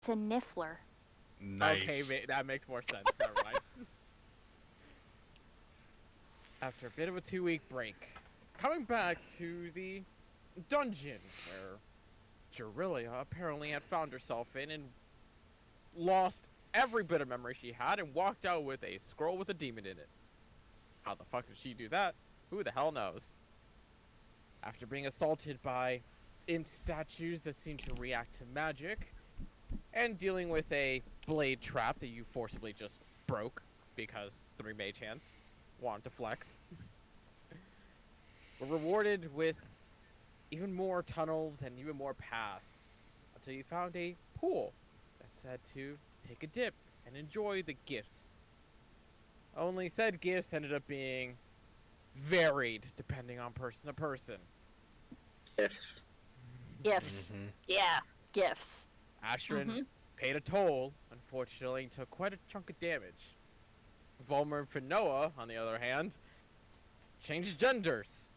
a niffler. Nice. Okay, that makes more sense. Never mind. After a bit of a 2-week break, coming back to the dungeon where Jerilia apparently had found herself in and lost every bit of memory she had and walked out with a scroll with a demon in it. How the fuck did she do that? Who the hell knows? After being assaulted by imp statues that seem to react to magic, and dealing with a blade trap that you forcibly just broke because 3 mage hands wanted to flex, were rewarded with even more tunnels and even more paths until you found a pool that said to take a dip and enjoy the gifts. Only said gifts ended up being varied depending on person to person. Gifts. Gifts. Mm-hmm. Yeah, gifts. Ashrin paid a toll, unfortunately, and took quite a chunk of damage. Volmer and Finoa, on the other hand, changed genders,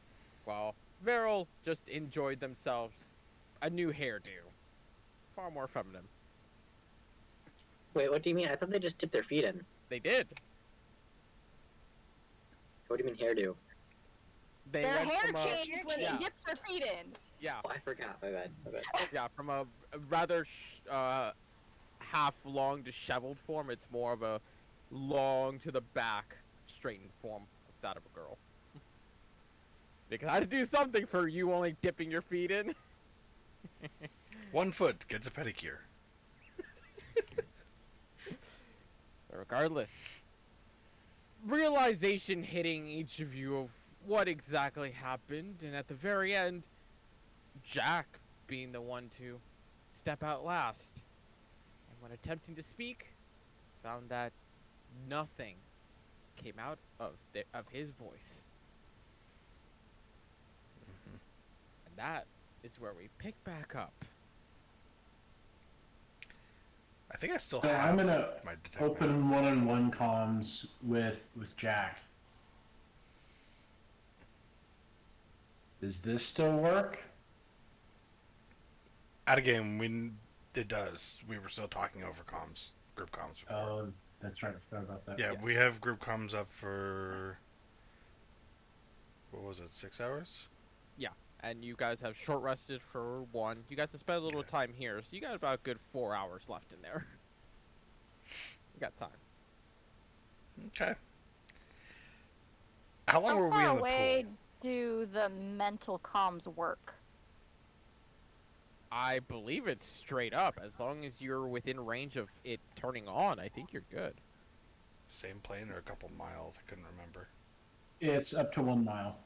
while Veril just enjoyed themselves a new hairdo. Far more feminine. Wait, what do you mean? I thought they just dipped their feet in. They did. What do you mean hairdo? They Their went hair from a, changed when yeah. they dipped their feet in. Yeah, Oh, I forgot. My bad. yeah, from a rather half long disheveled form, it's more of a long to the back straightened form of that of a girl. Because I had to do something for you only dipping your feet in. 1 foot gets a pedicure. Regardless, realization hitting each of you of what exactly happened, and at the very end, Jack being the one to step out last. And when attempting to speak, found that nothing came out of his voice. Mm-hmm. And that is where we pick back up. I think I still So have I'm gonna my detect open one-on-one comms with Jack. Does this still work? Out of game, it does. We were still talking over comms, group comms before. Oh, that's right. I forgot about that. Yeah, Yes. we have group comms up for what was it, 6 hours? Yeah, and you guys have short rested for 1. You guys have spent a little time here, so you got about a good 4 hours left in there. You got time. Okay. How long How were we far in the away pool? do the mental comms work? I believe it's straight up. As long as you're within range of it turning on, I think you're good. Same plane or a couple miles? I couldn't remember. It's up to 1 mile.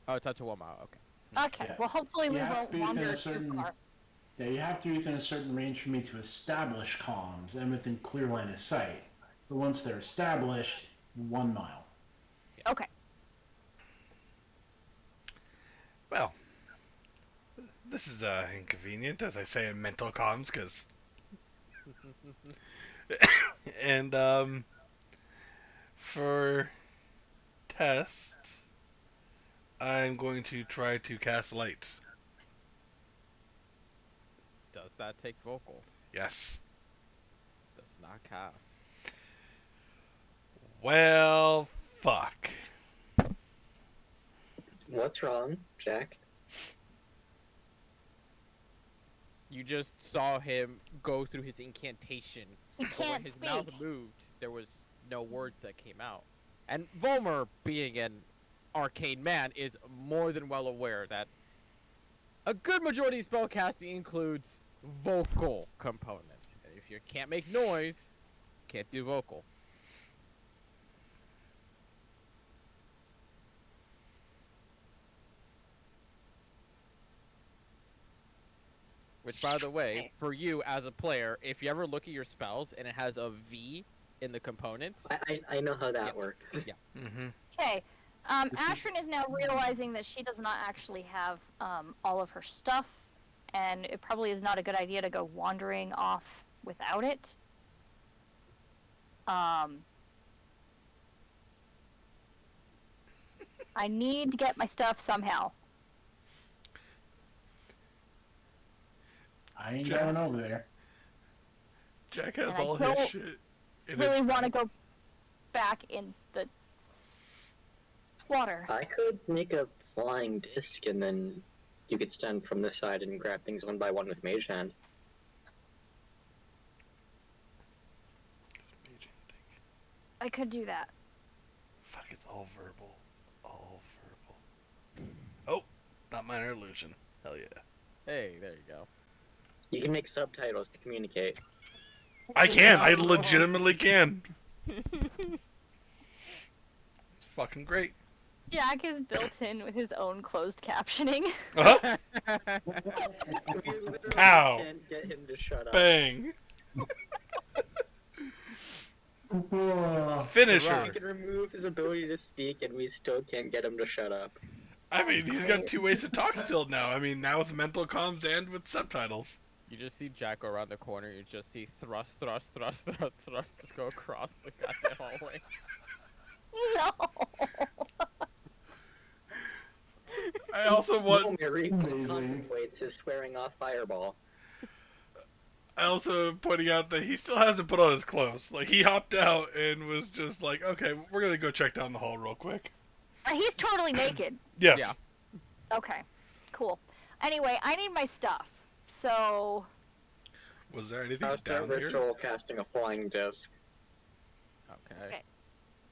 Oh, it's up to 1 mile. Okay. Okay, Yeah. well, hopefully You we have won't to be within wander a too certain. far. Yeah, you have to be within a certain range for me to establish comms and within clear line of sight. But once they're established, 1 mile. Okay. Well, this is inconvenient, as I say in mental comms, because and for test, I'm going to try to cast light. Does that take vocal? Yes. Does not cast. Well, fuck. What's wrong, Jack? You just saw him go through his incantation, He but when can't his speak. mouth moved, there was no words that came out. And Volmer, being an arcane man, is more than well aware that a good majority of spellcasting includes vocal component. And if you can't make noise, can't do vocal. Which, by the way, for you as a player, if you ever look at your spells and it has a V in the components, I know how that Yeah. works. Yeah. Mm-hmm. Okay. This is- Ashrin is now realizing that she does not actually have all of her stuff, and it probably is not a good idea to go wandering off without it. I need to get my stuff somehow. I ain't Jack? going over there. Jack has And I all his don't shit. in really his want to bag. go back in the water. I could make a flying disc, and then you could stand from this side and grab things one by one with Mage Hand. This Mage Hand thing. I could do that. Fuck, it's all verbal. All verbal. Oh, not minor illusion. Hell yeah. Hey, there you go. You can make subtitles to communicate. I can. I Not wrong. legitimately can. It's fucking great. Jack is built in with his own closed captioning. Uh-huh. We literally Pow. can't get him to shut up. Bang. Whoa. Finisher. We can remove his ability to speak, and we still can't get him to shut up. I mean, he's got Great. 2 ways to talk still now. I mean, now with mental comms and with subtitles. You just see Jack go around the corner. You just see thrust, thrust, thrust, thrust, thrust, just go across the goddamn hallway. No. I also want. Momiri Amazing. contemplates his swearing off fireball. I also pointing out that he still hasn't put on his clothes. Like, he hopped out and was just like, okay, we're gonna go check down the hall real quick. He's totally naked. Yes. Yeah. Okay, cool. Anyway, I need my stuff. So, Was there anything I'll start down here? ritual casting a flying disc. Okay.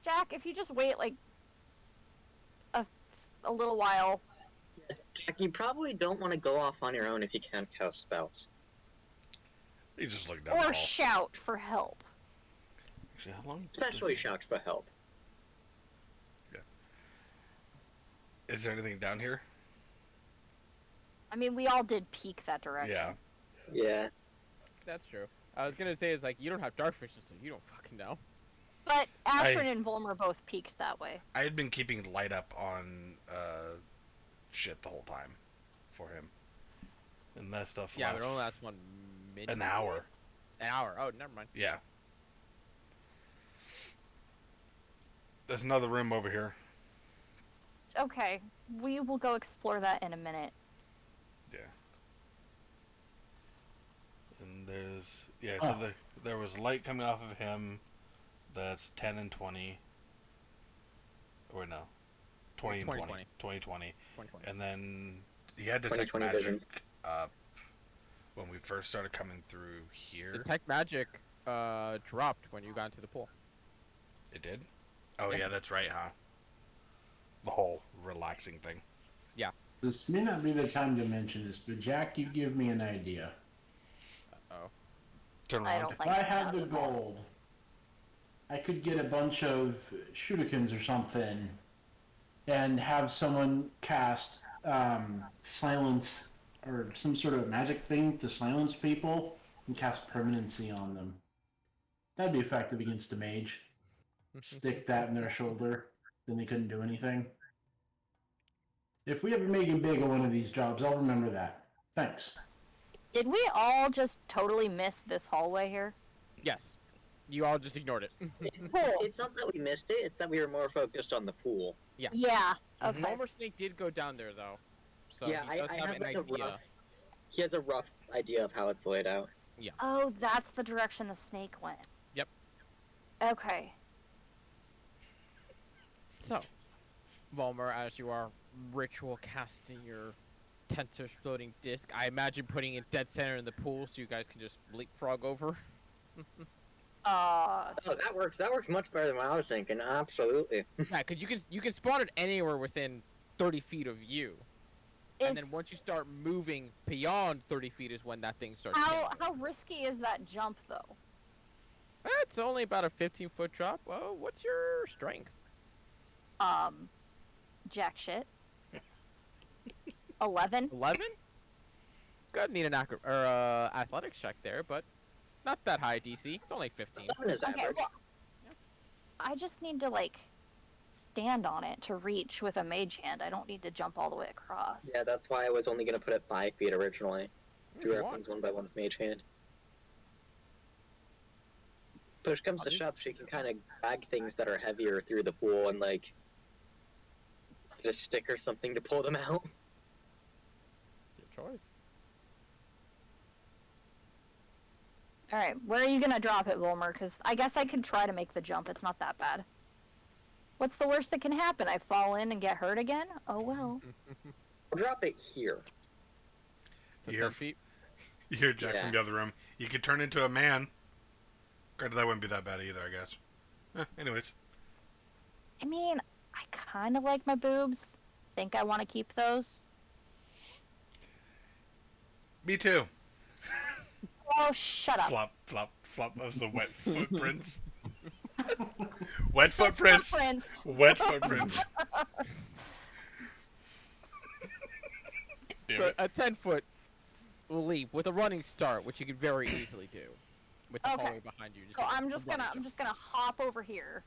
Jack, if you just wait like a little while. Jack, you probably don't want to go off on your own if you can't cast spells. He just looked down the Or hall. shout for help. Actually, how long? Especially shout for help. Is there anything down here? I mean, we all did peek that direction. Yeah. Yeah. That's true. I was gonna say, it's like, you don't have dark vision, so you don't fucking know. But Ashrin and Volmer both peeked that way. I had been keeping light up on shit the whole time for him. And that stuff Yeah, but lasts it only lasts 1 minute. an hour. An hour. Oh, never mind. Yeah. There's another room over here. Okay, we will go explore that in a minute. And there's so Oh. there was light coming off of him. That's 10 and 20. Or no, 20 and 20. 20, 20. 2020. And then he had detect 20/20 magic vision. when we first started coming through here. Detect magic dropped when you got into the pool. It did? Oh Yeah. yeah, that's right, huh? The whole relaxing thing. This may not be the time to mention this, but Jack, you give me an idea. Oh. Turn I around. don't If think I it's had not the at all. gold, I could get a bunch of shurikens or something and have someone cast silence or some sort of magic thing to silence people and cast permanency on them. That'd be effective against a mage. Stick that in their shoulder, then they couldn't do anything. If we ever make it big on one of these jobs, I'll remember that. Thanks. Did we all just totally miss this hallway here? Yes. You all just ignored it. It's not that we missed it, it's that we were more focused on the pool. Yeah. Mm-hmm. Okay. Homer Snake did go down there, though. So yeah, he does I have have an like a idea. rough... He has a rough idea of how it's laid out. Oh, that's the direction the snake went. Yep. Okay. So, Volmer, as you are ritual casting your tensor floating disc, I imagine putting it dead center in the pool so you guys can just leapfrog over. Oh, that works. That works much better than what I was thinking. Absolutely. Yeah, because you can spawn it anywhere within 30 feet of you. And then once you start moving beyond 30 feet is when that thing starts killing how things. risky is that jump though? It's only about a 15-foot drop. Well, what's your strength? Jack shit. 11. 11? Good, need an athletics check there, but not that high DC. It's only 15. 11 is Okay, average. well, I just need to like stand on it to reach with a mage hand. I don't need to jump all the way across. Yeah, that's why I was only going to put it 5 feet originally. If Do you our want. things one by one with Mage Hand. Push comes to I'll shove, she can kind of drag things that are heavier through the pool and, like, get a stick or something to pull them out. Your choice. All right, where are you gonna drop it, Volmer? Because I guess I could try to make the jump. It's not that bad. What's the worst that can happen? I fall in and get hurt again? Oh well. I'll drop it here. So You 10 hear- feet. You hear Jack Yeah. from the other room. You could turn into a man. Granted, that wouldn't be that bad either, I guess. Anyways. I mean, I kind of like my boobs. Think I want to keep those. Me too. Oh, shut up. Flop, flop, flop. Those are the wet footprints. Wet That's footprints. footprints. Wet footprints. Damn So it. a 10-foot leap with a running start, which you could very easily do, with the Okay. hallway behind you. So get I'm a just running gonna jump. hop over here.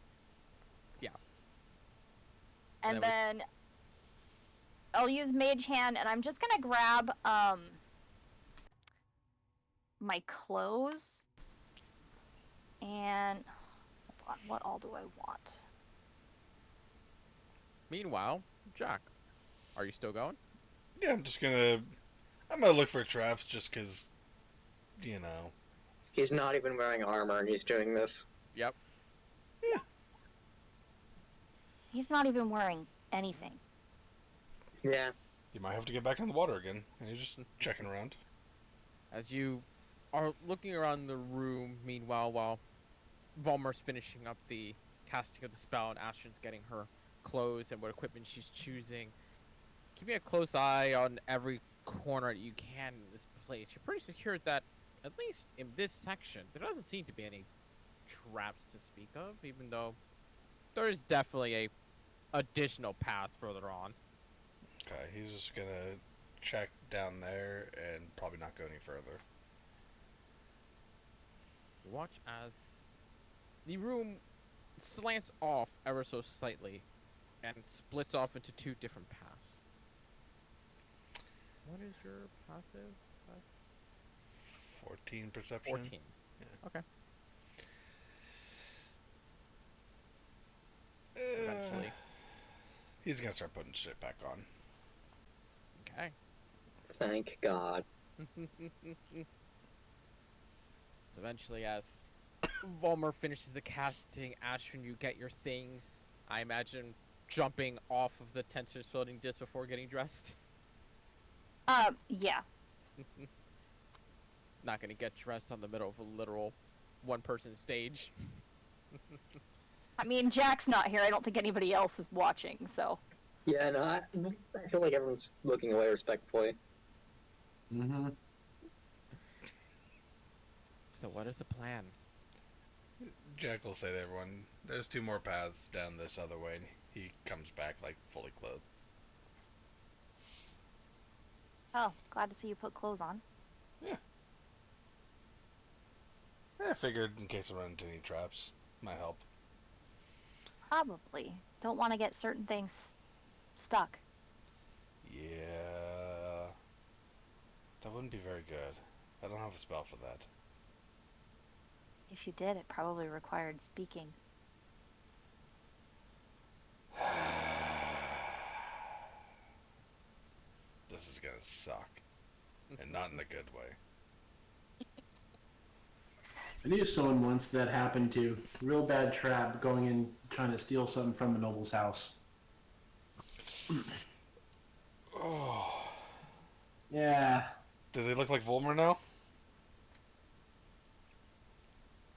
Yeah. And then then I'll use Mage Hand, and I'm just gonna grab my clothes. And hold on, what all do I want? Meanwhile, Jack, are you still going? Yeah, I'm gonna look for traps just because, you know. He's not even wearing armor and he's doing this. Yep. He's not even wearing anything. Yeah. You might have to get back in the water again. And you're just checking around. As you are looking around the room, meanwhile, while Volmer's finishing up the casting of the spell and Astrid's getting her clothes and what equipment she's choosing, keeping a close eye on every corner that you can in this place. You're pretty secure that, at least in this section, there doesn't seem to be any traps to speak of, even though there is definitely a additional path further on. Okay, he's just gonna check down there and probably not go any further. You watch as the room slants off ever so slightly and splits off into two different paths. What is your passive? 14 perception. 14. Yeah. Okay. Eventually. He's gonna start putting shit back on. Okay. Thank God. So eventually, as Volmer finishes the casting, Ashton, you get your things. I imagine jumping off of the tensor's floating disc before getting dressed. Yeah. Not gonna get dressed on the middle of a literal one-person stage. I mean, Jack's not here. I don't think anybody else is watching, so. Yeah, no, I feel like everyone's looking away respectfully. Mm-hmm. So what is the plan? Jack will say to everyone, there's 2 more paths down this other way, and he comes back, like, fully clothed. Oh, glad to see you put clothes on. I figured in case I run into any traps, might help. Probably. Don't want to get certain things stuck. Yeah. That wouldn't be very good. I don't have a spell for that. If you did, it probably required speaking. This is gonna suck. And not in a good way. I knew someone once that happened to. Real bad trap going in trying to steal something from a noble's house. Oh. Yeah. Do they look like Volmer now?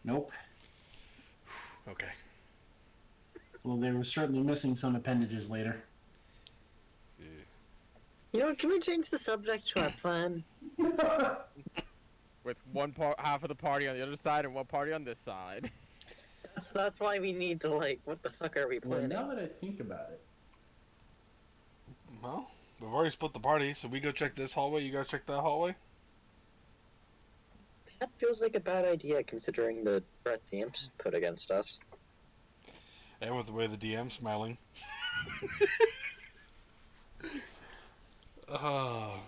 Nope. Okay. Well, they were certainly missing some appendages later. You know, can we change the subject to our plan? With half of the party on the other side and one party on this side. That's why we need to, like, what the fuck are we Well, planning? now that I think about it. Well, we've already split the party, so we go check this hallway, you guys check that hallway? That feels like a bad idea considering the threat the imps put against us. And with the way the DM's smiling. Well,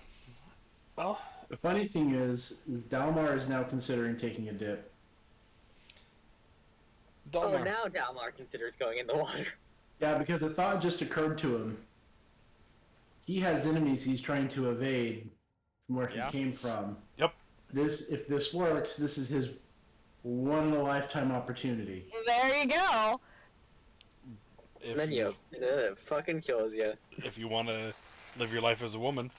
The funny thing is Dalmar is now considering taking a dip. Dalmar. Oh, now Dalmar considers going in the water. Yeah, because a thought just occurred to him. He has enemies he's trying to evade from where he Yeah. came from. Yep. If this works, this is his One in a lifetime opportunity. There you go. If And then you it fucking kills you. if you want to live your life as a woman,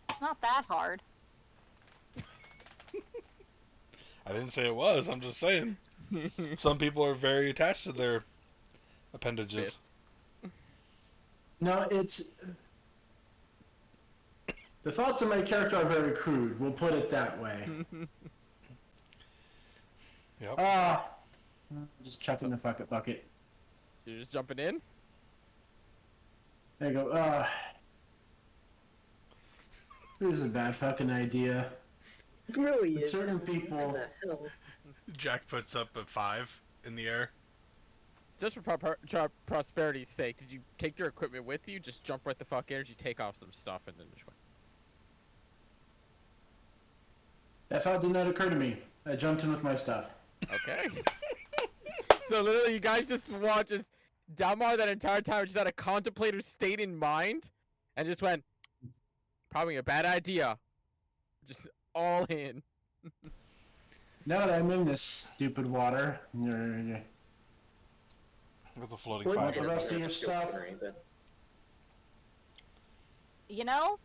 It's not that hard. I didn't say it was. I'm just saying. Some people are very attached to their appendages. Bits. No, the thoughts of my character are very crude. We'll put it that way. Yep. Just chucking the fuck bucket. You're just jumping in? There you go. This is a bad fucking idea. It really But is. certain What people. the hell? Jack puts up a 5 in the air. Just for prosperity's sake, did you take your equipment with you? Just jump right the fuck in, or did you take off some stuff and then just went? That thought did not occur to me. I jumped in with my stuff. Okay. So literally, you guys just watch as Dalmar that entire time just had a contemplative state in mind, and just went, probably a bad idea. Just all in. Now that I'm in this stupid water, With a floating Wouldn't Want say the 5. that's rest of your very stuff? ordinary, but You know,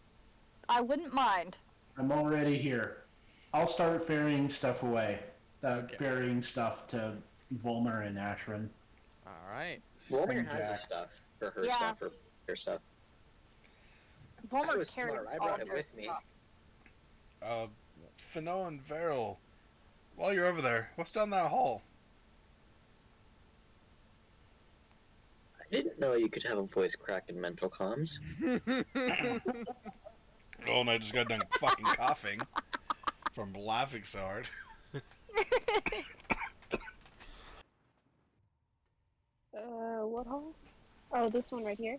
I wouldn't mind. I'm already here. I'll start ferrying stuff away. Okay. Ferrying stuff to Volmer and Ashran. Alright. Volmer And has his Jack. stuff, or her Yeah. stuff, or her stuff. Volmer I was carries smart. I all brought of it their with me. stuff. Fino and Veril, while you're over there, what's down that hall? I didn't know you could have a voice crack in mental comms. Oh, and I just got done fucking coughing from laughing so hard. What hole? Oh, this one right here.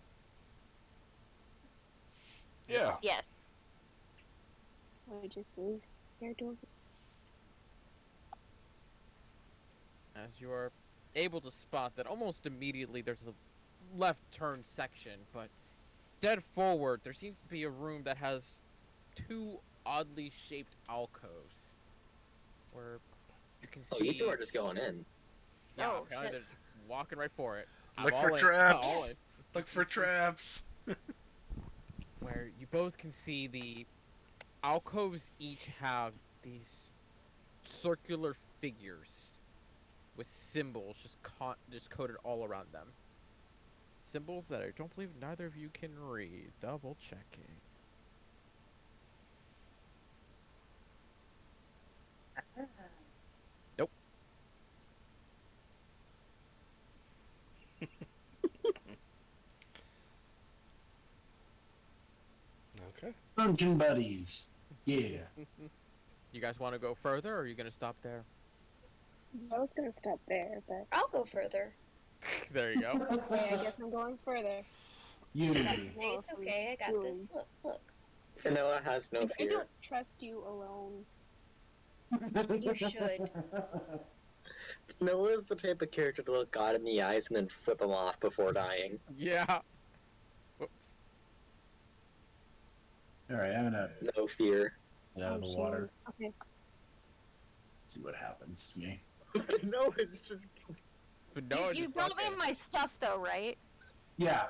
Yeah. Yes. I just move character over. As you are able to spot that almost immediately there's a left turn section, but dead forward there seems to be a room that has two oddly shaped alcoves where you can Oh, see. you two are just going in. Yeah, Oh, apparently shit. they're just walking right for it. Look I'm for all in. traps. All in. Look for traps. Where you both can see the alcoves each have these circular figures with symbols just coded all around them. Symbols that I don't believe neither of you can read. Double checking. Nope. Okay. Dungeon buddies. Yeah. You guys want to go further, or are you gonna stop there? I was gonna stop there, but I'll go further. There you go. okay, I guess I'm going further. Unity. Hey, it's okay. I got this. Look, look. Finoa has no I fear. don't trust you alone. You should. Finoa is the type of character to look God in the eyes and then flip him off before dying. Yeah. Whoops. Alright, I'm gonna No fear. get out of the Oh, water. jeez. Okay. See what happens to me. No, it's just. But no, You brought me my stuff though, right? Yeah.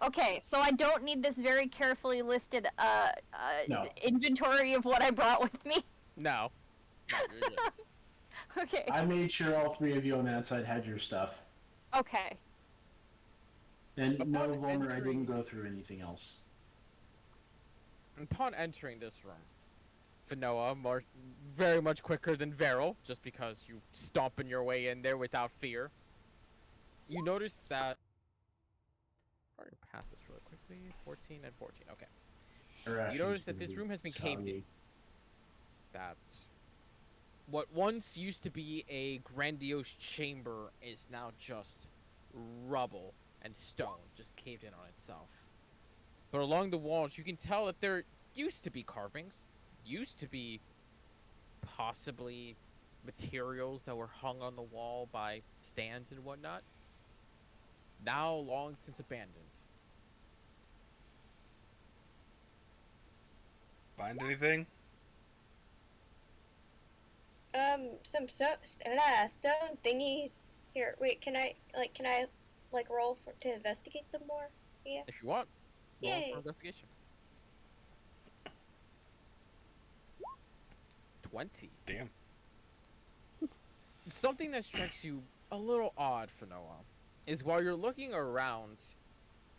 Okay, so I don't need this very carefully listed No. inventory of what I brought with me. No. No, you're good. Okay. I made sure all three of you on that side had your stuff. Okay. And no, Upon Volmer, I entering- didn't go through anything else. Upon entering this room, Finoa, very much quicker than Veril, just because you stomping your way in there without fear. You notice that. I'm going to pass this really quickly. 14 and 14. Okay. You notice that this room has been caved in. That what once used to be a grandiose chamber is now just rubble and stone, just caved in on itself. But along the walls, you can tell that there used to be carvings, used to be possibly materials that were hung on the wall by stands and whatnot. Now long since abandoned. Find anything? stone thingies. Here, wait, can I roll to investigate them more? Yeah. If you want, roll for Yay. investigation. 20. Damn. Something that strikes you a little odd, Fanoa, is while you're looking around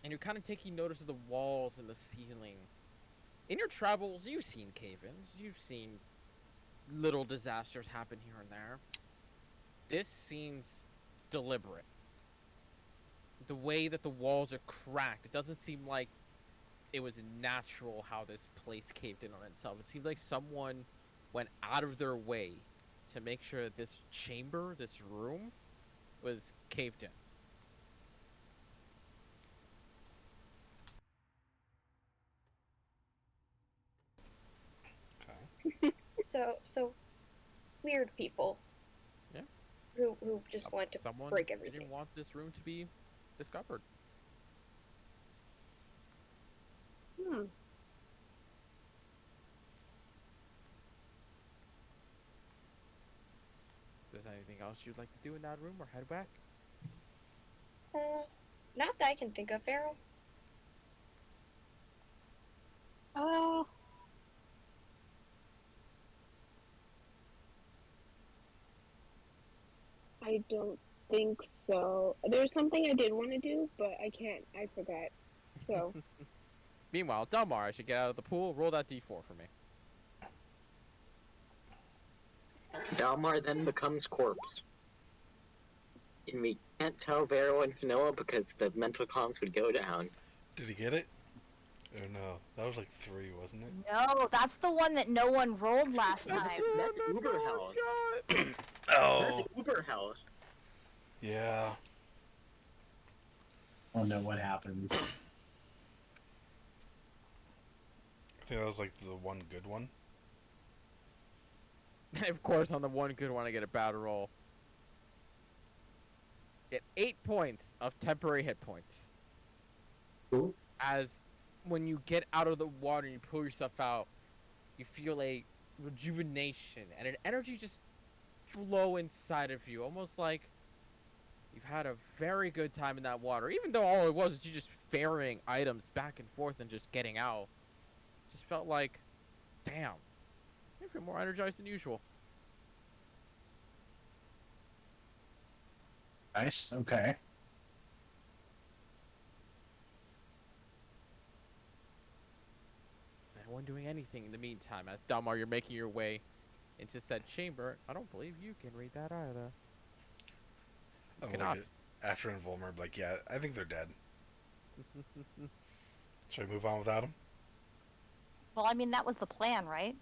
and you're kind of taking notice of the walls and the ceiling. In your travels, you've seen cave-ins, you've seen little disasters happen here and there. This seems deliberate. The way that the walls are cracked, it doesn't seem like it was natural how this place caved in on itself. It seemed like someone went out of their way to make sure that this chamber, this room, was caved in. Okay. So weird people. Yeah. Who just want to Someone break everything. didn't want this room to be discovered. Hmm. Is there anything else you'd like to do in that room or head back? Not that I can think of, Farrell. Uh, I don't think so. There's something I did want to do, but I can't. I forgot. So, Meanwhile, Delmar, I should get out of the pool. Roll that d4 for me. Dalmar then becomes corpse. And we can't tell Vero and Fanoa because the mental comms would go down. Did he get it? Oh no, that was like 3, wasn't it? No, that's the one that no one rolled last That's- time. that's Uber health. Oh, That's Uber health. yeah. I don't know what happens. I think that was like the one good one. Of course, on the one good one, I get a bad roll. Get 8 points of temporary hit points. Cool. As when you get out of the water and you pull yourself out, you feel a rejuvenation and an energy just flow inside of you, almost like you've had a very good time in that water. Even though all it was you just ferrying items back and forth and just getting out. Just felt like, damn, I feel more energized than usual. Nice. Okay. Is anyone doing anything in the meantime? As Dalmar, you're making your way into said chamber. I don't believe you can read that either. You I'm cannot. like Asher and Volmer, like, yeah, I think they're dead. Should I move on without him? Well, I mean, that was the plan, right?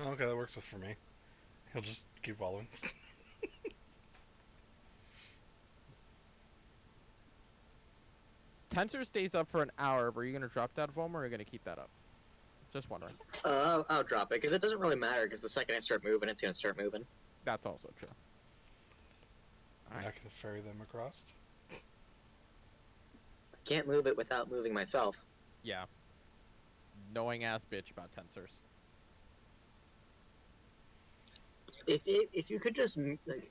Oh, okay, that works for me. He'll just keep following. Tensor stays up for an hour, but are you going to drop that, Volmer, or are you going to keep that up? Just wondering. I'll drop it because it doesn't really matter because the second I start moving, it's gonna start moving. That's also true. I'm not gonna ferry them across. I can't move it without moving myself. Yeah. Knowing ass bitch about tensors. If you could just like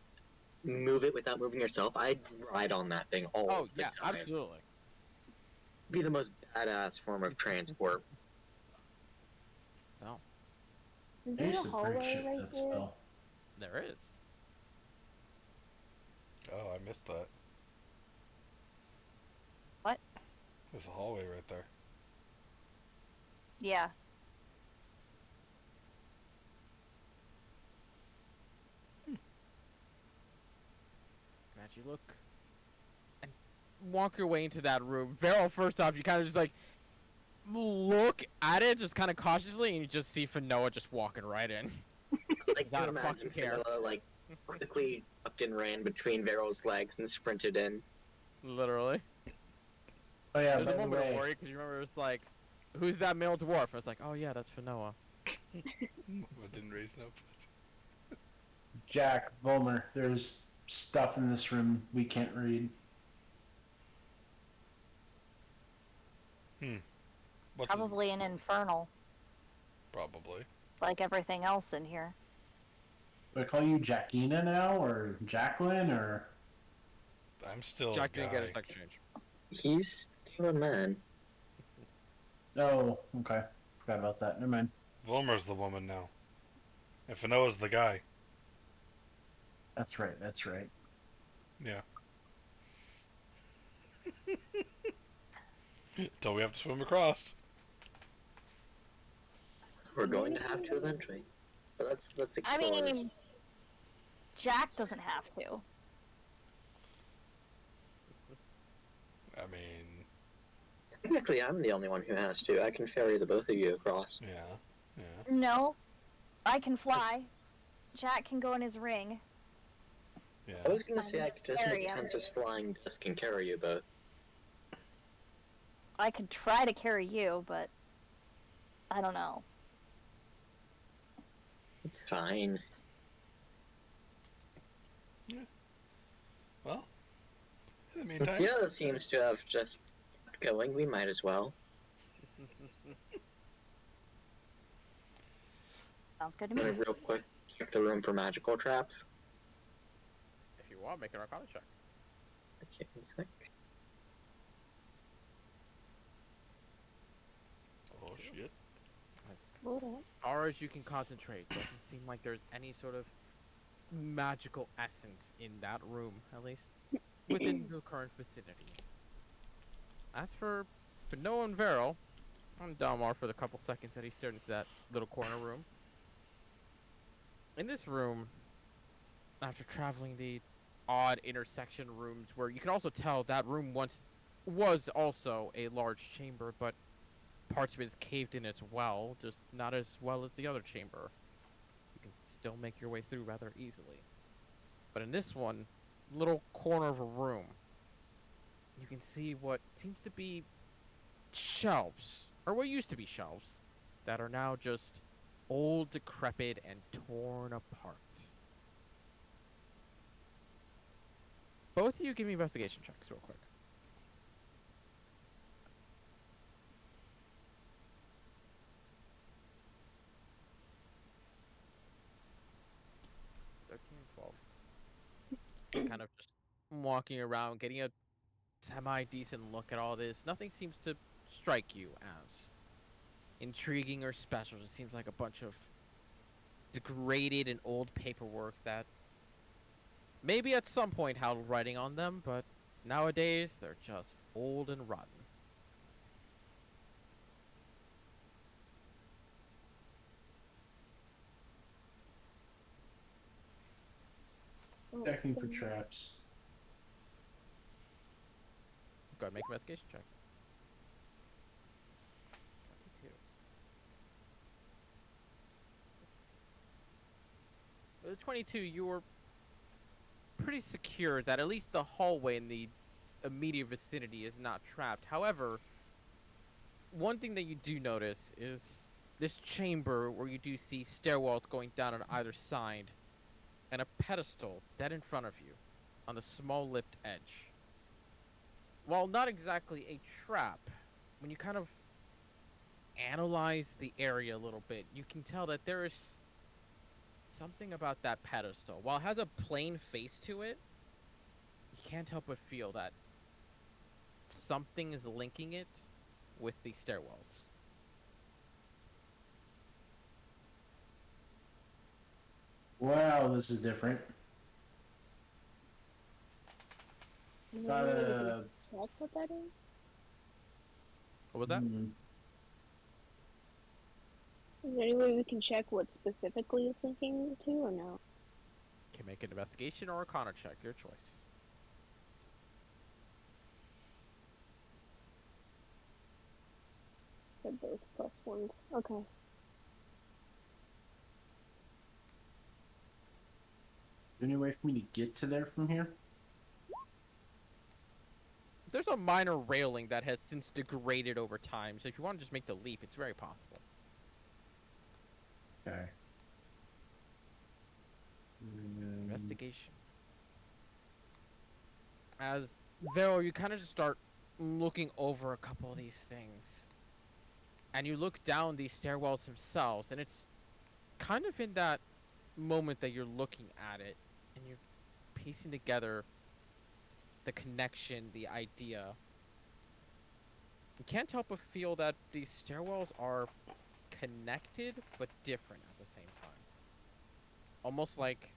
move it without moving yourself, I'd ride on that thing all Oh, the yeah, time. absolutely. It'd be the most badass form of transport. So, is I there used a to hallway break shit right that there? spell. there is. Oh, I missed that. What? There's a hallway right there. Yeah. As you look and walk your way into that room, Varel, first off, you kind of just like look at it just kind of cautiously, and you just see Fanoa just walking right in. I Without can a imagine fucking care. Fanoa like quickly ducked and ran between Vero's legs and sprinted in. Literally. Oh yeah, There's by a the moment of way, worry because you remember it's like, who's that male dwarf? I was like, oh yeah, that's Fanoa. But didn't raise no. Jack, Volmer, there's stuff in this room we can't read. What's Probably an infernal, Probably. like everything else in here. Do I call you Jackina now, or Jacqueline, or... I'm still Jack a didn't get guy. his sex change. He's still a man. Oh, okay. Forgot about that. Never mind. Wilmer's the woman now. And Fanoa's the guy. That's right, that's right. Yeah. Until we have to swim across. We're going to have to eventually. But let's I explore this. mean, Jack doesn't have to. I mean, Technically, I'm the only one who has to. I can ferry the both of you across. yeah. No, I can fly. Jack can go in his ring. Yeah. I was gonna say I could just make Carry him. Tensor's flying disc and carry you both. I could try to carry you, but I don't know. Fine. Well, in the Since meantime, the other seems to have just kept going, we might as well. Sounds good to Let me. me real quick check the room for magical traps. If you want, make an Arcana check. Okay, click. oh shit. As Load up. far as you can concentrate, doesn't seem like there's any sort of magical essence in that room, at least within the current vicinity. As for Noah and Vero, on Dalmar for the couple seconds that he stared into that little corner room. In this room, after traveling the odd intersection rooms where you can also tell that room once was also a large chamber, but parts of it is caved in as well, just not as well as the other chamber. You can still make your way through rather easily. But in this one, little corner of a room, you can see what seems to be shelves, or what used to be shelves, that are now just old, decrepit, and torn apart. Both of you give me investigation checks real quick. Kind of just walking around, getting a semi-decent look at all this. Nothing seems to strike you as intriguing or special. It seems like a bunch of degraded and old paperwork that maybe at some point had writing on them, but nowadays they're just old and rotten. Checking for traps. Go ahead, make an investigation check. 22. With a 22, you were pretty secure that at least the hallway in the immediate vicinity is not trapped. However, one thing that you do notice is this chamber where you do see stairwells going down on either side and a pedestal dead in front of you on the small-lipped edge. While not exactly a trap, when you kind of analyze the area a little bit, you can tell that there is something about that pedestal. While it has a plain face to it, you can't help but feel that something is linking it with the stairwells. Wow, this is different. Is Got there any way we can a... check what that is? What was that? Hmm. Is there any way we can check what specifically is linking to, or no? Can make an investigation or Arcana check, your choice. They're both +1s. Okay. Is there any way for me to get to there from here? There's a minor railing that has since degraded over time, so if you want to just make the leap, it's very possible. Okay. Investigation. As Vero, you kind of just start looking over a couple of these things. And you look down these stairwells themselves, and it's kind of in that moment that you're looking at it and you're piecing together the connection, the idea, you can't help but feel that these stairwells are connected but different at the same time. Almost like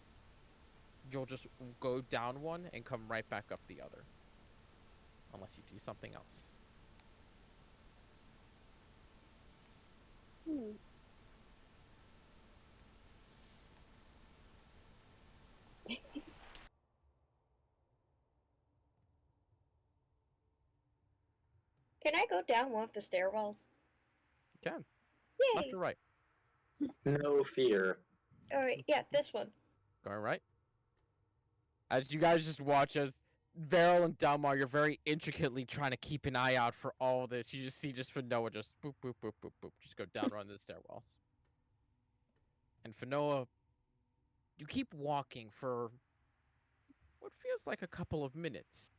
you'll just go down one and come right back up the other. Unless you do something else. Hmm. Can I go down one of the stairwells? You can. Left Yay! or right? No fear. Alright, yeah, this one. Going right. As you guys just watch as Varel and Delmar, you're very intricately trying to keep an eye out for all this. You just see Fanoa just boop, boop, boop, boop, boop. Just go down one of the stairwells. And Fanoa, you keep walking for what feels like a couple of minutes.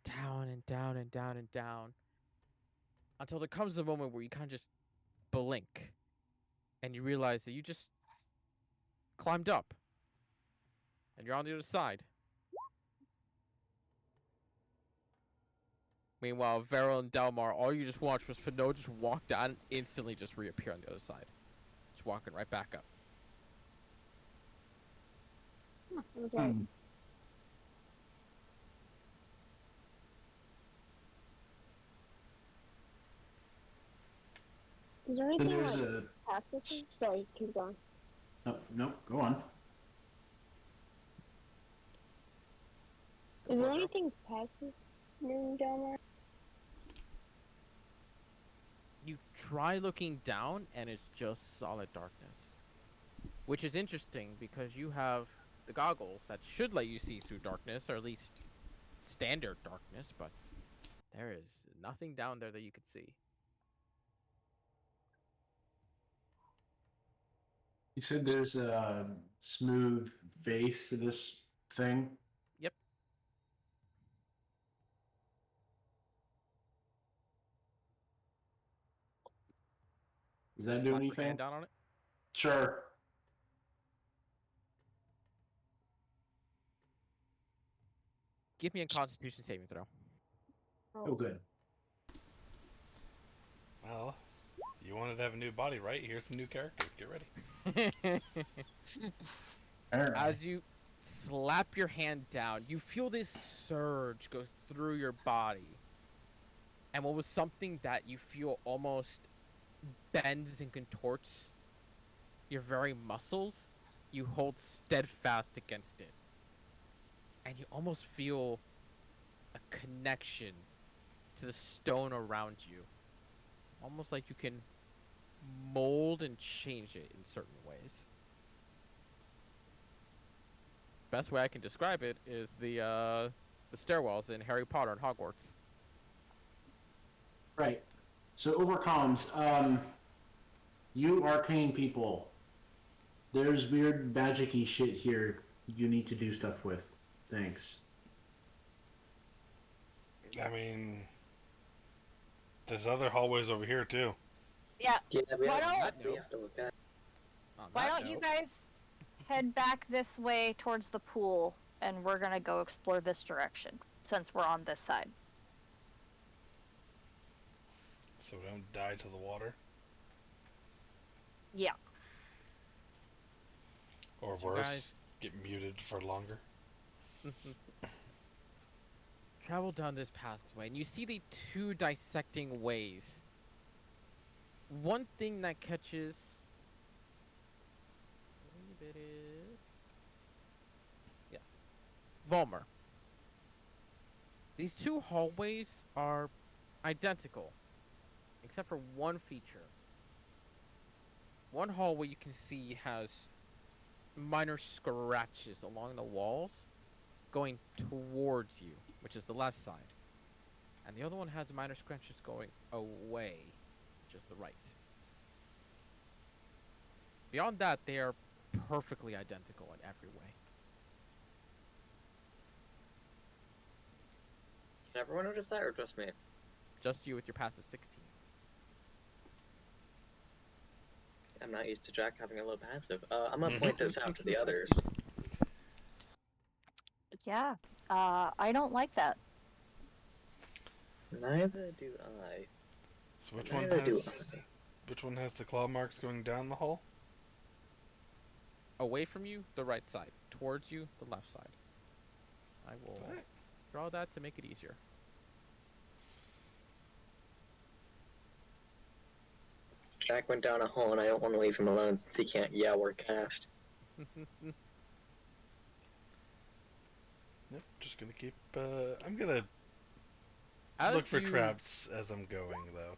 Down and down and down and down. Until there comes a moment where you kind of just blink. And you realize that you just climbed up. And you're on the other side. Meanwhile, Varel and Delmar, all you just watched was Fano just walk down and instantly just reappear on the other side. Just walking right back up. I was right. Is there Then anything there's like a. past this one? Sorry, keep going. No, go on. Is there anything past this room down there? You try looking down and it's just solid darkness. Which is interesting because you have the goggles that should let you see through darkness, or at least standard darkness, but there is nothing down there that you could see. You said there's a smooth face to this thing. Yep. Does that do Slap your anything? hand down on it. Sure. Give me a Constitution saving throw. Oh, good. Well, you wanted to have a new body, right? Here's a new character. Get ready. As you slap your hand down, you feel this surge go through your body. And what was something that you feel almost bends and contorts your very muscles, you hold steadfast against it. And you almost feel a connection to the stone around you. Almost like you can mold and change it in certain ways. Best way I can describe it is the stairwells in Harry Potter and Hogwarts. Right. So overcoms, you arcane people, there's weird magic-y shit here you need to do stuff with. Thanks. I mean, there's other hallways over here too. Yeah. Yeah, we Why have, don't- we have to look at. Why don't you guys head back this way towards the pool, and we're gonna go explore this direction since we're on this side. So we don't die to the water. Yeah. Or So worse, guys- get muted for longer. Travel down this pathway, and you see the two dissecting ways. One thing that catches... I believe it is... Yes. Volmer. These two hallways are identical, except for one feature. One hallway you can see has minor scratches along the walls going towards you, which is the left side. And the other one has minor scratches going away, which is the right. Beyond that, they are perfectly identical in every way. Can everyone notice that, or just me? Just you with your passive 16. I'm not used to Jack having a low passive. I'm gonna point this out to the others. Yeah. I don't like that. Neither do I. So which Neither do I. one has the claw marks going down the hole? Away from you, the right side. Towards you, the left side. I will Alright. draw that to make it easier. Jack went down a hole, and I don't want to leave him alone since he can't yell or cast. Yep, just gonna keep, I'm gonna As look for you- traps as I'm going, though.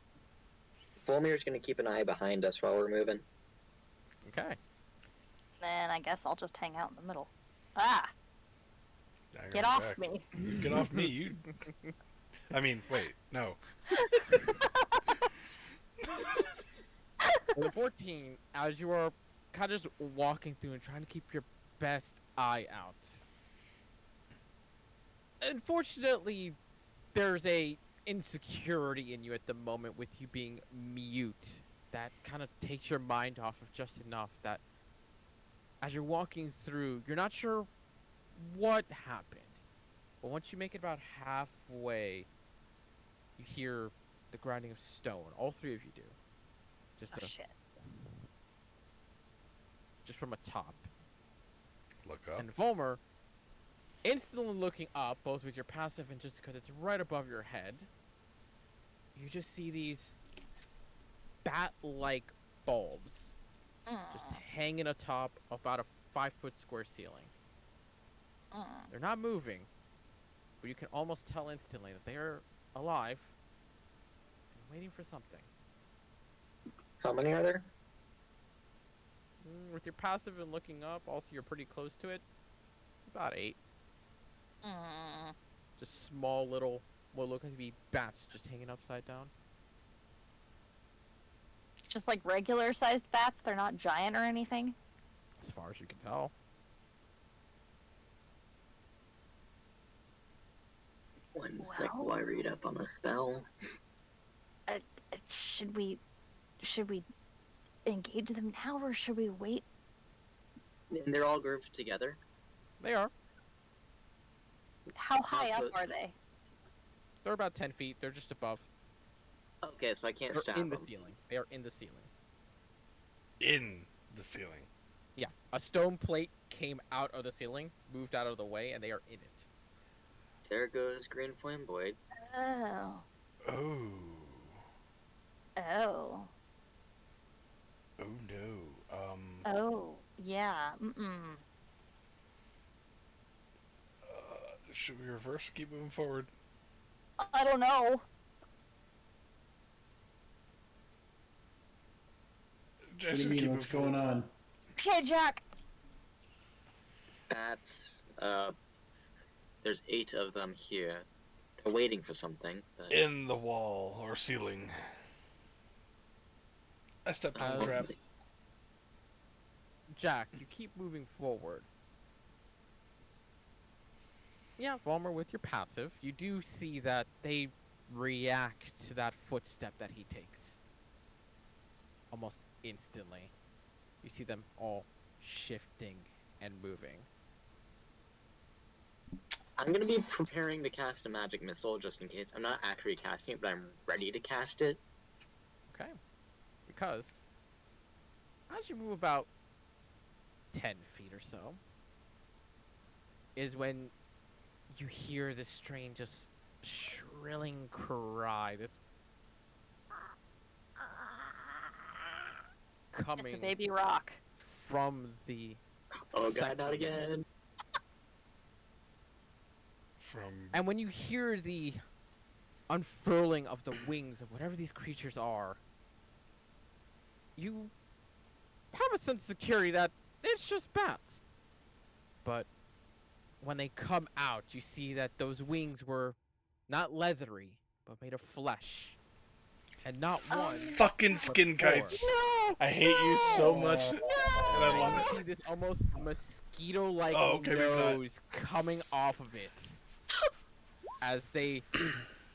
Volmir's gonna keep an eye behind us while we're moving. Okay. Then I guess I'll just hang out in the middle. Ah! Dagger Get and off Jack. me! Get off me, you. I mean, wait, no. With 14, as you are kind of just walking through and trying to keep your best eye out. Unfortunately, there's a insecurity in you at the moment with you being mute that kind of takes your mind off of just enough that as you're walking through, you're not sure what happened. But once you make it about halfway, you hear the grinding of stone. All three of you do. Just Oh, a shit. just from a top. Look up. And Volmer, instantly looking up, both with your passive and just because it's right above your head, you just see these bat-like bulbs just hanging atop about a 5-foot square ceiling. They're not moving, but you can almost tell instantly that they are alive and waiting for something. How many are there? With your passive and looking up, also you're pretty close to it. It's about 8. Just small little, what look like to be bats just hanging upside down. Just like regular sized bats, they're not giant or anything. As far as you can tell. One sec while I read up on a spell. Should we engage them now or should we wait? And they're all grouped together. They are. How high up Also- are they? They're about 10 feet. They're just above. Okay, so I can't They're stab in the them. ceiling. They are in the ceiling. In the ceiling. Yeah. A stone plate came out of the ceiling, moved out of the way, and they are in it. There goes Green Flamboyant. Oh. Oh. Oh. Oh no. Oh. Yeah. Should we reverse? Keep moving forward. I don't know. What do you mean? What's going on? Okay, Jack. Bats. There's 8 of them here. They're waiting for something. But... In the wall or ceiling. I stepped on the trap. Jack, you keep moving forward. Yeah, Volmer, with your passive, you do see that they react to that footstep that he takes. Almost instantly. You see them all shifting and moving. I'm gonna be preparing to cast a magic missile just in case. I'm not actually casting it, but I'm ready to cast it. Okay. Because as you move about 10 feet or so, is when you hear this strange, just shrilling cry. This coming It's a baby rock. from the Oh god, section. not again. From And when you hear the unfurling of the wings of whatever these creatures are, you have a sense of security that it's just bats. But when they come out, you see that those wings were not leathery, but made of flesh. And not one, fucking but skin 4. kites. No. I hate you so much. No. And I love You it. see this almost mosquito-like Oh, okay, maybe not. nose coming off of it as they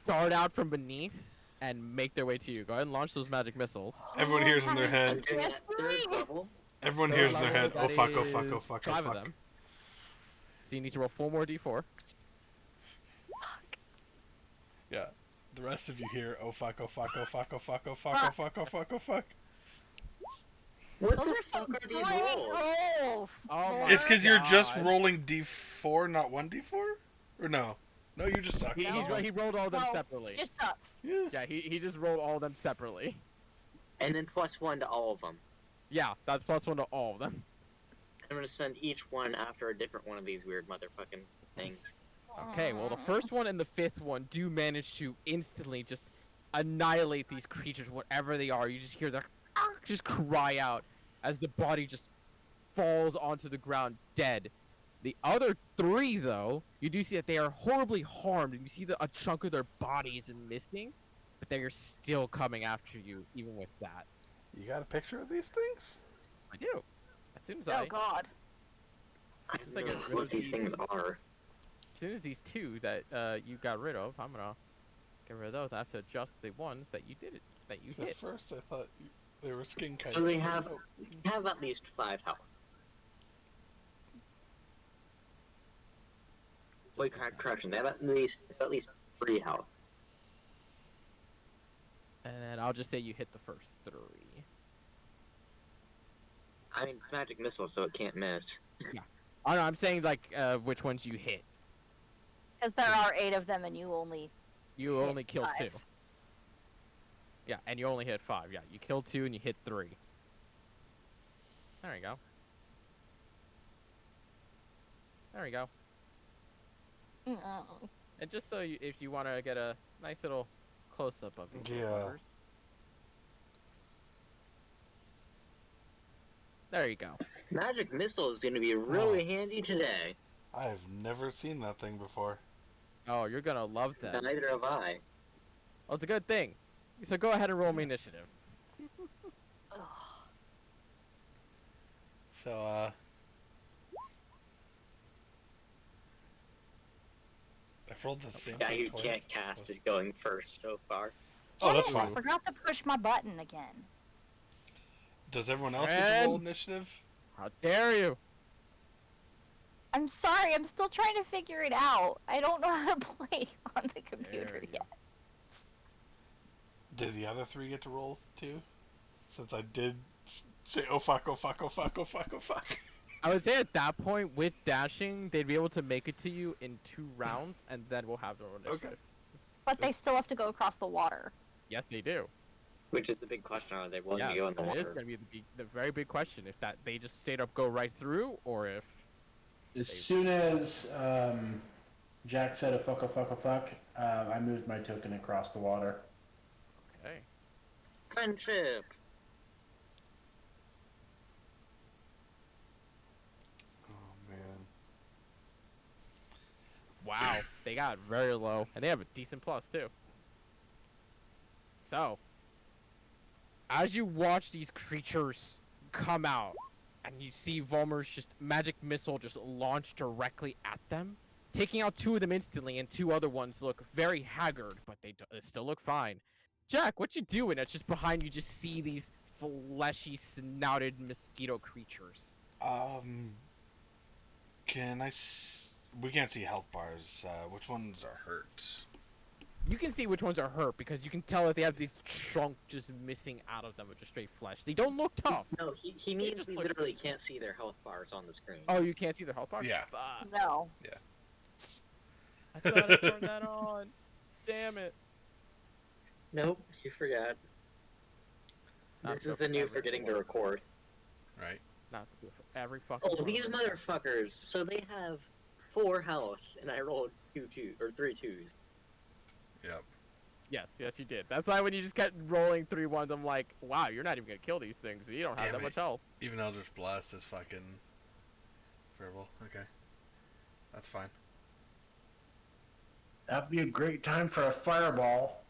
dart out from beneath and make their way to you. Go ahead and launch those magic missiles. Everyone hears in their I'm head. doing it at third level. Everyone Third hears in their level, head. Oh that fuck! Oh fuck! Oh is fuck! Oh 5 of fuck! them. So you need to roll 4 more d4. Yeah. The rest of you hear. Oh fuck! Oh fuck! Oh fuck! Oh fuck! Oh fuck! Oh fuck! Oh fuck! Oh fuck! What Those the are fuck some are these great rolls? rolls. Oh my It's because you're just God. rolling d4, not 1d4? Or no? No, you just suck. He rolled all of them No, separately. Just sucks. Yeah. Yeah, he just rolled all of them separately. And then +1 to all of them. Yeah, that's +1 to all of them. I'm gonna send each one after a different one of these weird motherfucking things. Okay, well the first one and the 5th one do manage to instantly just annihilate these creatures, whatever they are. You just hear them just cry out as the body just falls onto the ground dead. The other 3, though, you do see that they are horribly harmed, and you see a chunk of their bodies missing, but they are still coming after you, even with that. You got a picture of these things? I do. As soon as Oh God. I It's don't like know it's what these really things are. as soon as these 2 that you got rid of, I'm gonna get rid of those. I have to adjust the ones that you At hit. first, I thought they were skin kites. So they have Oh, at least 5 health. Wait, correction. They have at least 3 health. And then I'll just say you hit the first 3. I mean, it's magic missile, so it can't miss. Oh no, I'm saying like which ones you hit. Because there are 8 of them, and you only. You Hit only killed 2. 5. Yeah, and you only hit 5. Yeah, you killed 2 and you hit 3. There you go. There you go. Mm-mm. And just so if you want to get a nice little close-up of these Yeah. numbers. There you go. Magic missile is gonna be really handy today. I've never seen that thing before. Oh, you're gonna love that. Neither have I. Well, it's a good thing. So go ahead and roll me initiative. Ugh. So, I've rolled the same Guy thing who twice. can't cast is going first so far. Oh, that's I fine. forgot to push my button again. Does everyone else get to roll initiative? How dare you? I'm sorry, I'm still trying to figure it out. I don't know how to play on the computer There you yet. Did the other 3 get to roll too? Since I did say, oh fuck, oh fuck, oh fuck, oh fuck, oh fuck. I would say at that point, with dashing, they'd be able to make it to you in 2 rounds, and then we'll have their own initiative. Okay. But they still have to go across the water. Yes, they do. Which is the big question: are they willing Yeah, to go in the that is water? going to be the very big question. If that they just straight up go right through, or if As soon as Jack said a fuck, I moved my token across the water. okay. Friendship. Oh man. Wow, they got very low, and they have a decent plus too. So, as you watch these creatures come out, and you see Volmer's just magic missile just launch directly at them, taking out 2 of them instantly, and 2 other ones look very haggard, but they still look fine. Jack, what you doing? It's just behind you. Just see these fleshy, snouted mosquito creatures. We can't see health bars. Which ones are hurt? You can see which ones are hurt because you can tell that they have this chunk just missing out of them with just straight flesh. They don't look tough. No, he means just we look- literally can't see their health bars on the screen. Oh, you can't see their health bar? Yeah. Fuck. No. I thought I turned that on. Damn it. Nope, you forgot. Not This to is do the it new for forgetting to every- record. Right. Not to do it for every fucking. Oh, these one. motherfuckers! So they have 4 health, and I rolled 3 twos. Yep. Yes, you did. That's why when you just kept rolling 3 ones, I'm like, wow, you're not even gonna kill these things. You don't have Damn that it. much health. Even Eldritch Blast is fucking verbal. Okay. That's fine. That'd be a great time for a fireball.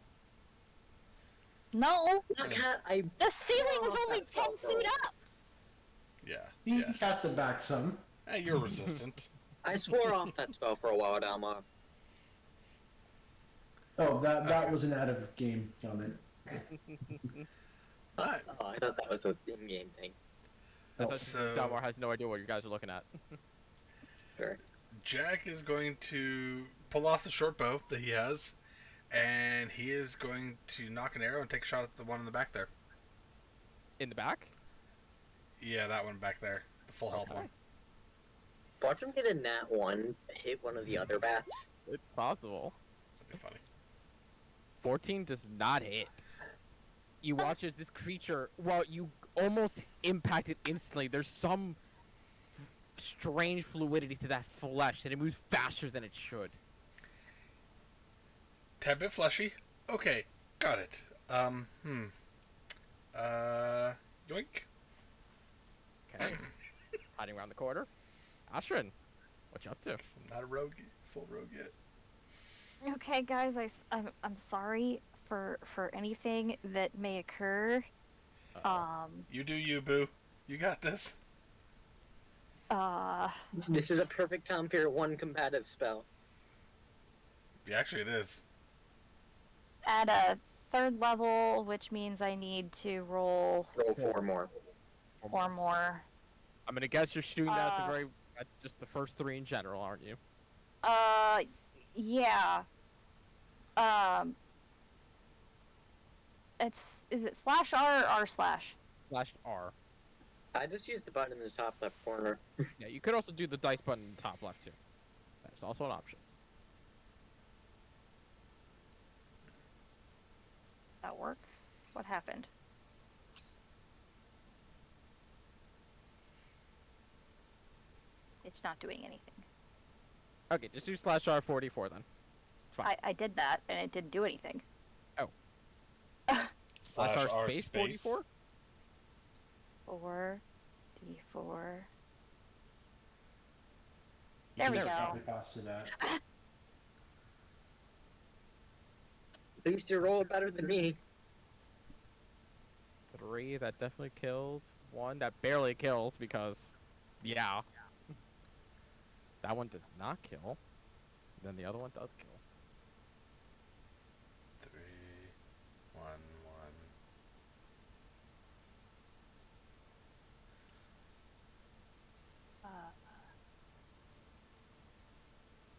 No! Look, I The ceiling is Oh, only that's 10 awful. feet up! Yeah. You Yeah. can cast it back some. Hey, you're resistant. swore off that spell for a while, Dalma. Oh, that Okay. was an out of game comment. Alright. Oh, I thought that was a in-game thing. Oh, Especially since So Dalmar has no idea what you guys are looking at. Sure. Jack is going to pull off the short bow that he has, and he is going to knock an arrow and take a shot at the one in the back there. In the back? Yeah, that one back there, the full health Okay. one. Watch him get a nat 1, hit one of the other bats. It's possible. That'd be funny. 14 does not hit. You watch as this creature, well, you almost impact it instantly. There's some strange fluidity to that flesh that it moves faster than it should. Tad bit fleshy. Okay, got it. Yoink. Okay. Hiding around the corner. Ashrin, what you up to? I'm not a rogue, full rogue yet. Okay, guys, I'm sorry for anything that may occur. Uh-oh. You do you, boo. You got this. Uh, This is a perfect time for your one combative spell. Yeah, actually it is. at a third level, which means I need to roll Roll 4 more. four more. I'm gonna guess you're shooting that at the Uh, very, at just the first 3 in general, aren't you? Yeah. Um, is it slash R or R slash? Slash R. I just used the button in the top left corner. Yeah, you could also do the dice button in the top left too. That's also an option. That work? What happened? It's not doing anything. Okay, just do slash R 44 then. Fine. I did that and it didn't do anything. Slash R space 44? 4d4. you There we can go. copy pasta that. At least you rolled better than me. 3, that definitely kills. 1, that barely kills because, yeah. That one does not kill. Then the other one does kill. 3, 1, 1.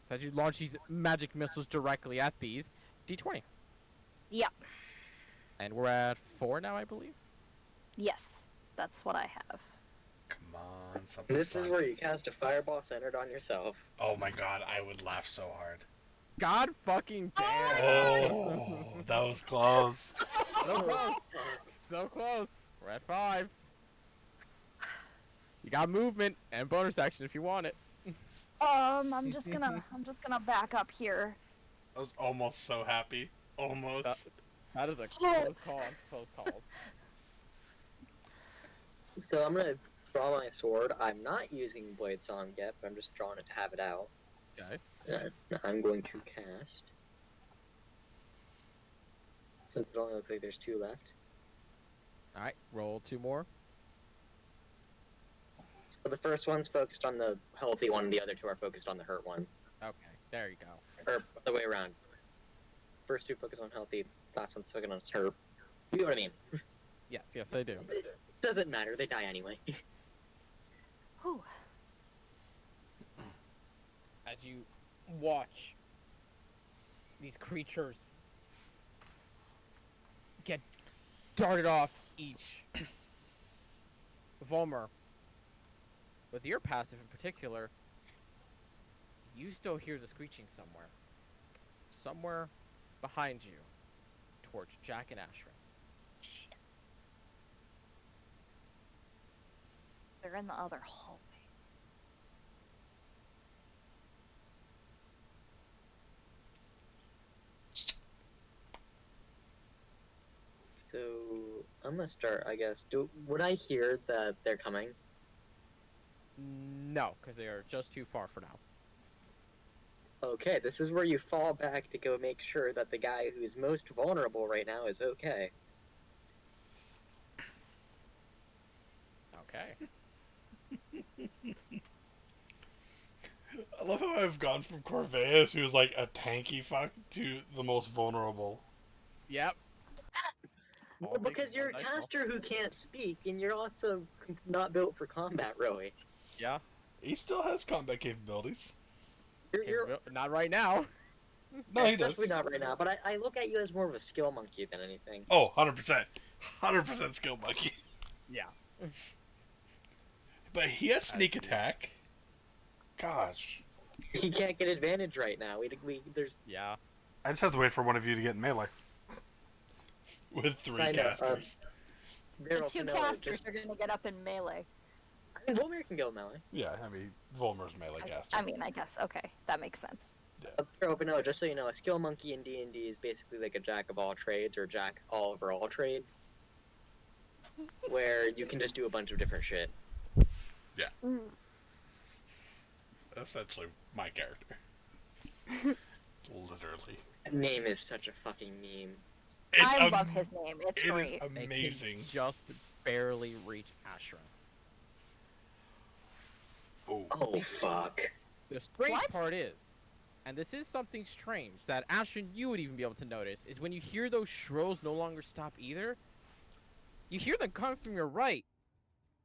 So as you launch these magic missiles directly at these, D20. Yeah. And we're at 4 now, I believe. Yes, that's what I have. Come on, something This is fun. where you cast a fireball centered on yourself. Oh my god, I would laugh so hard. God fucking damn! Oh, that was close. So close! So close! We're at 5. You got movement and bonus action if you want it. I'm just gonna back up here. I was almost so happy. Almost. That is a close call on close calls. So I'm gonna draw my sword. I'm not using Blade Song yet, but I'm just drawing it to have it out. Okay. I'm going to cast. Since it only looks like there's 2 left. Alright, roll 2 more. So the first one's focused on the healthy one, the other 2 are focused on the hurt one. Okay, there you go. Or the way around. First 2 focus on healthy, last one's focused on hurt. You know what I mean? Yes, I do. Doesn't matter, they die anyway. Whew. As you watch these creatures get darted off each. Volmer, with your passive in particular, you still hear the screeching somewhere. Somewhere behind you, towards Jack and Ashrin. They're in the other hallway. So I'm gonna start, I guess. Would I hear that they're coming? No, because they are just too far for now. Okay, this is where you fall back to go make sure that the guy who's most vulnerable right now is okay. Okay. love how I've gone from Corvus, who's like a tanky fuck, to the most vulnerable. Yep. Well, All takes because you're a one dice roll. caster who can't speak, and you're also not built for combat, really. Yeah. He still has combat capabilities. You're Not right now. No, he does. especially not right now, but I look at you as more of a skill monkey than anything. Oh, 100%. 100% skill monkey. Yeah. But he has sneak see. attack. Gosh. He can't get advantage right now. There's Yeah. I just have to wait for one of you to get in melee. With 3 I know, casters. The Vero 2 Finoa casters are gonna get up in melee. I mean, Volmir can go melee. Yeah, I mean, Volmer's melee caster. I mean, I guess. Okay, that makes sense. Vero Finoa, just so you know, a skill monkey in D&D is basically like a jack of all trades or jack all over all trade, where you can just do a bunch of different shit. Essentially, my character. Literally. That name is such a fucking meme. I love his name. It's It great. is amazing. They can just barely reach Ashram. Oh fuck. The strange What? part is, and this is something strange that Ashram you would even be able to notice, is when you hear those shrills no longer stop either. You hear them coming from your right,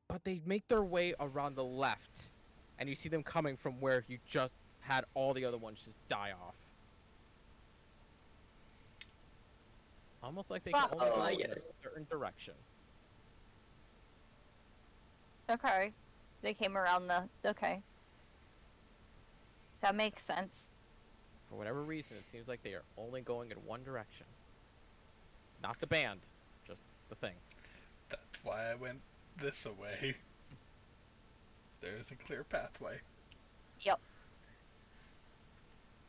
but they make their way around the left, and you see them coming from where you just had all the other ones just die off. Almost like they can Fuck. only Oh, go I in get a it. certain direction. Okay. They came around the. Okay. That makes sense. For whatever reason, it seems like they are only going in one direction. Not the band, just the thing. That's why I went this way. There's a clear pathway. Yep.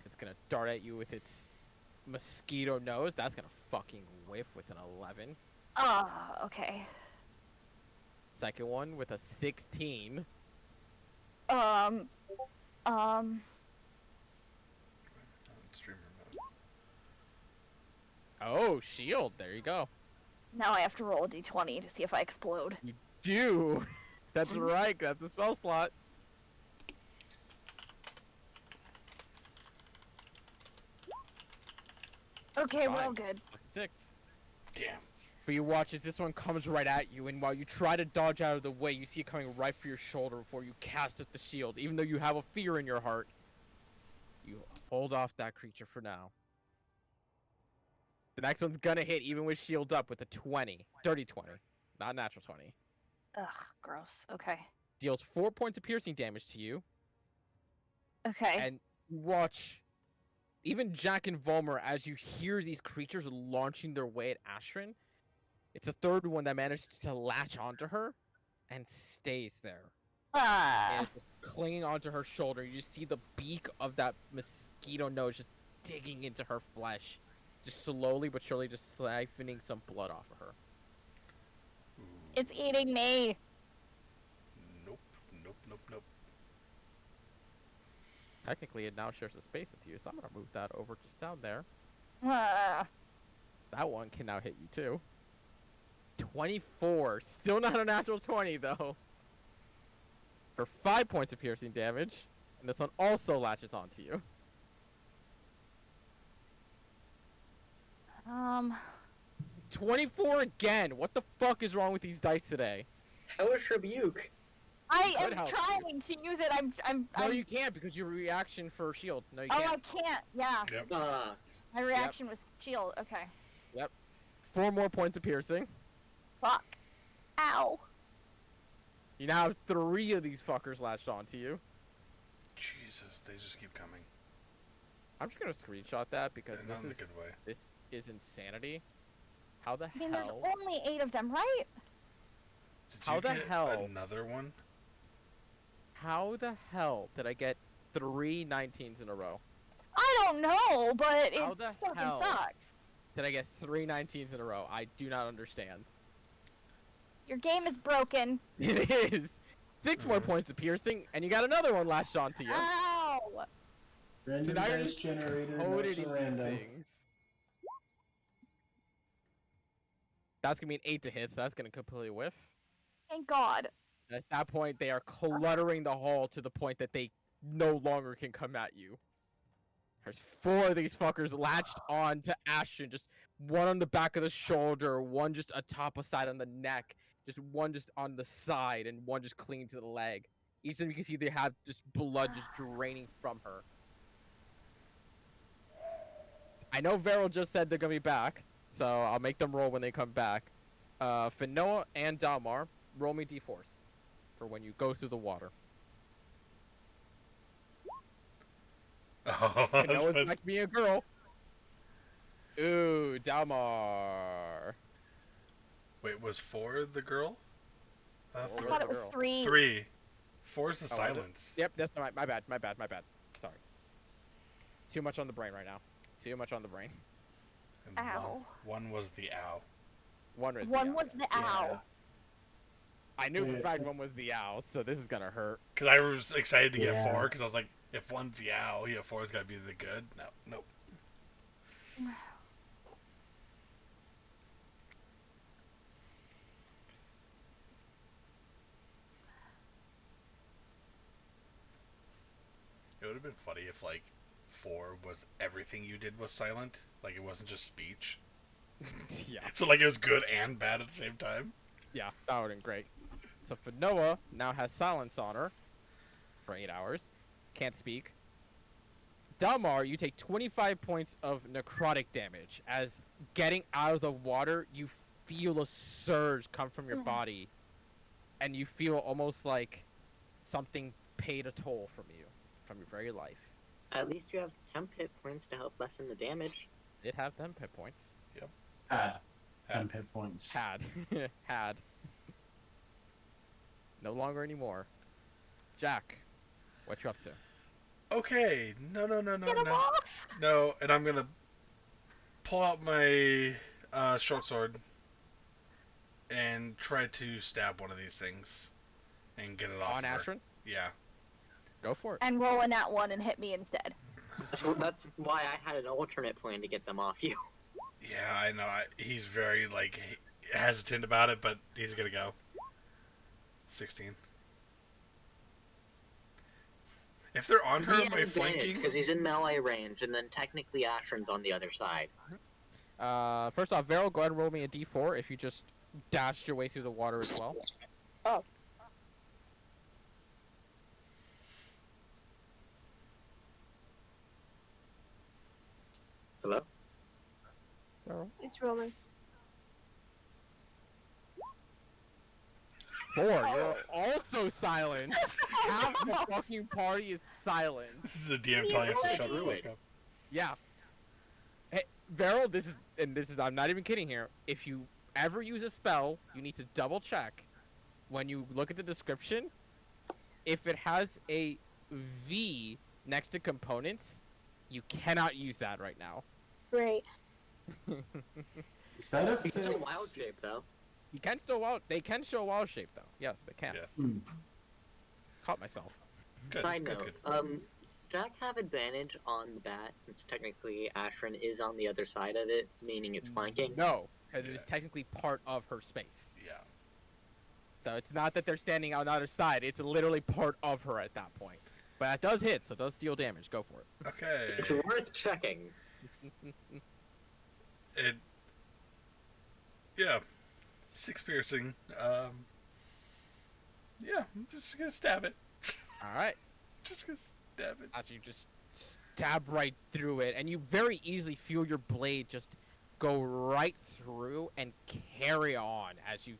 It's gonna dart at you with its mosquito nose. That's gonna fucking whiff with an 11. Okay. Second one with a 16. Um. Streamer mode. Oh, shield. There you go. Now I have to roll a d20 to see if I explode. You do. That's right. That's a spell slot. Okay, we're all Fine. good. 6. Damn. But you watch as this one comes right at you, and while you try to dodge out of the way, you see it coming right for your shoulder before you cast up the shield. Even though you have a fear in your heart, you hold off that creature for now. The next one's gonna hit even with shield up with a 20. Dirty 20. Not natural 20. Ugh, gross. Okay. Deals 4 points of piercing damage to you. Okay. And you watch even Jack and Volmer as you hear these creatures launching their way at Ashrin. It's the third one that manages to latch onto her and stays there. And it's clinging onto her shoulder. You just see the beak of that mosquito nose just digging into her flesh. Just slowly but surely just siphoning some blood off of her. Ooh. It's eating me. Nope. Nope. Nope. Nope. Technically, it now shares a space with you, so I'm going to move that over just down there. Ah. That one can now hit you too. 24. Still not a natural 20, though. For 5 points of piercing damage. And this one also latches onto you. 24 again. What the fuck is wrong with these dice today? Hellish Rebuke. I Could am help trying to use it. No, you can't because your reaction for shield. No, you Oh, can't. I can't. Yeah. Yep. My reaction was shield. Okay. 4 more points of piercing. Fuck. Ow. You now have 3 of these fuckers latched onto you. Jesus, they just keep coming. I'm just gonna screenshot that because And not in a good way. this is insanity. How the I mean, there's hell? only 8 of them, right? Did How you the get hell? another one? How the hell did I get 3 19s in a row? I don't know, but it How the fucking hell? sucks. Did I get 3 19s in a row? I do not understand. Your game is broken. It is 6 more points of piercing, and you got another one latched onto you. Ow. So Random now you're dice just generator, no coded in these random. things. That's gonna be an 8 to hit, so that's gonna completely whiff. Thank God. At that point, they are cluttering the hall to the point that they no longer can come at you. There's 4 of these fuckers latched on to Ashton, just one on the back of the shoulder, one just atop a side on the neck, just one just on the side, and one just clinging to the leg. Each of them you can see they have just blood just draining from her. I know Varel just said they're gonna be back, so I'll make them roll when they come back. Finoa and Dalmar, roll me d4s for when you go through the water. Oh, Finoa's back to being a girl. Ooh, Dalmar. Wait, was 4 the girl? Four I was thought the it was girl. 3. 3. 4's the Oh, was it? silence. Yep, that's my bad. Sorry. Too much on the brain right now. Too much on the brain. And Ow. One was the owl. One was One the owl. was the owl. I knew for Yeah. a fact one was the owl, so this is gonna hurt. Because I was excited to get Yeah. 4, because I was like, if 1's the owl, 4's got to be the good. No, nope. It would have been funny if, like, 4 was everything you did was silent. Like, it wasn't just speech. Yeah. So, like, it was good and bad at the same time. Yeah, that would have been great. So Finoa now has silence on her for 8 hours. Can't speak. Dalmar, you take 25 points of necrotic damage. As getting out of the water, you feel a surge come from your body. And you feel almost like something paid a toll from you, from your very life. At least you have temp hit points to help lessen the damage. Did have them hit points. Had 10 hit points. Had. Had. No longer anymore. Jack, what you up to? Okay, no. Get him off! No, and I'm going to pull out my short sword and try to stab one of these things and get it off On of her. Ashrin? Yeah. Go for it. And roll in that one and hit me instead. So that's why I had an alternate plan to get them off you. Yeah, I know. He's very, like, hesitant about it, but he's going to go. 16. If they're on her, He am had I advantage flanking? because he's in melee range, and then technically Ashrin's on the other side. First off, Varel, go ahead and roll me a d4 if you just dashed your way through the water as well. Hello? Varel. It's rolling. 4, you're also silent. Half the fucking party is silent. This is the DM telling us to shut the Druid. fuck up. Yeah. Hey, Varel, this is, I'm not even kidding here. If you ever use a spell, you need to double check when you look at the description. If it has a V next to components, you cannot use that right now. Great. Is that a It's a fix? wild shape, though. You can still wild. They can show wild shape though. Yes, they can. Yes. Hmm. Caught myself. Good. Side Good, note, good. Jack have advantage on the bat since technically Ashrin is on the other side of it, meaning it's flanking? No, because it Yeah. is technically part of her space. Yeah. So it's not that they're standing on the other side. It's literally part of her at that point. But it does hit, so it does deal damage. Go for it. Okay. It's worth checking. It. Yeah. 6 piercing. Yeah, I'm just gonna stab it. All right. Just gonna stab it. As you just stab right through it, and you very easily feel your blade just go right through and carry on as you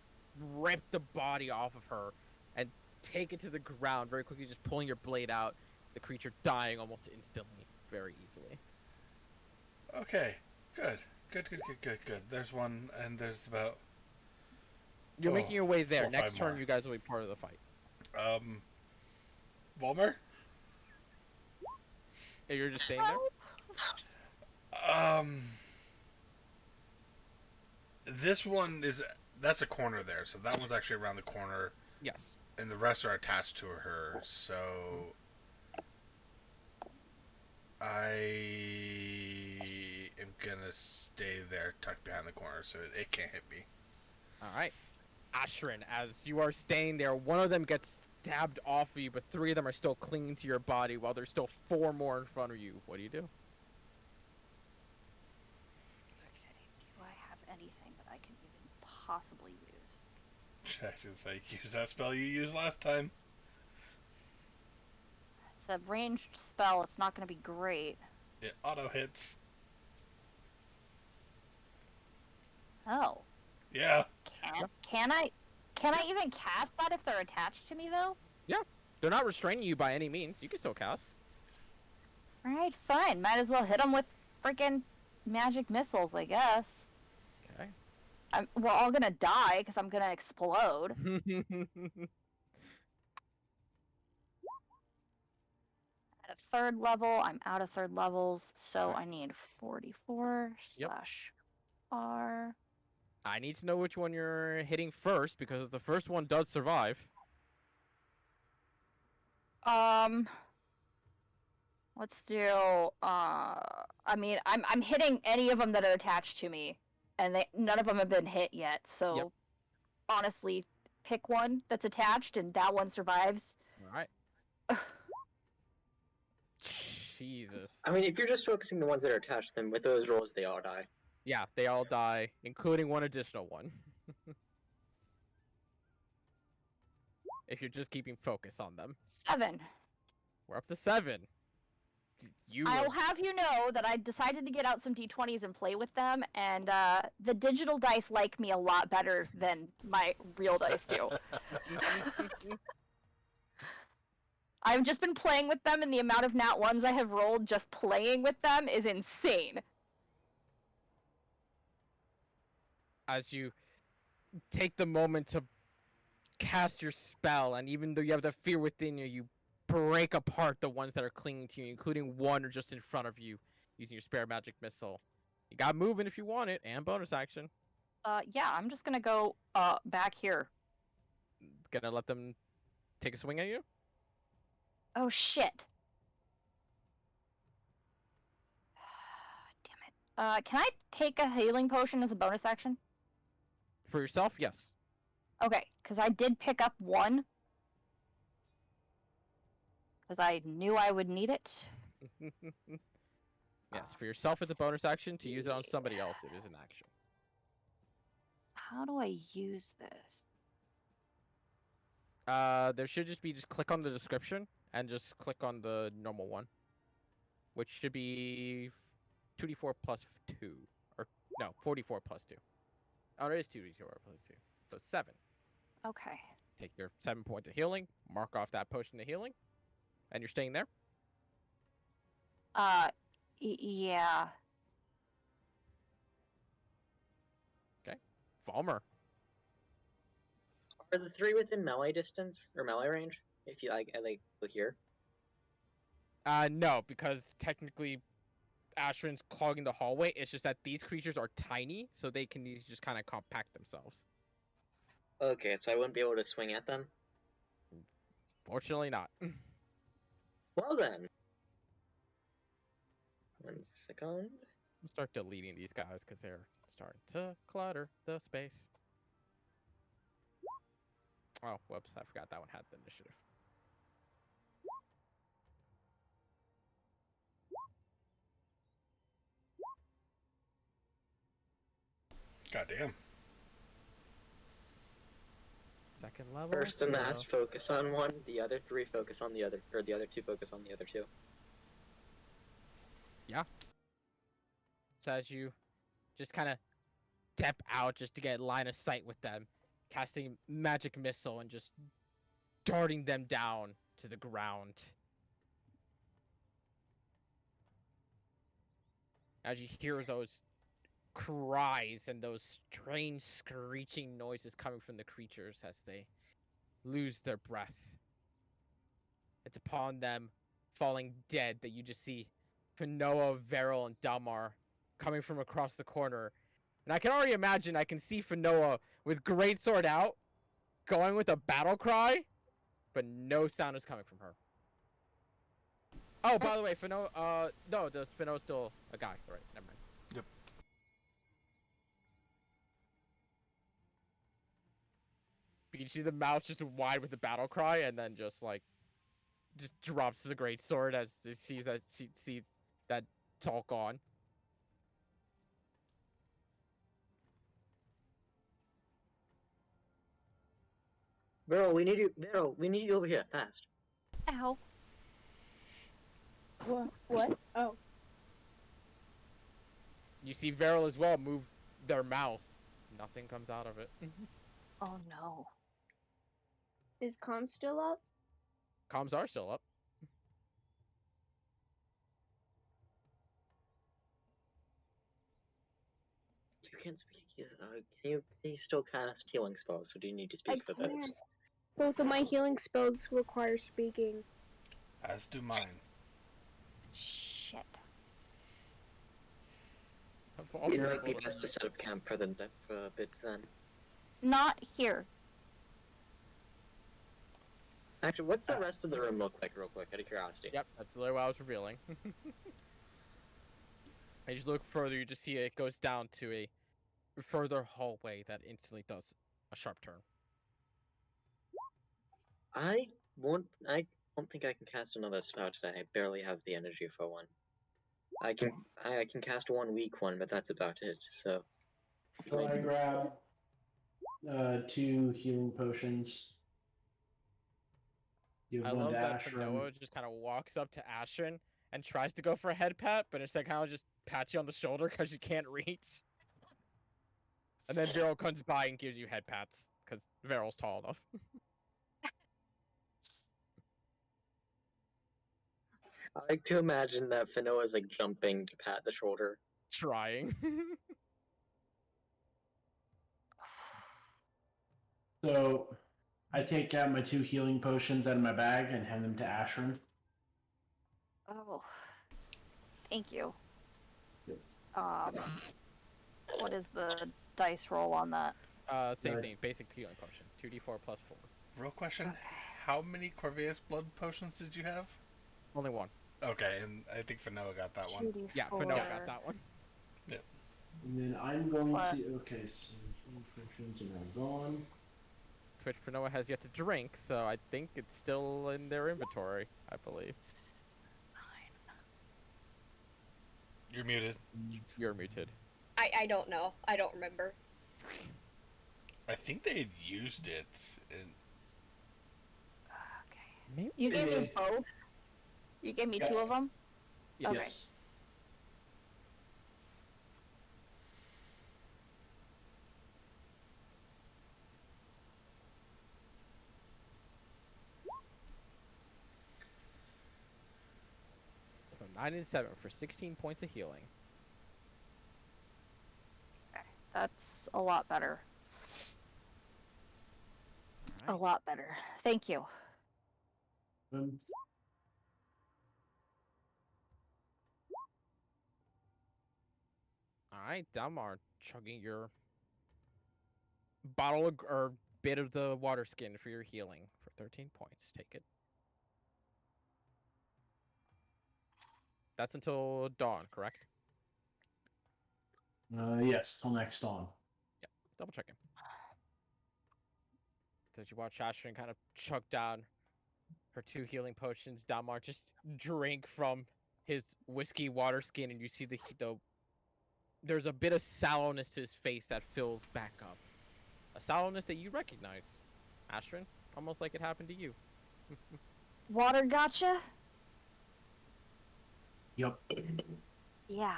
rip the body off of her and take it to the ground very quickly, just pulling your blade out, the creature dying almost instantly, very easily. Okay. Good. Good. There's one, and there's about. You're Oh, making your way there. 4 or 5 Next turn, more. you guys will be part of the fight. Volmer? Hey, you're just staying there? This one is. That's a corner there, so that one's actually around the corner, Yes. and the rest are attached to her, so. I am gonna stay there, tucked behind the corner, so it can't hit me. All right. Ashrin, as you are staying there, one of them gets stabbed off of you, but 3 of them are still clinging to your body while there's still 4 more in front of you. What do you do? Okay. Do I have anything that I can even possibly use? I should say, use that spell you used last time. It's a ranged spell. It's not going to be great. It auto hits. Oh. Yeah. Can I even cast that if they're attached to me though? Yeah. They're not restraining you by any means. You can still cast. Alright, fine. Might as well hit them with freaking magic missiles, I guess. Okay. We're all gonna die because I'm gonna explode. At a 3rd level, I'm out of 3rd levels, so Okay. I need 44 Yep. / R. I need to know which one you're hitting first, because the first one does survive. Let's do. I mean, I'm hitting any of them that are attached to me, and none of them have been hit yet. So, Yep. honestly, pick one that's attached, and that one survives. All right. Jesus. I mean, if you're just focusing the ones that are attached, then with those rolls, they all die. Yeah, they all die, including one additional one. If you're just keeping focus on them. 7. We're up to 7. I'll have you know that I decided to get out some d20s and play with them, and the digital dice like me a lot better than my real dice do. I've just been playing with them, and the amount of nat ones I have rolled just playing with them is insane. As you take the moment to cast your spell, and even though you have the fear within you, you break apart the ones that are clinging to you, including one just in front of you, using your spare magic missile. You got moving if you want it, and bonus action. Yeah, I'm just gonna go back here. Gonna let them take a swing at you? Oh shit. Damn it. Can I take a healing potion as a bonus action? For yourself, yes. Okay, because I did pick up one. Because I knew I would need it. Yes, for yourself it's a bonus action. To use it on somebody else, it is an action. How do I use this? There should just click on the description and just click on the normal one, which should be 2d4 plus 2, or no, 44 plus 2. Oh, there is 2d4 plus 2, so 7. Okay. Take your 7 points of healing, mark off that potion of healing, and you're staying there. Yeah. Okay, Falmer. Are the 3 within melee distance or melee range? If you like look here. No, because technically Ashran's clogging the hallway. It's just that these creatures are tiny, so they can just kind of compact themselves. Okay, so I wouldn't be able to swing at them? Fortunately not. Well then. 1 second. We'll start deleting these guys because they're starting to clutter the space. Oh, whoops, I forgot that one had the initiative. Goddamn. Second level. First the mass focus on one, the other 3 focus on the other, or the other 2 focus on the other 2. Yeah. So as you just kind of step out just to get line of sight with them, casting magic missile and just darting them down to the ground. As you hear those cries and those strange screeching noises coming from the creatures as they lose their breath. It's upon them falling dead that you just see Finoa, Veril, and Dalmar coming from across the corner. And I can already imagine, I can see Finoa with greatsword out, going with a battle cry, but no sound is coming from her. Oh, by the way, Finoa, no, Finoa's still a guy. All right, never mind. You can see the mouth just wide with the battle cry, and then just like just drops the great sword as she sees that it's all gone. Beryl, we need you. Beryl, we need you over here fast. Ow. What? Oh. You see Veryl as well move their mouth. Nothing comes out of it. Oh no. Is comm still up? Comms are still up. You can't speak. Can you still cast healing spells? So do you need to I speak for those? can't. Both of my healing spells require speaking. As do mine. Shit. It might be best to set up camp for a bit then. Not here. Actually, what's the rest of the room look like, real quick, out of curiosity? Yep, that's literally what I was revealing. As you look further, you just see it goes down to a further hallway that instantly does a sharp turn. I don't think I can cast another spell today. I barely have the energy for one. I can cast one weak one, but that's about it. So. So I grab 2 healing potions. Give I one love to that Ashram. Noah just kind of walks up to Ashrin and tries to go for a head pat, but instead kind of just pats you on the shoulder because you can't reach. And then Viral comes by and gives you head pats because Viral's tall enough. I like to imagine that Finoa's like jumping to pat the shoulder. Trying. So I take out my 2 healing potions out of my bag and hand them to Ashram. Oh. Thank you. Yep. What is the dice roll on that? Same thing. Basic healing potion. 2d4 plus 4. Real question: Okay. how many Corvus blood potions did you have? Only one. Okay, and I think Fanoa got that one. 2d4. Yeah, Fanoa got that one. Yep. And then I'm going Plus- to. Okay, so healing potions are now gone. Which Fanoa has yet to drink, so I think it's still in their inventory, I believe. You're muted. You're muted. I don't know. I don't remember. I think they had used it. And Okay. Maybe. You gave me did. both? You gave me Yeah. 2 of them? Yes. Okay. Yes. So 9 and 7 for 16 points of healing. Okay. That's a lot better. A Alright. lot better. Thank you. Alright, Dalmar, chugging your bottle of, or bit of the water skin for your healing for 13 points. Take it. That's until dawn, correct? Yes, till next dawn. Yep, double checking. As you watch Ashrin kind of chug down her 2 healing potions, Dalmar just drink from his whiskey water skin, and you see the there's a bit of sallowness to his face that fills back up. A sallowness that you recognize, Ashrin, almost like it happened to you. Water gotcha? Yep. Yeah.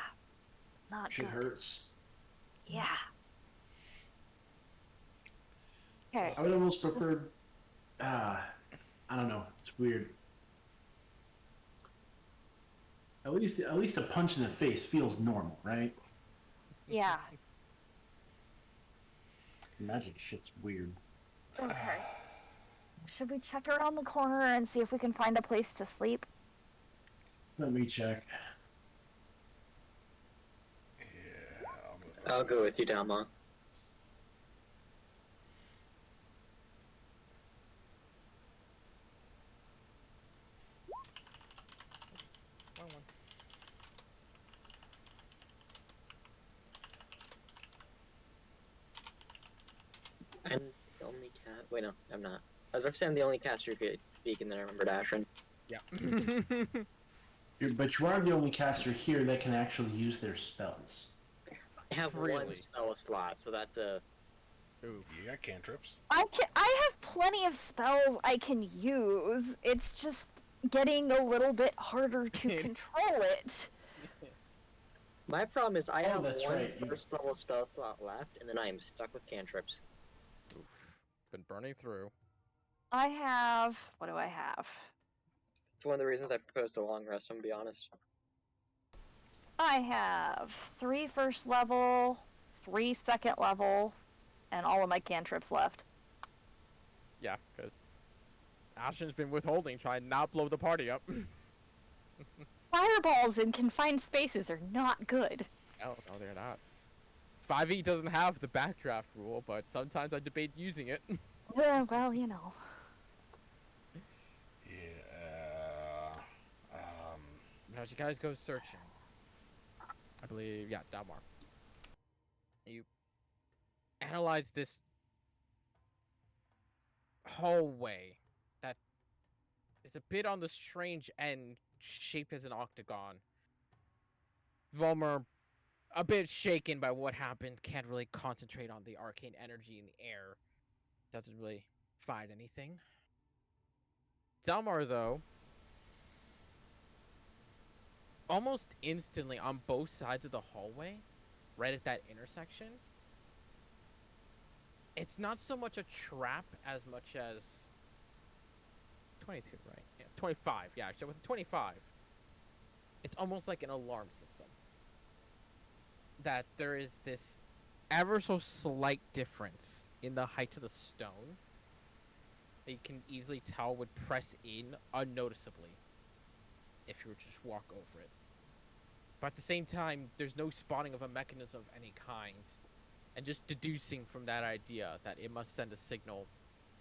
Not Shit good. hurts. Yeah. Okay. I would almost prefer. I don't know. It's weird. At least a punch in the face feels normal, right? Yeah. Magic shit's weird. Okay. Should we check around the corner and see if we can find a place to sleep? Let me check. yeah, I'll go with you, Dalma. Wrong one. I'm the only Wait, no, I'm not. I was about to say I'm the only caster who could speak, and then I remembered Ashrin. Yeah. But you are the only caster here that can actually use their spells. I have one Really? spell slot, so that's a. Oof. You got cantrips. I have plenty of spells I can use. It's just getting a little bit harder to control it. My problem is I Oh, have that's one right, you- first level spell slot left, and then I am stuck with cantrips. Oof. Been burning through. I have. What do I have? It's one of the reasons I proposed a long rest, I'm gonna be honest. I have 3 first level, 3 second level, and all of my cantrips left. Yeah, because Ashton's been withholding, trying to not blow the party up. Fireballs in confined spaces are not good. No, they're not. 5e doesn't have the backdraft rule, but sometimes I debate using it. Well, you know. Yeah. As you guys go searching, I believe, yeah, Dalmar. You analyze this hallway that is a bit on the strange end, shaped as an octagon. Volmer, a bit shaken by what happened, can't really concentrate on the arcane energy in the air. Doesn't really find anything. Dalmar, though, almost instantly on both sides of the hallway, right at that intersection, it's not so much a trap as much as 22, right? Yeah, 25. Yeah, actually, with 25, it's almost like an alarm system. That there is this ever so slight difference in the height of the stone that you can easily tell would press in unnoticeably if you were to just walk over it. But at the same time, there's no spawning of a mechanism of any kind. And just deducing from that idea that it must send a signal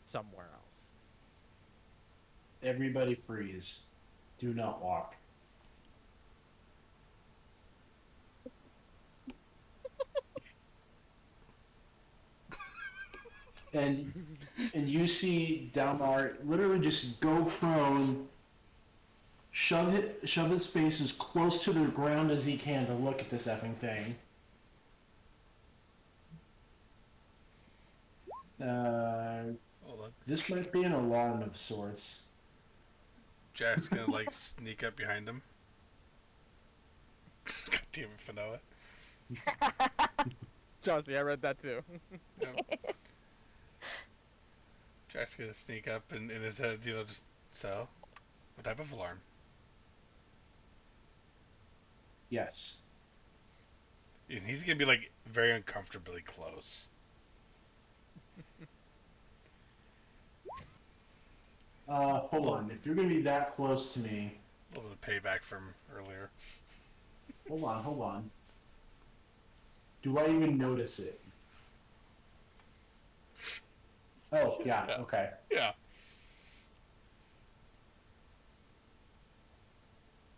somewhere else. Everybody freeze. Do not walk. and you see Dalmar literally just go prone, shove his face as close to the ground as he can to look at this effing thing. This might be an alarm of sorts. Jack's gonna like sneak up behind him. God damn it, Fanoa. Chelsea, I read that too. Yep. Jack's gonna sneak up and in his head, just so. What type of alarm? Yes. And he's gonna be like very uncomfortably close. Hold on. If you're gonna be that close to me, A little bit of payback from earlier. hold on. Do I even notice it? Oh, yeah. Okay. Yeah.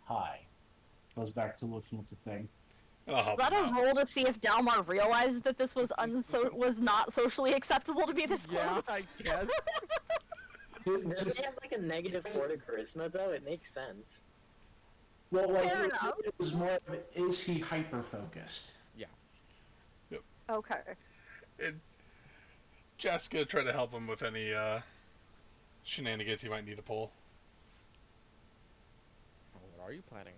Hi. Goes back to looking at the thing. I'll help Is that him a out. roll to see if Dalmar realized that this was was not socially acceptable to be this close? Yeah, I guess. Does he have like a -4 to charisma though? It makes sense. Well, like, Fair enough. it was more of, is he hyper-focused? Yeah. Okay. And Jack's gonna try to help him with any shenanigans he might need to pull. What are you planning?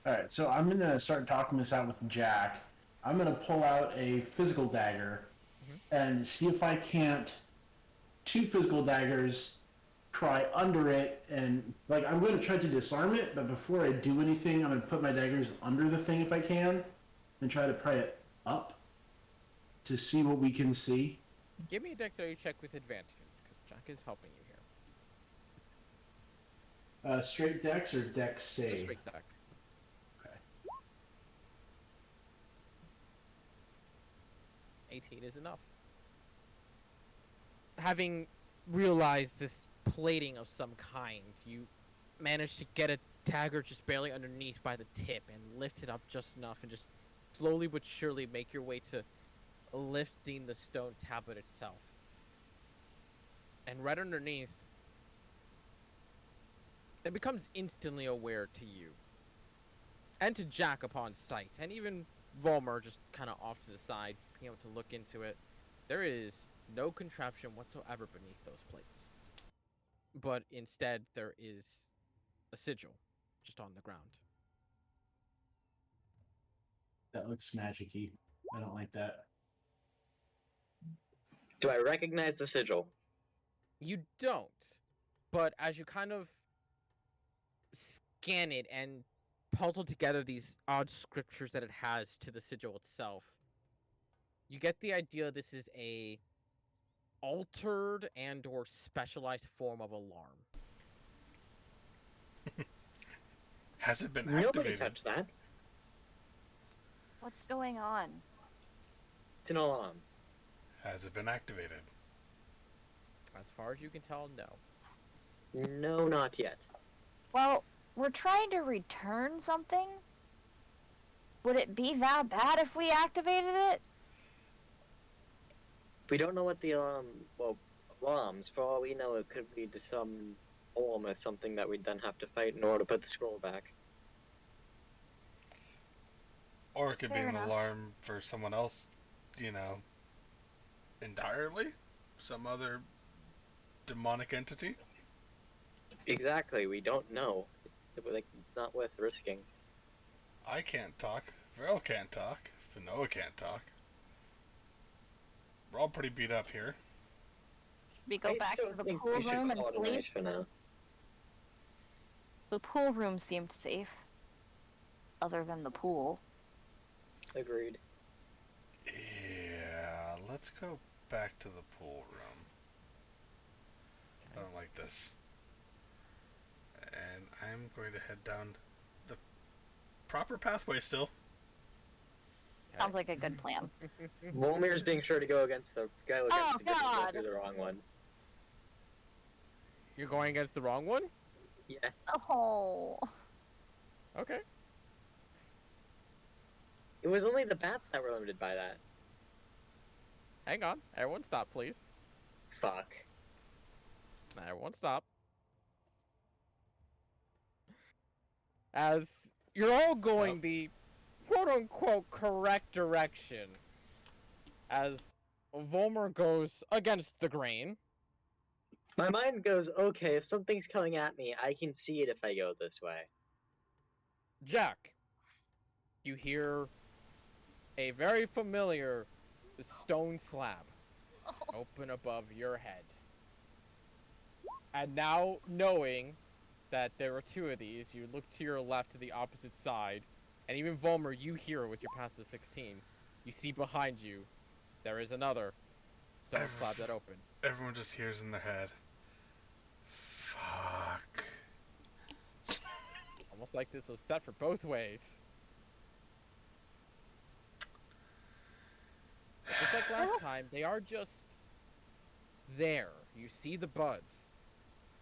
Alright, so I'm gonna start talking this out with Jack. I'm gonna pull out a physical dagger and see if I can't 2 physical daggers, try under it, and like I'm gonna try to disarm it, but before I do anything, I'm gonna put my daggers under the thing if I can, and try to pry it up to see what we can see. Give me a dexterity check with advantage, because Jack is helping you here. Straight dex or dex Just save? straight dex. Okay. 18 is enough. Having realized this plating of some kind, you manage to get a dagger just barely underneath by the tip and lift it up just enough and just slowly but surely make your way to lifting the stone tablet itself. And right underneath, it becomes instantly aware to you. And to Jack upon sight. And even Volmer just kind of off to the side, being able to look into it. There is no contraption whatsoever beneath those plates. But instead, there is a sigil just on the ground. That looks magic-y. I don't like that. Do I recognize the sigil? You don't. But as you kind of scan it and puzzle together these odd scriptures that it has to the sigil itself, you get the idea this is a altered and or specialized form of alarm. Has it been Nobody activated? touched that. What's going on? It's an alarm. Has it been activated? As far as you can tell, no. No, not yet. Well, we're trying to return something. Would it be that bad if we activated it? We don't know what the alarms. For all we know, it could lead to some form or something that we'd then have to fight in order to put the scroll back. Or it could Fair be an enough. alarm for someone else, entirely? Some other demonic entity? Exactly, we don't know. It's not worth risking. I can't talk. Varel can't talk. Finoa can't talk. We're all pretty beat up here. We go I back still to the think pool we should room and call it a sleep. night for now. The pool room seemed safe. Other than the pool. Agreed. Yeah, let's go back to the pool room. I don't like this. And I'm going to head down the proper pathway still. Sounds like a good plan. Volmir's being sure to go against the guy against Oh, the good one, God. do the wrong one. You're going against the wrong one? Yeah. Oh. Okay. It was only the bats that were limited by that. Hang on. Everyone stop, please. Fuck. Everyone stop. As you're all going the quote-unquote correct direction, as Volmer goes against the grain. My mind goes, okay, if something's coming at me, I can see it if I go this way. Jack, you hear a very familiar stone slab open above your head. And now, knowing that there are two of these, you look to your left to the opposite side, and even Volmer, you hear with your passive 16. You see behind you, there is another stone slab that opened. Everyone just hears in their head, fuck. Almost like this was set for both ways. But just like last time, they are just there. You see the buds.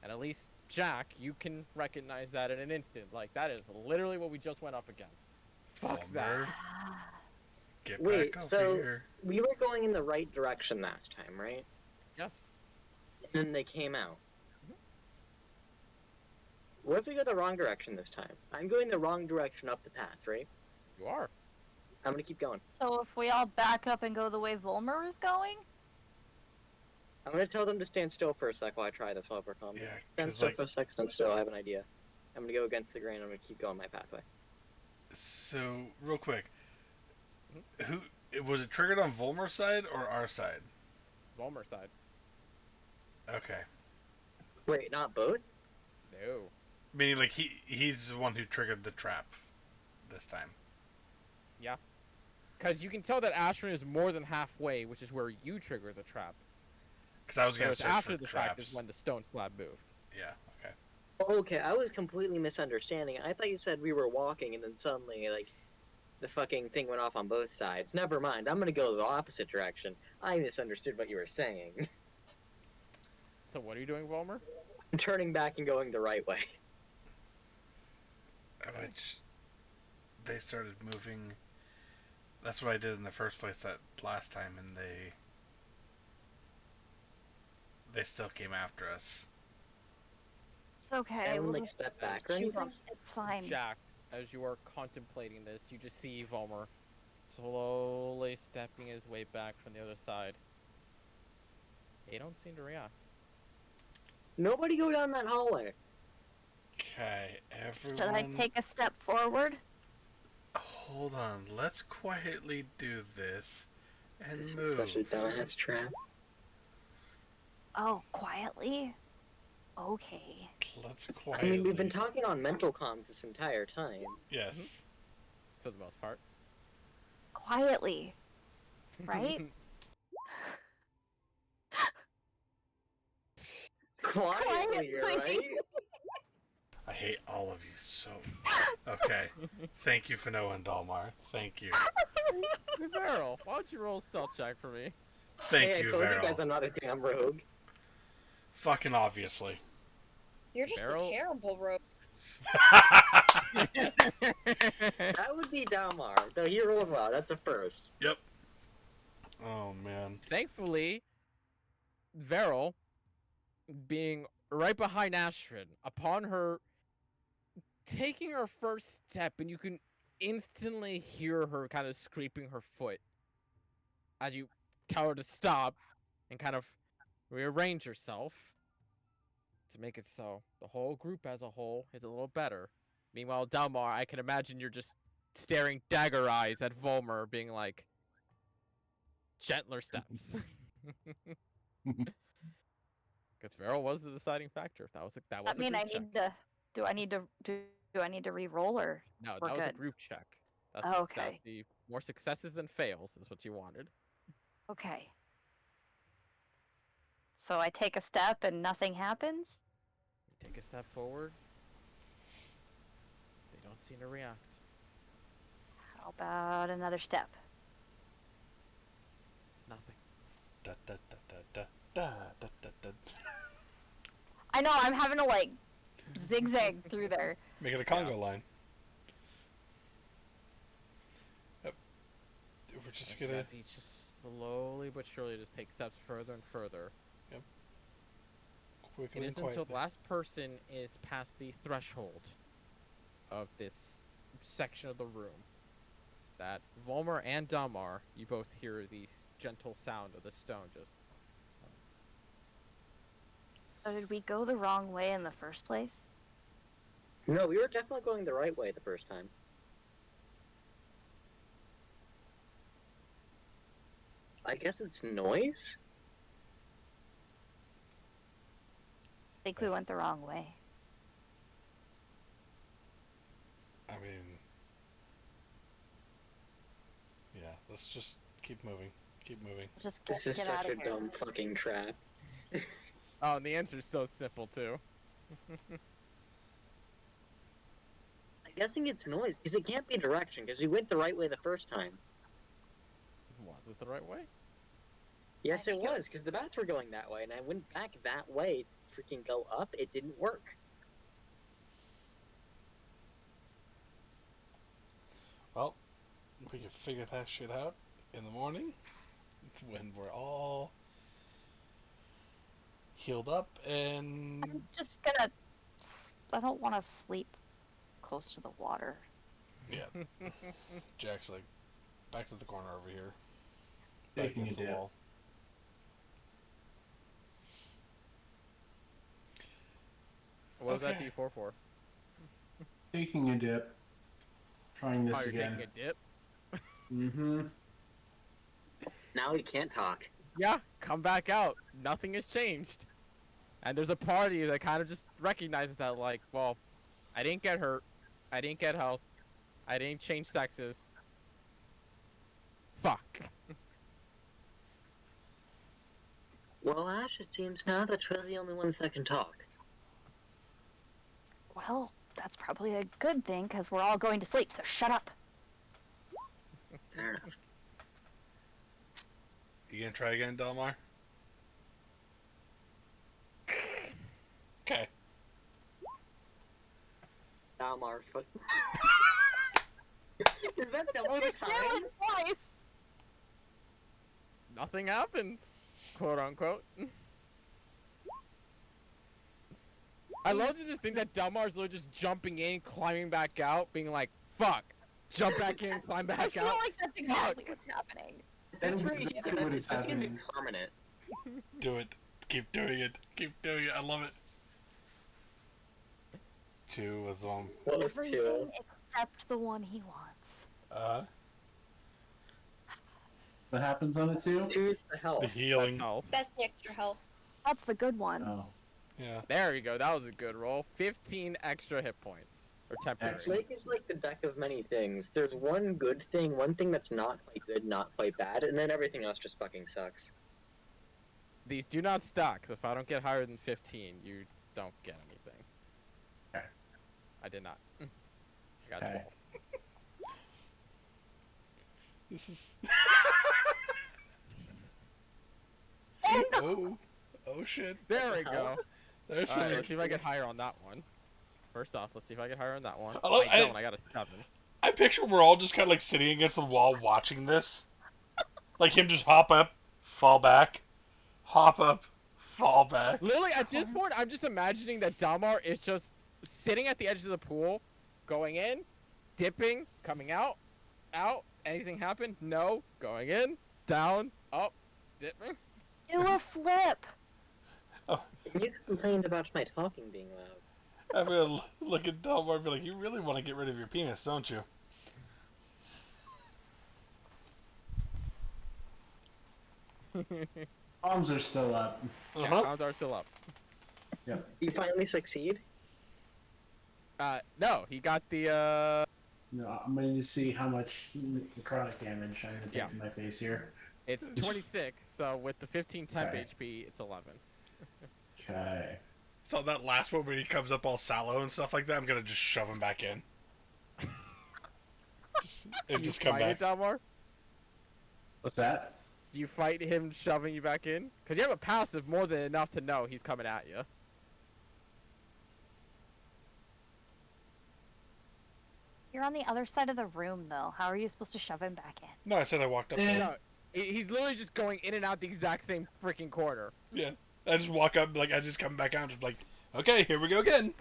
And at least, Jack, you can recognize that in an instant. Like, that is literally what we just went up against. Fuck Volmer, that. get Wait, back over so here. we were going in the right direction last time, right? Yes. And then they came out. What if we go the wrong direction this time? I'm going the wrong direction up the path, right? You are. I'm gonna keep going. So if we all back up and go the way Volmer is going? I'm gonna tell them to stand still for a sec while I try this while we're calm. Yeah, Stand 'cause, still like, for a sec, stand still, I have an idea. I'm gonna go against the grain, I'm gonna keep going my pathway. So, real quick. Who was it triggered on Volmer's side or our side? Volmer side. Okay. Wait, not both? No. Meaning, like, he's the one who triggered the trap this time. Yeah. Because you can tell that Ashran is more than halfway, which is where you trigger the trap. Because I was So going to it's search after for the traps. fact is when the stone slab moved. Yeah, okay. Okay, I was completely misunderstanding. I thought you said we were walking and then suddenly, like, the fucking thing went off on both sides. Never mind, I'm gonna go the opposite direction. I misunderstood what you were saying. So what are you doing, Volmer? I'm turning back and going the right way. Which, they started moving That's what I did in the first place that last time, and they still came after us. It's okay. Anyone We'll like just step back or shoot anything? them. It's fine. Jack, as you are contemplating this, you just see Vomer slowly stepping his way back from the other side. They don't seem to react. Nobody go down that hallway. Okay, everyone. Should I take a step forward? Hold on. Let's quietly do this and This move. is such a dumbass trap. Oh, quietly? Okay. Let's I quietly. mean, we've been talking on mental comms this entire time. Yes. For the most part. Quietly. Right? Quietly, right? I hate all of you so. Okay. Thank you for knowing, Dalmar. Thank you. Varel, why don't you roll a stealth check for me? Thank Hey, you, I told you Varel. guys I'm not a damn rogue. Fucking obviously. You're just Barrel? a terrible rogue. That would be Dalmar, though he rolled well. That's a first. Yep. Oh man. Thankfully, Varel, being right behind Astrid, upon her taking her first step, and you can instantly hear her kind of scraping her foot as you tell her to stop and kind of rearrange herself to make it so the whole group as a whole is a little better. Meanwhile, Dalmar, I can imagine you're just staring dagger eyes at Volmer, being like, gentler steps. Because Varel was the deciding factor. That was a Does that mean I group check. need to? Do I need to? Do I need to re-roll or? No, we're that was a good? group check. Oh, That's okay. the more successes than fails is what you wanted. Okay. So I take a step and nothing happens? You take a step forward. They don't seem to react. How about another step? Nothing. Da, da, da, da, da, da, da, da. I know, I'm having to like zigzag through there. Make it a Congo line. Yep. We're just You gonna. guys each just slowly but surely just take steps further and further. Quickly It and isn't until quietly. the last person is past the threshold of this section of the room that Volmer and Damar, you both hear the gentle sound of the stone just. So did we go the wrong way in the first place? No, we were definitely going the right way the first time. I guess it's noise? I think we went the wrong way. I mean. Yeah, let's just keep moving. Keep moving. Just This is get such out a of here. dumb fucking trap. Oh, and the answer's so simple too. I'm guessing it's noise, because it can't be direction, because we went the right way the first time. Was it the right way? Yes, it think it was, because the bats were going that way, and I went back that way to freaking go up. It didn't work. Well, we can figure that shit out in the morning when we're all healed up and. I'm just gonna. I don't want to sleep close to the water. Yeah. Jack's like, back to the corner over here. Back Taking a against the dip. wall. What was that Okay. D4 for? Taking a dip. Trying this Oh, you're again. taking a dip? Mm-hmm. Now we can't talk. Yeah, come back out. Nothing has changed. And there's a party that kind of just recognizes that, like, well, I didn't get hurt. I didn't get health. I didn't change sexes. Fuck. Well, Ash, it seems now that we're the only ones that can talk. Well, that's probably a good thing because we're all going to sleep. So shut up. Fair enough. You gonna try again, Delmar? Okay. Dalmar, Is that double the You're time? failing twice. Nothing happens, quote unquote. I love to just think that Delmar's literally just jumping in, climbing back out, being like, fuck. Jump back in, climb I back feel out. like that's exactly what's happening. That's That's right. exactly what is That's gonna be happening. permanent. Do it. Keep doing it. Keep doing it. I love it. 2 with them. What was Everything 2? except the one he wants. What happens on it too? 2 is the health. The healing. That's health. That's the extra health. That's the good one. Oh, Yeah. There we go. That was a good roll. 15 extra hit points. Or temporary. Excellent. Snake is like the deck of many things. There's one good thing, one thing that's not quite good, not quite bad, and then everything else just fucking sucks. These do not stack, so if I don't get higher than 15, you don't get anything. Okay. I did not. I got Okay. 12. This is. Oh no! Oh shit. There we go. There's Alright, some. let's see if I get higher on that one. First off, let's see if I get higher on that one. I like- I don't, I got a 7. I picture we're all just kind of like sitting against the wall watching this. Like him just hop up, fall back, hop up, fall back. Literally, at this point, I'm just imagining that Dalmar is just sitting at the edge of the pool, going in, dipping, coming out, anything happen? No. Going in, down, up, dipping. Do a flip. You complained about my talking being loud. I'm gonna look at Delmar and be like, you really want to get rid of your penis, don't you? Bombs are still up. Yeah, Uh-huh. rounds are still up. You finally succeed? No, he got the, No, I'm going to see how much necrotic damage I'm going to take Yeah. to my face here. it's 26, so with the 15 temp Okay. HP, it's 11. Okay. So that last one where he comes up all sallow and stuff like that, I'm gonna just shove him back in. And Do you just come fight back. it, Dalmar? What's that? Do you fight him shoving you back in? Because you have a passive more than enough to know he's coming at you. You're on the other side of the room, though. How are you supposed to shove him back in? No, I said I walked up. Eh. there. No, he's literally just going in and out the exact same freaking corner. Yeah. I just walk up, like, I just come back out, just like, okay, here we go again.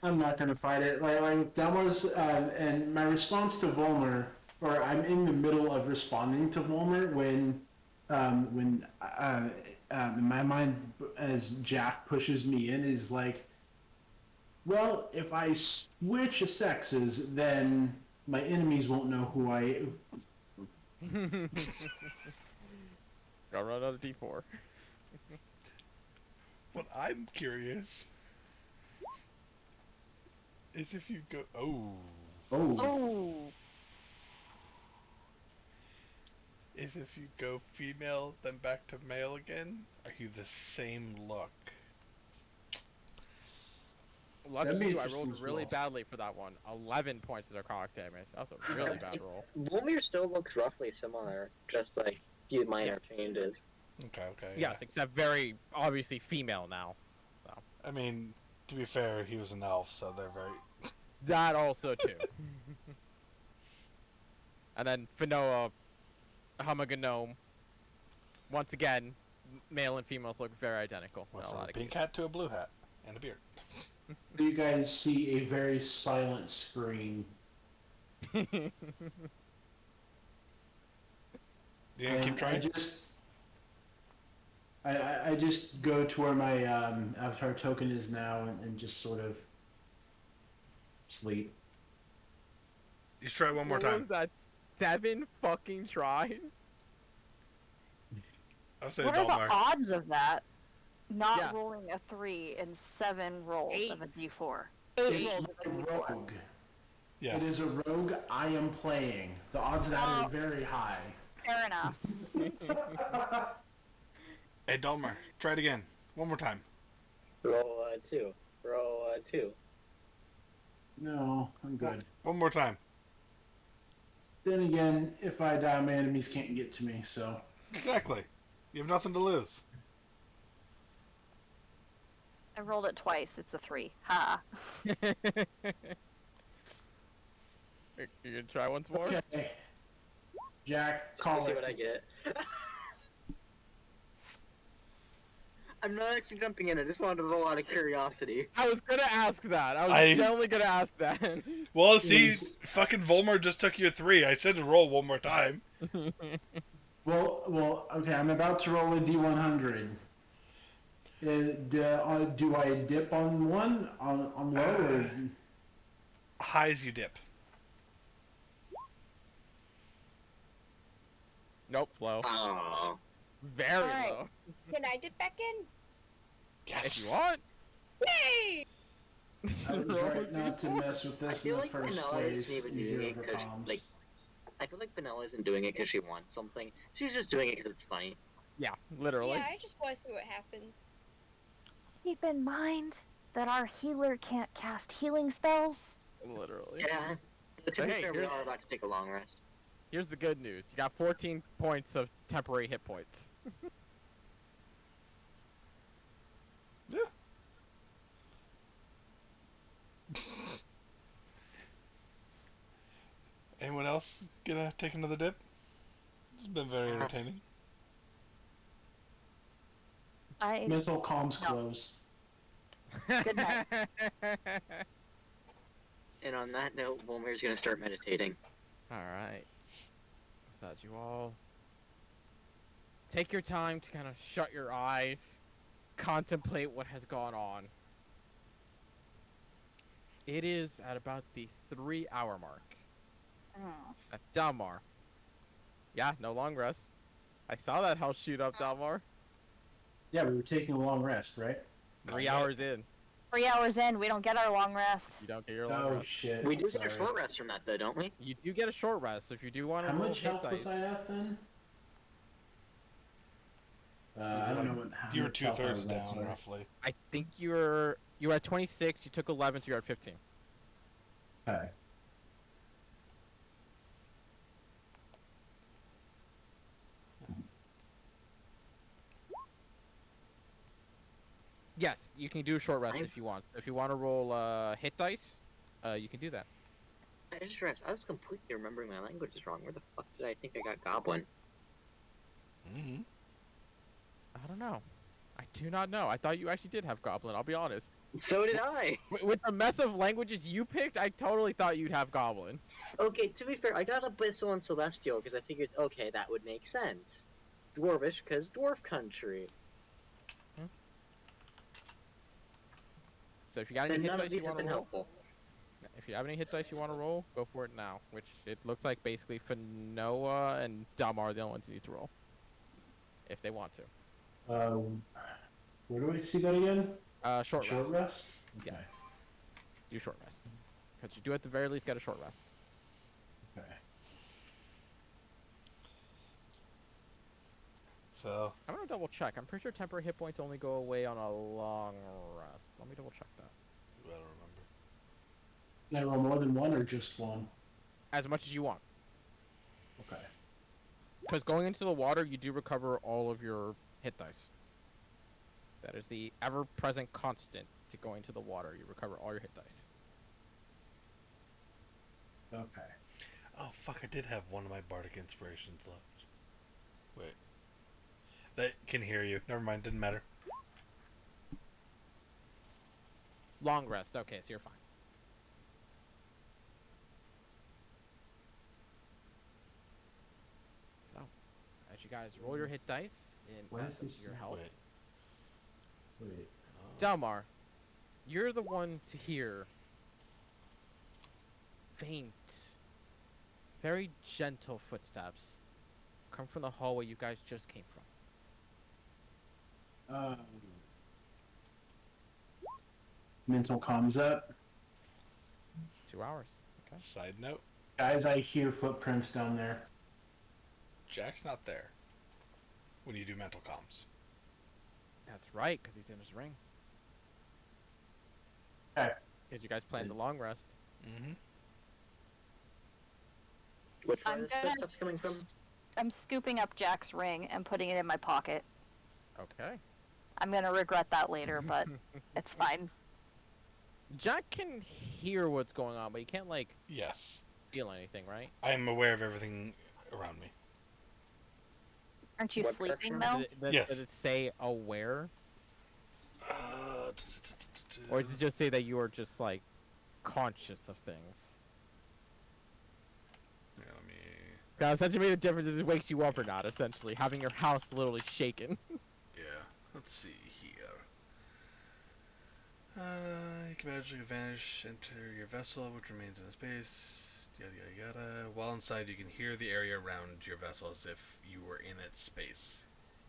I'm not going to fight it. Like that was, and my response to Volmer, or I'm in the middle of responding to Volmer when in my mind, as Jack pushes me in, is like, well, if I switch sexes, then my enemies won't know who I. Gotta run another D4. What I'm curious is if you go. Oh. Oh. Oh. Is if you go female, then back to male again? Are you the same look? Lucky That'd be you, I interesting rolled as really well. badly for that one. 11 points of necrotic damage. That's a really bad roll. Volmir still looks roughly similar, just like few minor changes. Okay, okay. Yes, except very obviously female now. So I mean, to be fair, he was an elf, so they're very. that also too. And then Finoa, Hamaganome. Once again, male and females look very identical. in Went a from lot a of pink cases. hat to a blue hat and a beard. You guys see a very silent scream. You gonna keep And trying? I just go to where my avatar token is now and just sort of sleep. You try one more What time. was that? 7 fucking tries? I'll say What are Dalmar. the odds of that? Not Yeah. rolling a 3 in 7 rolls of a 8. D4. 8 It's rolls of a a D4. rogue. Yeah. It is a rogue I am playing. The odds of that are very high. Fair enough. Hey, Dalmar, try it again. One more time. Roll 2. Roll 2. No, I'm good. One more time. Then again, if I die, my enemies can't get to me, so. Exactly. You have nothing to lose. I rolled it twice. It's a 3. Ha. You gonna try once more? Okay. Jack, Just to call see it. what I get. I'm not actually jumping in. I just wanted to roll out of curiosity. I was gonna ask that. I was I- generally gonna ask that. Well, see, Is- fucking Volmar just took you a 3. I said to roll one more time. Well, okay, I'm about to roll a D100. Do I dip on one on low or? High as you dip. Nope, low. Oh. Very Alright. low. Can I dip back in? Yes. If you want. Yay! I was Roll right a not to D4. mess with I this in feel the like first Vanilla place. isn't even You doing hear it the because, comms. like, I feel like Vanilla isn't doing it because she wants something. She's just doing it because it's funny. Yeah, literally. Yeah, I just want to see what happens. Keep in mind that our healer can't cast healing spells. Literally. Yeah. But to But be hey, fair, we here- are about to take a long rest. Here's the good news. You got 14 points of temporary hit points. Yeah. Anyone else gonna take another dip? It's been very Yes. entertaining. Mental comms No. close. Good night. And on that note, Wilmer's gonna start meditating. Alright. So as you all take your time to kind of shut your eyes, contemplate what has gone on. It is at about the 3-hour mark. At Dalmar. Yeah, no long rest. I saw that health shoot up, Dalmar. Yeah, we were taking a long rest, right? 3 yet. hours in. 3 hours in, we don't get our long rest. You don't get your long Oh rest. shit. We do get sorry. a short rest from that, though, don't we? You do get a short rest, so if you do want to How roll much hit health dice. was I at then? I don't know what. How You were much health I 2/3 was at, down, sorry. roughly. I think you were at 26, you took 11, so you're at 15. Okay. Yes, you can do a short rest I'm- if you want. If you want to roll hit dice, you can do that. I just realized I was completely remembering my languages wrong. Where the fuck did I think I got Goblin? Mm-hmm. I don't know. I do not know. I thought you actually did have Goblin, I'll be honest. So did I! With the mess of languages you picked, I totally thought you'd have Goblin. Okay, to be fair, I got Abyssal and Celestial because I figured, okay, that would make sense. Dwarvish, because Dwarf Country. So if you got any And hit none of dice you these have want to been roll, helpful. if you have any hit dice you want to roll, go for it now. Which it looks like basically Fanoa and Dalmar are the only ones who need to roll. If they want to. Where do I see that again? Short rest. rest. Yeah. Okay. Do short rest. Because you do at the very least get a short rest. Okay. So, I'm gonna double check. I'm pretty sure temporary hit points only go away on a long rest. Let me double check that. I don't remember. Can I roll more than one or just one? As much as you want. Okay. Because going into the water, you do recover all of your hit dice. That is the ever-present constant to going to the water. You recover all your hit dice. Okay. Oh, fuck, I did have one of my bardic inspirations left. Wait. That can hear you. Never mind, didn't matter. Long rest. Okay, so you're fine. So, as you guys roll your hit dice in Why is this your not- health, Wait. Oh. Dalmar, you're the one to hear faint, very gentle footsteps come from the hallway you guys just came from. Mental comms up. 2 hours. Okay. Side note, Guys, I hear footprints down there. Jack's not there when you do mental comms. That's right, because he's in his ring. Okay. Because you guys planned the long rest. Mm-hmm. Which one I'm is gonna- footsteps coming from? I'm scooping up Jack's ring and putting it in my pocket. Okay. I'm gonna regret that later, but it's fine. Jack can hear what's going on, but he can't, like, Yes. feel anything, right? I'm aware of everything around me. Aren't you What sleeping direction? though? Yes. Does it say aware? Uh, Or does it just say that you are just, like, conscious of things? Yeah, let me. Now, essentially, the difference is it wakes you up or not, essentially. Having your house literally shaken. Yeah. Let's see here. You can magically vanish, enter your vessel, which remains in space. Yada yada yada. While inside, you can hear the area around your vessel as if you were in its space.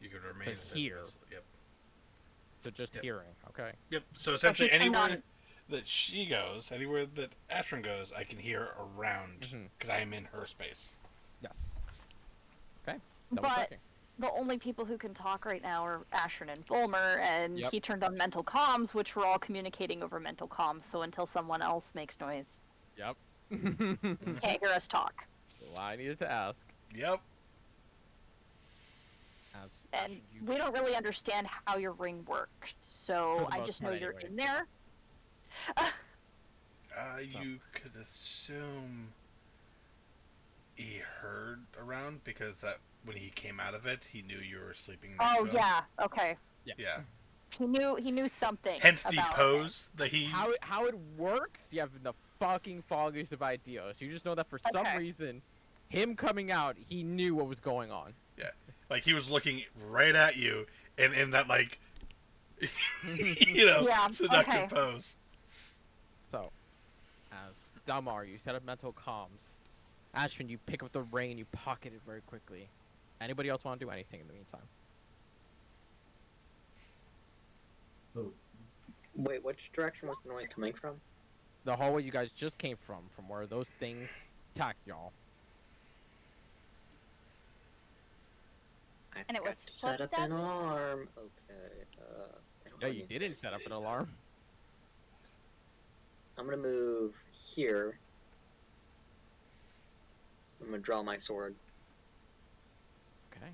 You can remain inside here. the vessel. Yep. So just Yep. hearing, okay? Yep. So If essentially, you turned anywhere on, that she goes, anywhere that Astron goes, I can hear around because I am in her space. Yes. Okay. Double but checking. the only people who can talk right now are Ashern and Bulmer, and Yep. he turned on mental comms, which we're all communicating over mental comms. So until someone else makes noise, Yep. you can't hear us talk. Well, I needed to ask. Yep. As And you we don't really understand how your ring works, For so the I most just know part you're anyways, in there. So- You could assume he heard around because that when he came out of it, he knew you were sleeping next Oh to him. yeah, okay. Yeah. He knew something. Hence the about pose that he. How it works, you have the fucking foggiest of ideas. You just know that for some Okay. reason, him coming out, he knew what was going on. Yeah. Like he was looking right at you, and in that like, Yeah, seductive okay. pose. So, as Damar, you set up mental comms. Ashwin, you pick up the ring and you pocket it very quickly. Anybody else want to do anything in the meantime? Oh, Wait, which direction was the noise coming from? The hallway you guys just came from where those things attacked y'all. I And it forgot was to set up an footsteps? alarm. Okay. I don't No, really you need didn't to- set up an alarm. I'm gonna move here. I'm gonna draw my sword. Okay.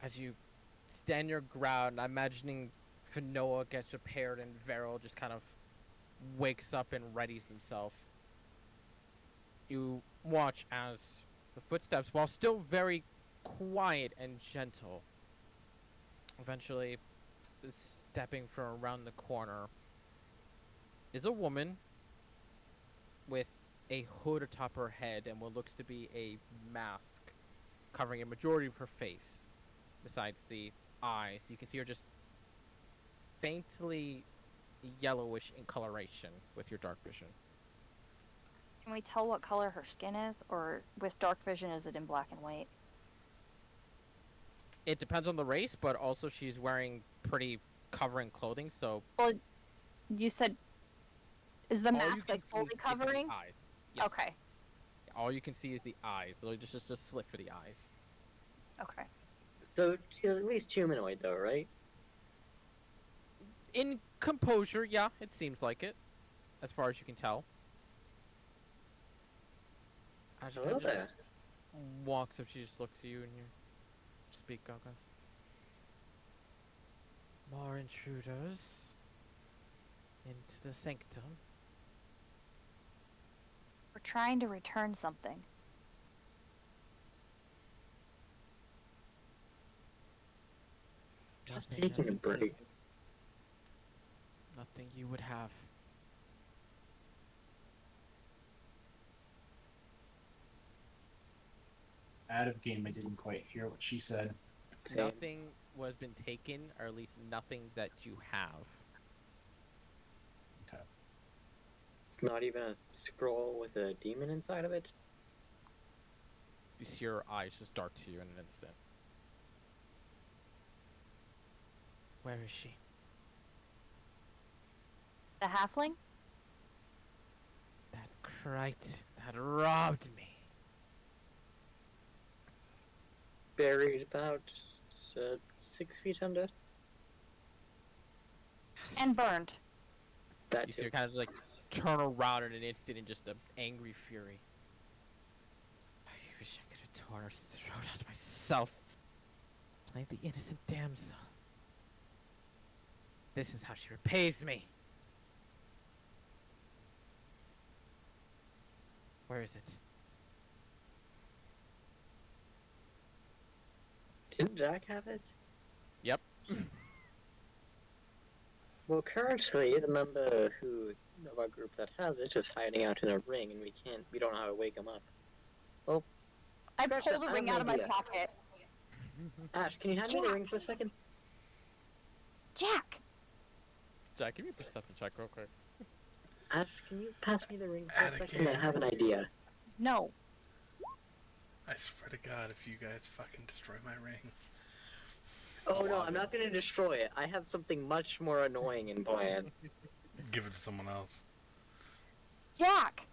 As you stand your ground, I'm imagining Finoa gets repaired and Varel just kind of wakes up and readies himself. You watch as the footsteps, while still very quiet and gentle, eventually stepping from around the corner is a woman with a hood atop her head and what looks to be a mask covering a majority of her face. Besides the eyes, you can see her just faintly yellowish in coloration with your dark vision. Can we tell what color her skin is, or with dark vision, is it in black and white? It depends on the race, but also she's wearing pretty covering clothing, so Well, you said, is the all you mask can like see fully is the covering? eyes. Yes. Okay. All you can see is the eyes. So just a slit for the eyes. Okay. So she's at least humanoid, though, right? In composure, yeah, it seems like it, as far as you can tell. As she Hello kinda just there. walks up, she just looks at you and you speak, Goggles. More intruders into the sanctum. We're trying to return something. Just Nothing has taking a been break. taken. Nothing you would have. out of game, I didn't quite hear what she said. Same. Nothing was been taken, or at least nothing that you have. Okay. Not even a scroll with a demon inside of it? You see her eyes just dart to you in an instant. Where is she? The halfling? That Crichton that robbed me. Buried about 6 feet under? And burned. That You see too. her kind of just like turn around in an instant in just an angry fury. I wish I could have torn her throat out myself. Played the innocent damsel. This is how she repays me. Where is it? Didn't Jack have it? Yep. Well, currently, the member of our group that has it is hiding out in a ring, and we don't know how to wake him up. Well, I scratch pulled that, a I ring have out an of my idea. pocket. Ash, can you hand me the ring for a second? Jack! Jack, give me a perception check real quick. Ash, can you pass me the ring for a second? Anakin. I have an idea. No. I swear to God, if you guys fucking destroy my ring. Oh no, Love I'm it. not gonna destroy it. I have something much more annoying in plan. Give it to someone else. Jack!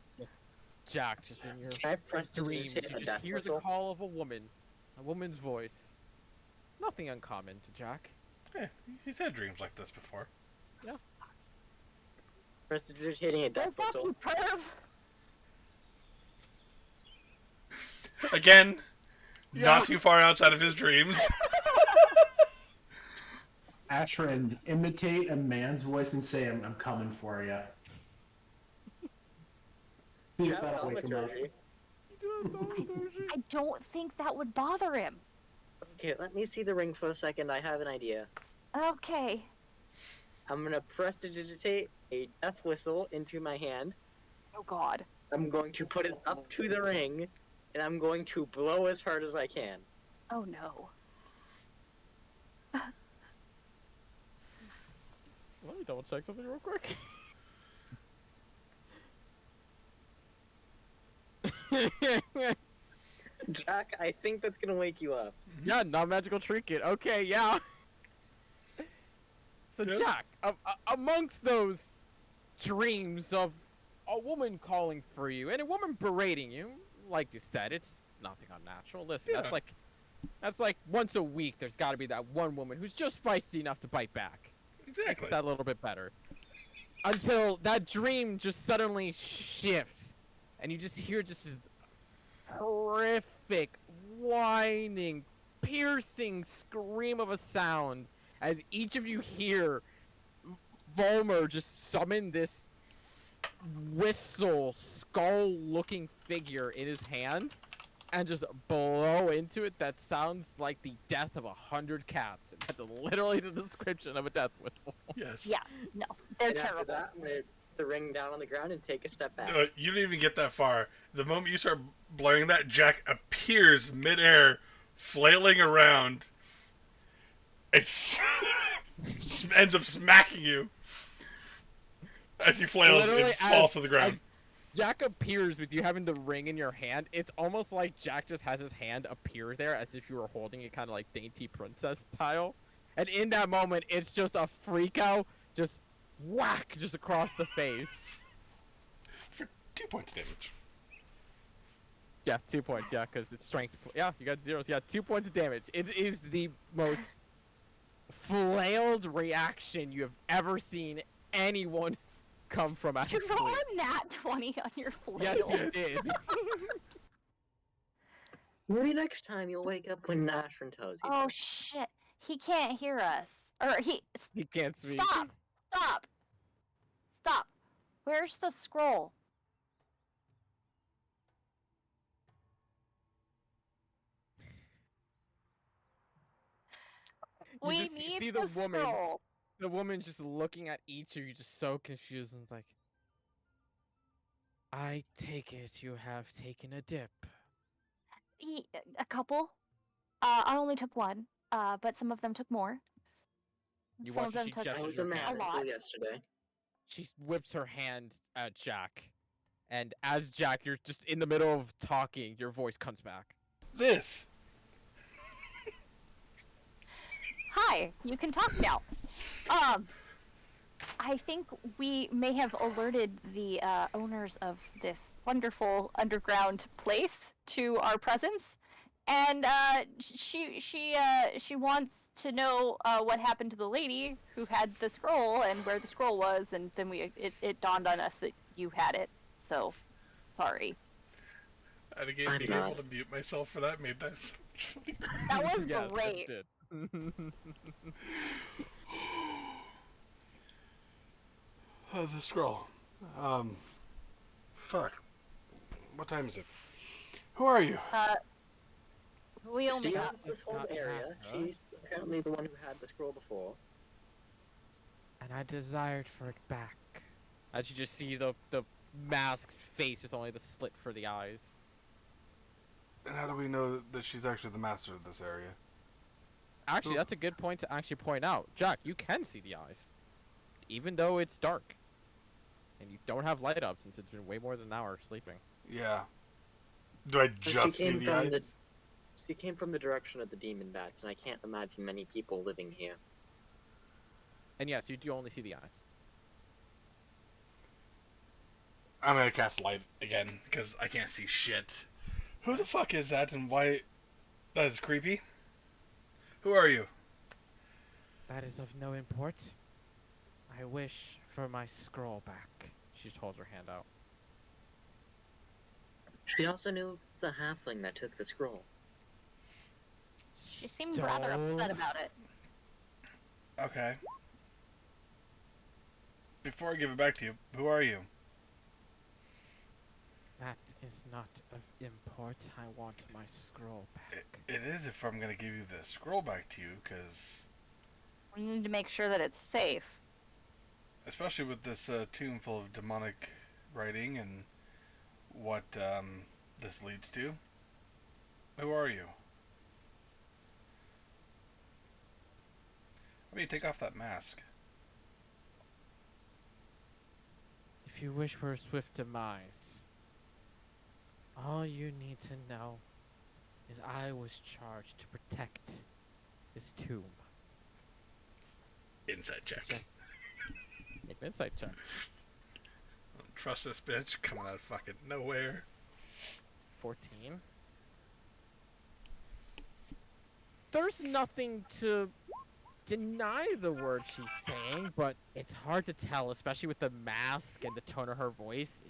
Jack, just in your Can I press to dreams, hit you a just death hear the whistle? call of a woman's voice. Nothing uncommon to Jack. Yeah, he's had dreams like this before. Prestidigitating a death Wake up, whistle. you perv! Again, Yeah. not too far outside of his dreams. Ashrin, imitate a man's voice and say, I'm coming for you. See if that'll wake him up. I don't think that would bother him. Okay, let me see the ring for a second. I have an idea. Okay. I'm gonna prestidigitate a death whistle into my hand. Oh god. I'm going to put it up to the ring, and I'm going to blow as hard as I can. Oh no. Let me double check something real quick. Jack, I think that's gonna wake you up. Yeah, non-magical trinket. Okay, yeah. So Yeah. Jack, amongst those dreams of a woman calling for you and a woman berating you, like you said, it's nothing unnatural. Listen, Yeah. that's like once a week. There's got to be that one woman who's just feisty enough to bite back. Makes Exactly. that a little bit better. Until that dream just suddenly shifts, and you just hear just this horrific, whining, piercing scream of a sound as each of you hear Volmer just summon this whistle, skull-looking figure in his hand and just blow into it that sounds like the death of 100 cats. That's literally the description of a death whistle. Yes. Yeah, no. They're And after terrible. that, I'm gonna put the ring down on the ground and take a step back. You didn't even get that far. The moment you start blaring that, Jack appears midair, flailing around. It ends up smacking you as he flails Literally, and falls to the ground. as Jack appears with you having the ring in your hand, it's almost like Jack just has his hand appear there as if you were holding it kind of like dainty princess style. And in that moment, it's just a freak out, just whack, just across the face. For 2 points of damage. Yeah, 2 points, yeah, because it's strength. Yeah, you got zeros. Yeah, 2 points of damage. It is the most flailed reaction you have ever seen anyone come from out of You sleep. roll a nat 20 on your flail. Yes, you did. Maybe next time you'll wake up when Ashrin tells you. Oh shit. He can't hear us. Or he... He can't speak. Stop! Stop! Stop! Where's the scroll? You We just need see the the woman. scroll. The woman just looking at each of you, just so confused, and like, I take it you have taken a dip. A couple. I only took one, but some of them took more. You Some watch of them as she took gestures I was her a man hand. lot. until yesterday. She whips her hand at Jack, and as Jack, you're just in the middle of talking, your voice comes back. This. Hi, you can talk now. I think we may have alerted the owners of this wonderful underground place to our presence, and she wants to know what happened to the lady who had the scroll and where the scroll was, and then it dawned on us that you had it. So, sorry. And again, I'm being not. able to mute myself for that made that so much funnier. That was Yeah, great. it did. The scroll. Fuck. What time is it? Who are you? We only She got. owns this whole Not area. half, huh? She's apparently the one who had the scroll before. And I desired for it back. As you just see the masked face with only the slit for the eyes. And how do we know that she's actually the master of this area? Actually, Who- that's a good point to actually point out. Jack, you can see the eyes. Even though it's dark. And you don't have light up since it's been way more than an hour sleeping. Yeah. Do I She just see came the from eyes? She came from the direction of the demon bats, and I can't imagine many people living here. And yes, you do only see the eyes. I'm gonna cast light again, because I can't see shit. Who the fuck is that, and why... That is creepy. Who are you? That is of no import. I wish for my scroll back. She just holds her hand out. She also knew it's the halfling that took the scroll. She seemed rather upset about it. Okay. Before I give it back to you, who are you? That is not of import. I want my scroll back. It is if I'm gonna give you the scroll back to you, because... We need to make sure that it's safe. Especially with this tomb full of demonic writing and what this leads to. Who are you? How about you take off that mask? If you wish for a swift demise, all you need to know is I was charged to protect this tomb. Insight check. Just make an insight check. Don't trust this bitch coming out of fucking nowhere. 14. There's nothing to deny the word she's saying, but it's hard to tell, especially with the mask and the tone of her voice.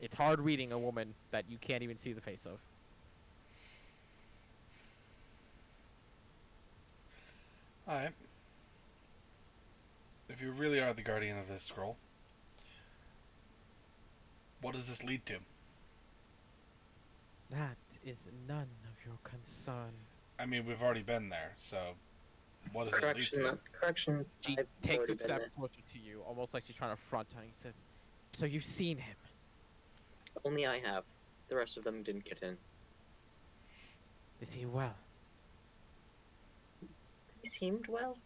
It's hard reading a woman that you can't even see the face of. Alright. If you really are the guardian of this scroll, what does this lead to? That is none of your concern. I mean, we've already been there, so what does it lead to? Correction. She I've takes already a been step there. closer to you, almost like she's trying to front on you. Says, "So you've seen him? Only I have. The rest of them didn't get in. Is he well?" He seemed well.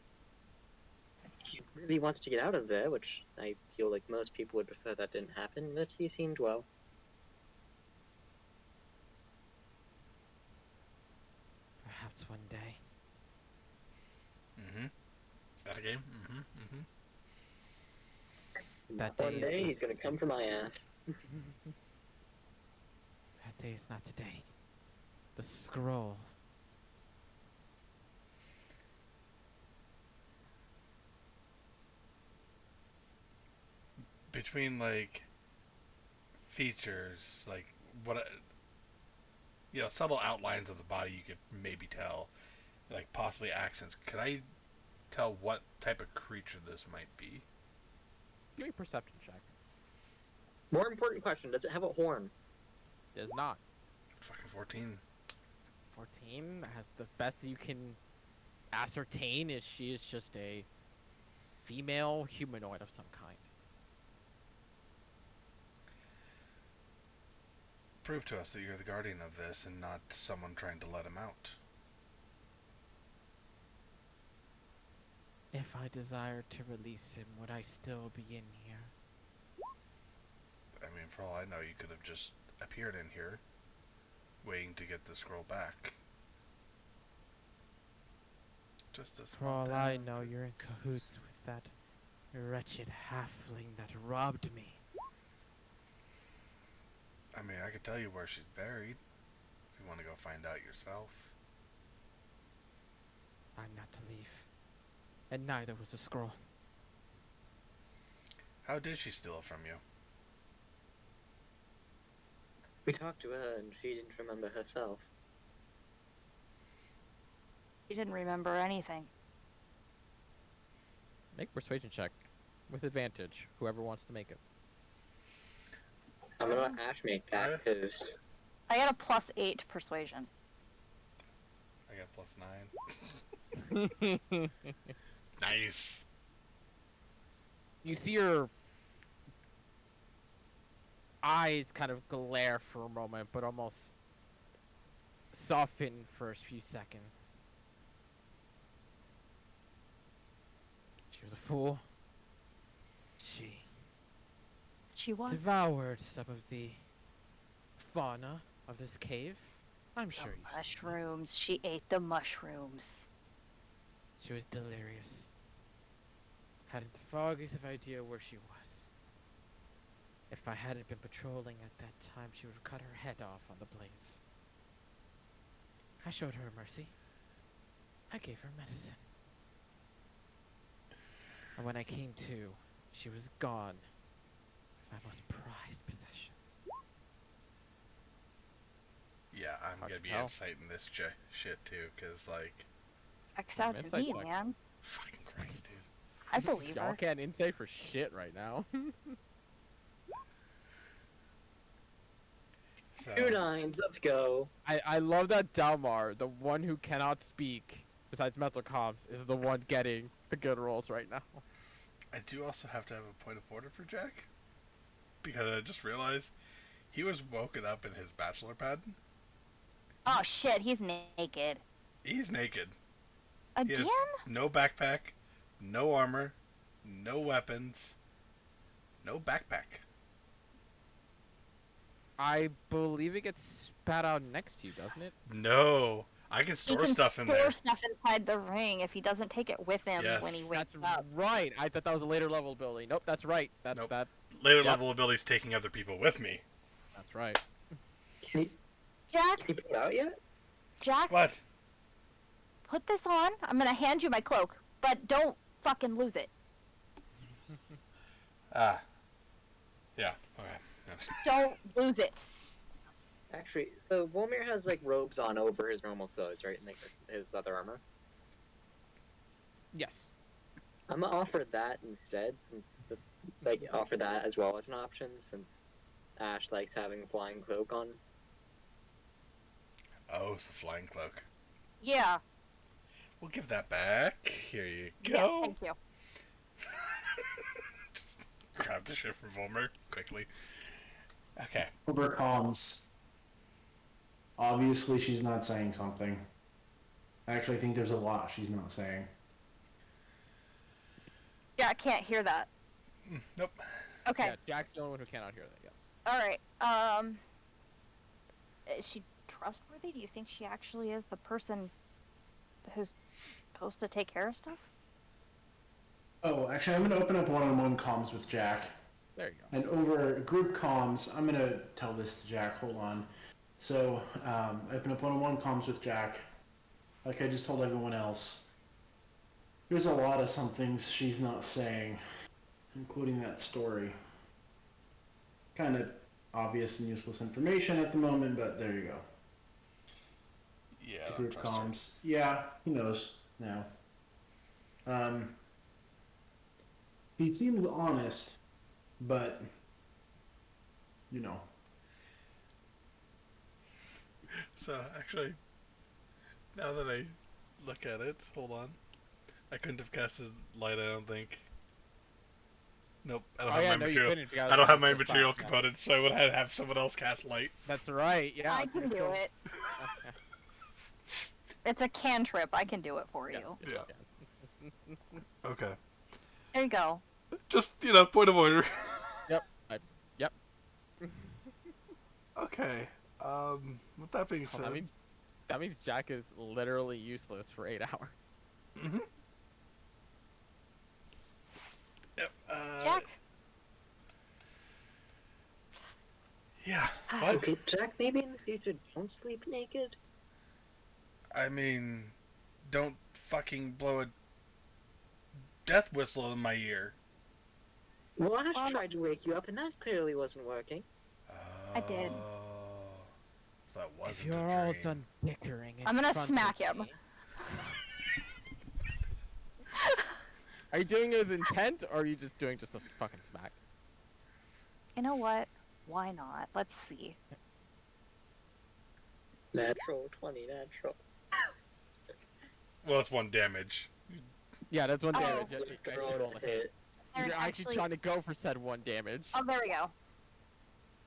He really wants to get out of there, which I feel like most people would prefer that didn't happen, but he seemed well. Perhaps one day. Mm-hmm. That a game? Mm-hmm. Mm-hmm. That day One is day not he's gonna come for my ass. That day is not today. The scroll. Between, like, features, like, subtle outlines of the body you could maybe tell, like, possibly accents. Could I tell what type of creature this might be? Give me a perception check. More important question, does it have a horn? Does not. Fucking 14. 14 has the best that you can ascertain is she is just a female humanoid of some kind. Prove to us that you're the guardian of this and not someone trying to let him out. If I desired to release him, would I still be in here? I mean, for all I know, you could have just appeared in here, waiting to get the scroll back. Just as For all I know, you're in cahoots with that wretched halfling that robbed me. I mean, I could tell you where she's buried, if you want to go find out yourself. I'm not to leave. And neither was the scroll. How did she steal it from you? We talked to her and she didn't remember herself. She didn't remember anything. Make a persuasion check. With advantage, whoever wants to make it. I'm gonna let Ash make that, because... I got a +8 to persuasion. I got +9. Nice. You see her eyes kind of glare for a moment, but almost soften for a few seconds. She was a fool. She was. Devoured some of the fauna of this cave. I'm sure The you've seen it. mushrooms. She ate the mushrooms. She was delirious. Hadn't the foggiest of idea where she was. If I hadn't been patrolling at that time, she would have cut her head off on the blades. I showed her mercy. I gave her medicine. And when I came to, she was gone with my most prized possession. Yeah, I'm Hard gonna to be tell. inciting this shit too, cause like, Checks out to Insight me, check. man. fucking Christ, dude. I believe Y'all her. can't insight for shit right now. So, 2 9s, let's go. I love that Dalmar, the one who cannot speak, besides mental comms, is the one getting the good rolls right now. I do also have to have a point of order for Jack, because I just realized he was woken up in his bachelor pad. Oh shit, he's naked. He's naked. He Again? has no backpack, no armor, no weapons, no backpack. I believe it gets spat out next to you, doesn't it? No, I can He store can stuff in store there. stuff inside the ring if he doesn't take it with him Yes. when he wakes That's up. right. I thought that was a later level ability. Nope, that's right. Nope. That Later Yep. level abilities taking other people with me. that's right. Can you, Jack, can you put it out yet? Jack, What? put this on. I'm gonna hand you my cloak, but don't fucking lose it. Ah. Yeah. Okay. Don't lose it. Actually, so Wolmir has like robes on over his normal clothes, right? And like his leather armor. Yes. I'm gonna offer that instead. Like offer that as well as an option, since Ash likes having a flying cloak on. Oh, it's a flying cloak. Yeah. We'll give that back. Here you Yeah, go. thank you. Grab the shit from Volmer quickly. Okay. Over comms. Obviously, she's not saying something. I actually think there's a lot she's not saying. Yeah, I can't hear that. Nope. Okay. Yeah, Jack's the only one who cannot hear that. Yes. All right. Is she trustworthy? Do you think she actually is the person who's supposed to take care of stuff? Oh, actually, I'm going to open up one-on-one comms with Jack. There you go. And over group comms, I'm going to tell this to Jack. Hold on. So, open up one-on-one comms with Jack. Like I just told everyone else. There's a lot of some things she's not saying, including that story. Kind of obvious and useless information at the moment, but there you go. Yeah. To I group trust her. comms. Yeah, he knows now. He seemed honest, but you know. So actually, now that I look at it, hold on. I couldn't have casted light. I don't think. Nope. I don't Oh have yeah, my no, you material. couldn't. Because I don't have it's my just material silent, yeah. component, so I would have someone else cast light. That's right. Yeah. I so can you're do still- it. It's a cantrip. I can do it for Yeah, you. Yeah. yeah. Okay. There you go. Just point of order. Yep. Okay. With that being Oh, said. that means Jack is literally useless for 8 hours. Mhm. Yep. Jack. Yeah. What? Okay, Jack, maybe in the future don't sleep naked. I mean, don't fucking blow a death whistle in my ear. Well, Ash tried to wake you up, and that clearly wasn't working. I did. That wasn't If you're a all dream. done bickering, in I'm gonna front smack of him. me- Are you doing it with intent, or are you just doing just a fucking smack? You know what? Why not? Let's see. Natural 20, natural. Well, it's 1 damage. Yeah, that's 1 Oh. damage. You As have to you roll roll to a hit. There's You're actually trying to go for said 1 damage. Oh, there we go.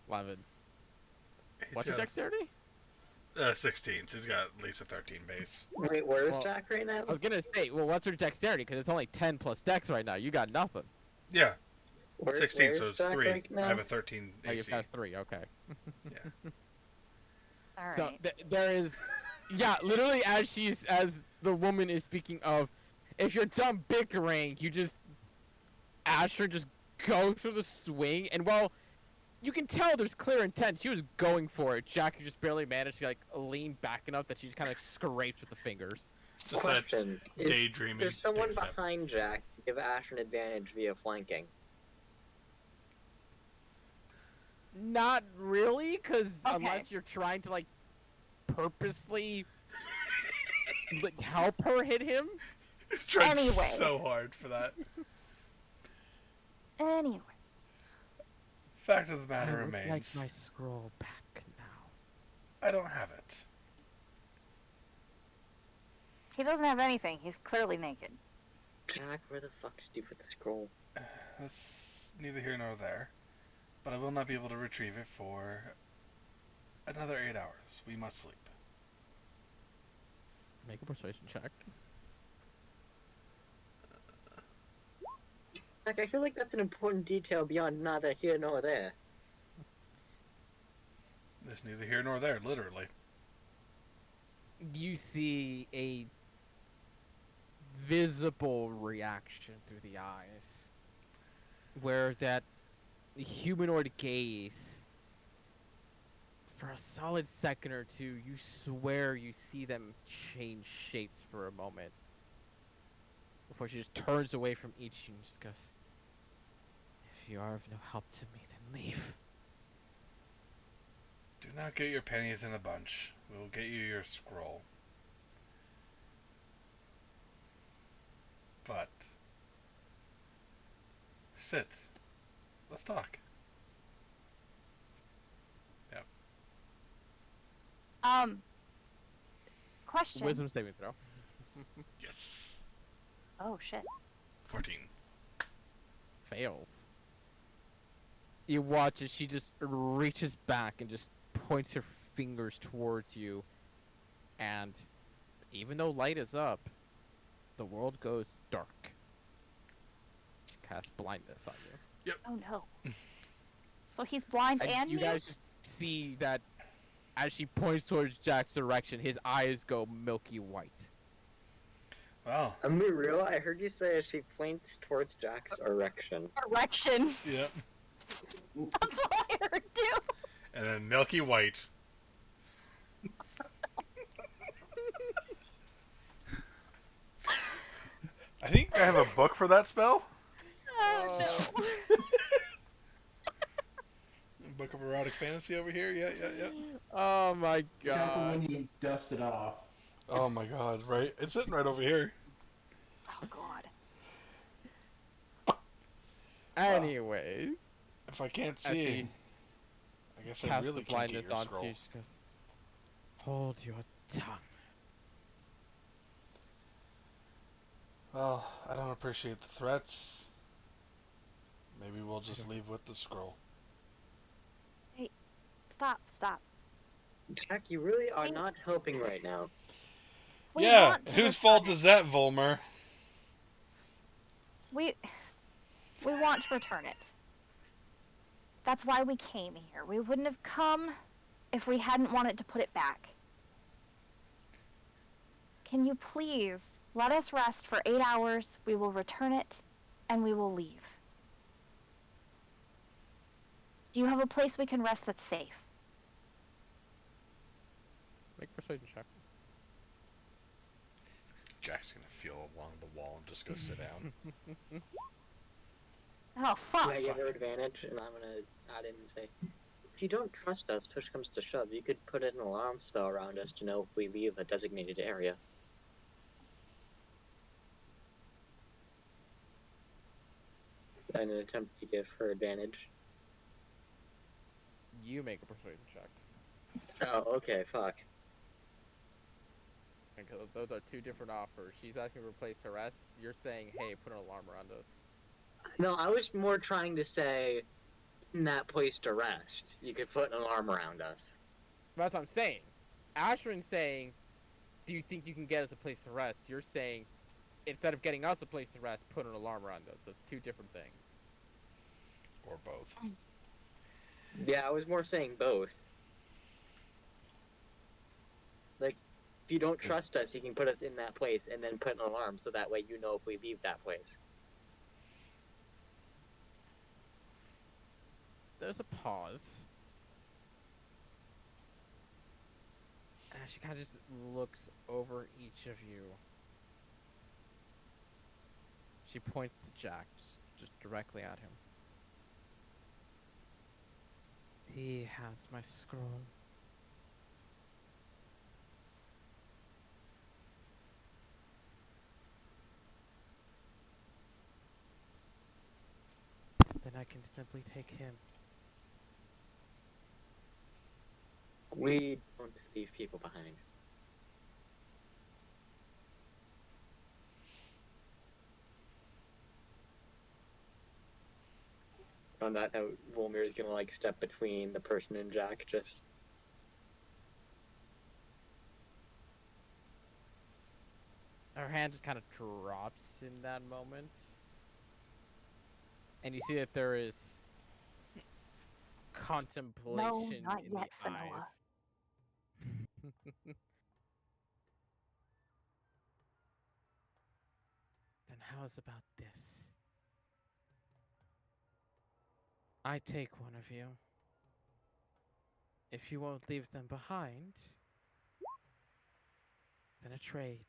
11. He's What's your got dexterity? 16, so he's got at least a 13 base. Wait, where's Well, Jack right now? I was gonna say, well, what's your dexterity? Because it's only 10 plus dex right now. You got nothing. Yeah, Where, 16, where's so it's Jack 3. right now? I have a 13 Oh, you've AC. got 3. Okay. Yeah. All So right. there is, yeah, literally as the woman is speaking of, if you're done bickering, you just Asher just goes through the swing, and while you can tell there's clear intent, she was going for it. Jack just barely managed to like lean back enough that she just kind of scrapes with the fingers. Just Question. that daydreamy. There's someone big step. behind Jack to give Ash an advantage via flanking. Not really, because Okay. unless you're trying to like purposely like, help her hit him. Tried Anyway. so hard for that. Anyway. Fact of the matter I would remains, like my scroll back now. I don't have it. He doesn't have anything. He's clearly naked. Jack, where the fuck did you put the scroll? That's neither here nor there. But I will not be able to retrieve it for another 8 hours. We must sleep. Make a persuasion check. Jack, I feel like that's an important detail beyond neither here nor there. There's neither here nor there, literally. You see a visible reaction through the eyes, where that humanoid gaze, for a solid second or two, you swear you see them change shapes for a moment, before she just turns away from each and just goes, "If you are of no help to me, then leave." Do not get your pennies in a bunch. We will get you your scroll. But sit. Let's talk. Yep. Question. Wisdom saving throw. Yes. Oh shit. 14. Fails. You watch as she just reaches back and just points her fingers towards you, and even though light is up, the world goes dark. She casts blindness on you. Oh no. So he's blind and You me? guys just see that as she points towards Jack's direction, his eyes go milky white. Well. I'm being real, I heard you say she points towards Jack's erection. Erection. Yep. That's what I heard too. And then milky white. I think I have a book for that spell. Oh no. Book of erotic fantasy over here. Yeah. Oh my Careful god. when you dust it off. Oh my god, right? It's sitting right over here. Oh god. Anyways, If I can't as see, she I guess I casts really the can't get blindness your onto scroll. you, she goes, "Hold your tongue." Well, I don't appreciate the threats. Maybe we'll just leave with the scroll. Stop. Jack, you really are not helping right now. We Yeah, want to whose return fault it. is that, Volmer? We want to return it. That's why we came here. We wouldn't have come if we hadn't wanted to put it back. Can you please let us rest for 8 hours? We will return it, and we will leave. Do you have a place we can rest that's safe? Make a persuasion check. Jack's gonna feel along the wall and just go sit down. Oh, fuck. Can I give her advantage? And I'm gonna add in and say, if you don't trust us, push comes to shove, you could put an alarm spell around us to know if we leave a designated area. In an attempt to give her advantage. you make a persuasion check. Oh, okay, fuck. Because those are two different offers. She's asking to replace arrest. You're saying, hey, put an alarm around us. No, I was more trying to say, in that place to rest, you could put an alarm around us. That's what I'm saying. Ashrin's saying, do you think you can get us a place to rest? You're saying, instead of getting us a place to rest, put an alarm around us. So it's two different things. Or both. Yeah, I was more saying both. Like, if you don't trust us, you can put us in that place and then put an alarm so that way you know if we leave that place. There's a pause. And she kind of just looks over each of you. She points to Jack, just directly at him. He has my scroll. Then I can simply take him. We don't leave people behind. On that note, Volmir is gonna like step between the person and Jack, just Her hand just kind of drops in that moment. And you see that there is contemplation not in yet, the Finoa. eyes. Then how's about this? I take one of you. If you won't leave them behind, then a trade.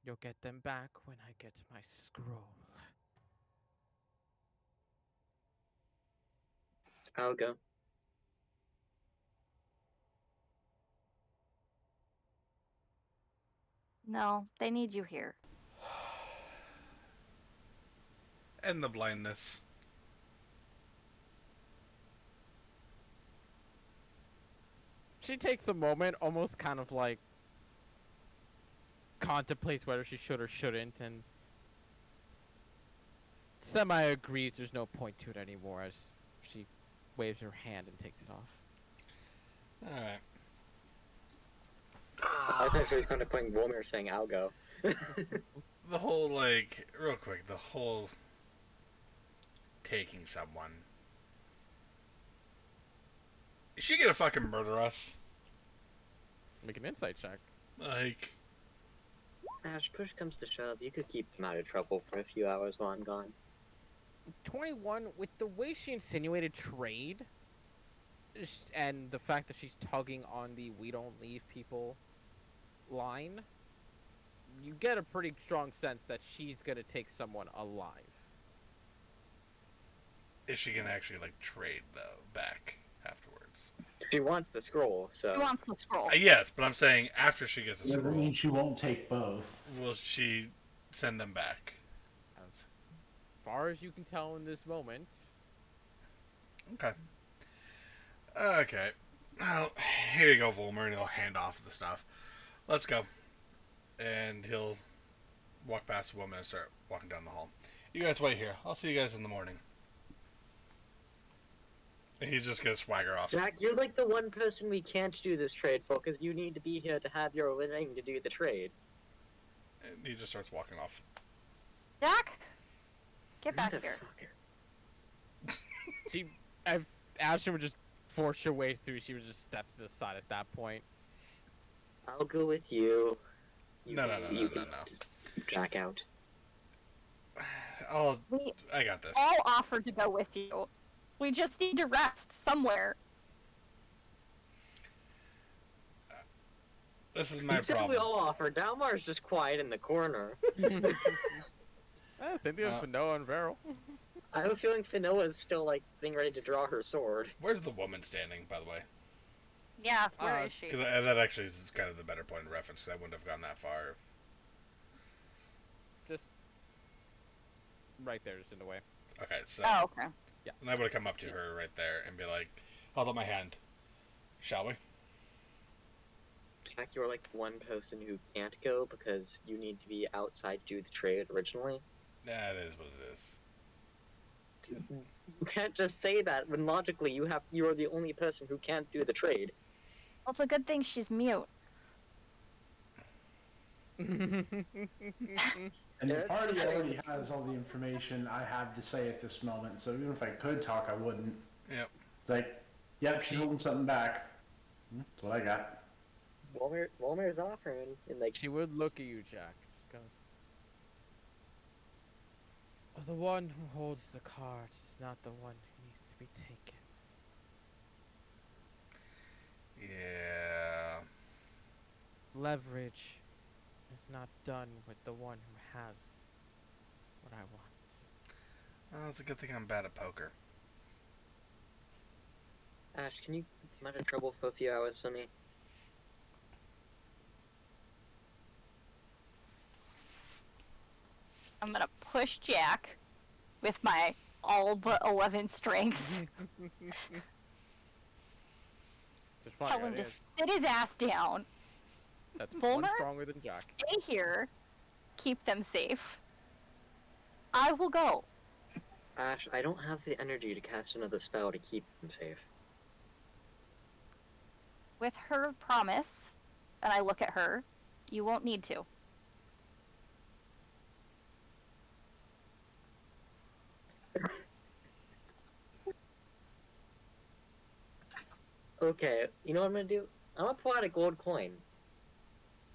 You'll get them back when I get my scroll. I'll go. No, they need you here. And the blindness. She takes a moment, almost kind of like contemplates whether she should or shouldn't, and semi agrees there's no point to it anymore as she waves her hand and takes it off. Alright. I thought she was kind of playing Volmir saying I'll go. The whole, like, real quick, the whole taking someone. Is she gonna fucking murder us? Make an insight check. Like, Ash, push comes to shove, you could keep them out of trouble for a few hours while I'm gone. 21, with the way she insinuated trade, and the fact that she's tugging on the we don't leave people line, you get a pretty strong sense that she's gonna take someone alive. is she gonna actually, like, trade, though, back afterwards? She wants the scroll, so. She wants the scroll. Yes, but I'm saying after she gets the That scroll, means she won't take both. will she send them back? As far as you can tell in this moment. Okay. Okay. Well, here you go, Volmer, and he'll hand off the stuff. Let's go. And he'll walk past the woman and start walking down the hall. You guys wait here. I'll see you guys in the morning. And he's just gonna swagger off. Jack, you're like the one person we can't do this trade for because you need to be here to have your living to do the trade. And he just starts walking off. Jack, get back here. As Asher would just force her way through, she would just step to the side at that point. I'll go with you. No. Keep Jack out. I got this. All offered to go with you. We just need to rest somewhere. This is my You said problem. we all offered. Dalmar's just quiet in the corner. Same thing with Noah and Varel. I have a feeling Finoa's still, like, getting ready to draw her sword. Where's the woman standing, by the way? Yeah, where is she? Because that actually is kind of the better point of reference, because I wouldn't have gone that far. Just right there, just in the way. Okay, so Oh, okay. and I would have come up to her right there and be like, "Hold up my hand, shall we?" Jack, you're like one person who can't go because you need to be outside to do the trade originally. That is what it is. You can't just say that when logically you are the only person who can't do the trade. Well, it's a good thing she's mute. And the Yeah, party I mean- already has all the information I have to say at this moment, so even if I could talk, I wouldn't. Yep. It's like, yep, she's holding something back. That's what I got. Walmer's offering, and like, She would look at you, Jack. Just goes, "Oh, the one who holds the cards is not the one who needs to be taken." Yeah. Leverage is not done with the one who has what I want. Well, it's a good thing I'm bad at poker. Ash, can you come out of trouble for a few hours for me? I'm gonna push Jack with my all but 11 strength. Just fine, Tell him it to is. sit his ass down. That's one Bulmer? stronger than Jack. Stay here. Keep them safe. I will go. Ash, I don't have the energy to cast another spell to keep them safe. With her promise, and I look at her, you won't need to. Okay, you know what I'm gonna do? I'm gonna pull out a gold coin.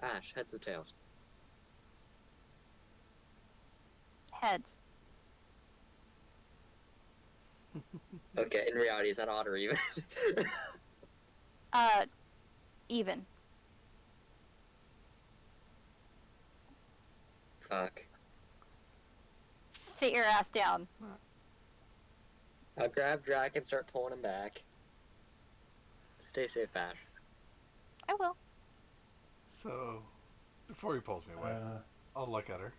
Ash, heads or tails? Heads. Okay, in reality, is that odd or even? Even. Fuck. Sit your ass down. I'll grab Drac and start pulling him back. Stay safe, Ash. I will. So, before he pulls me away, Uh, I'll look at her,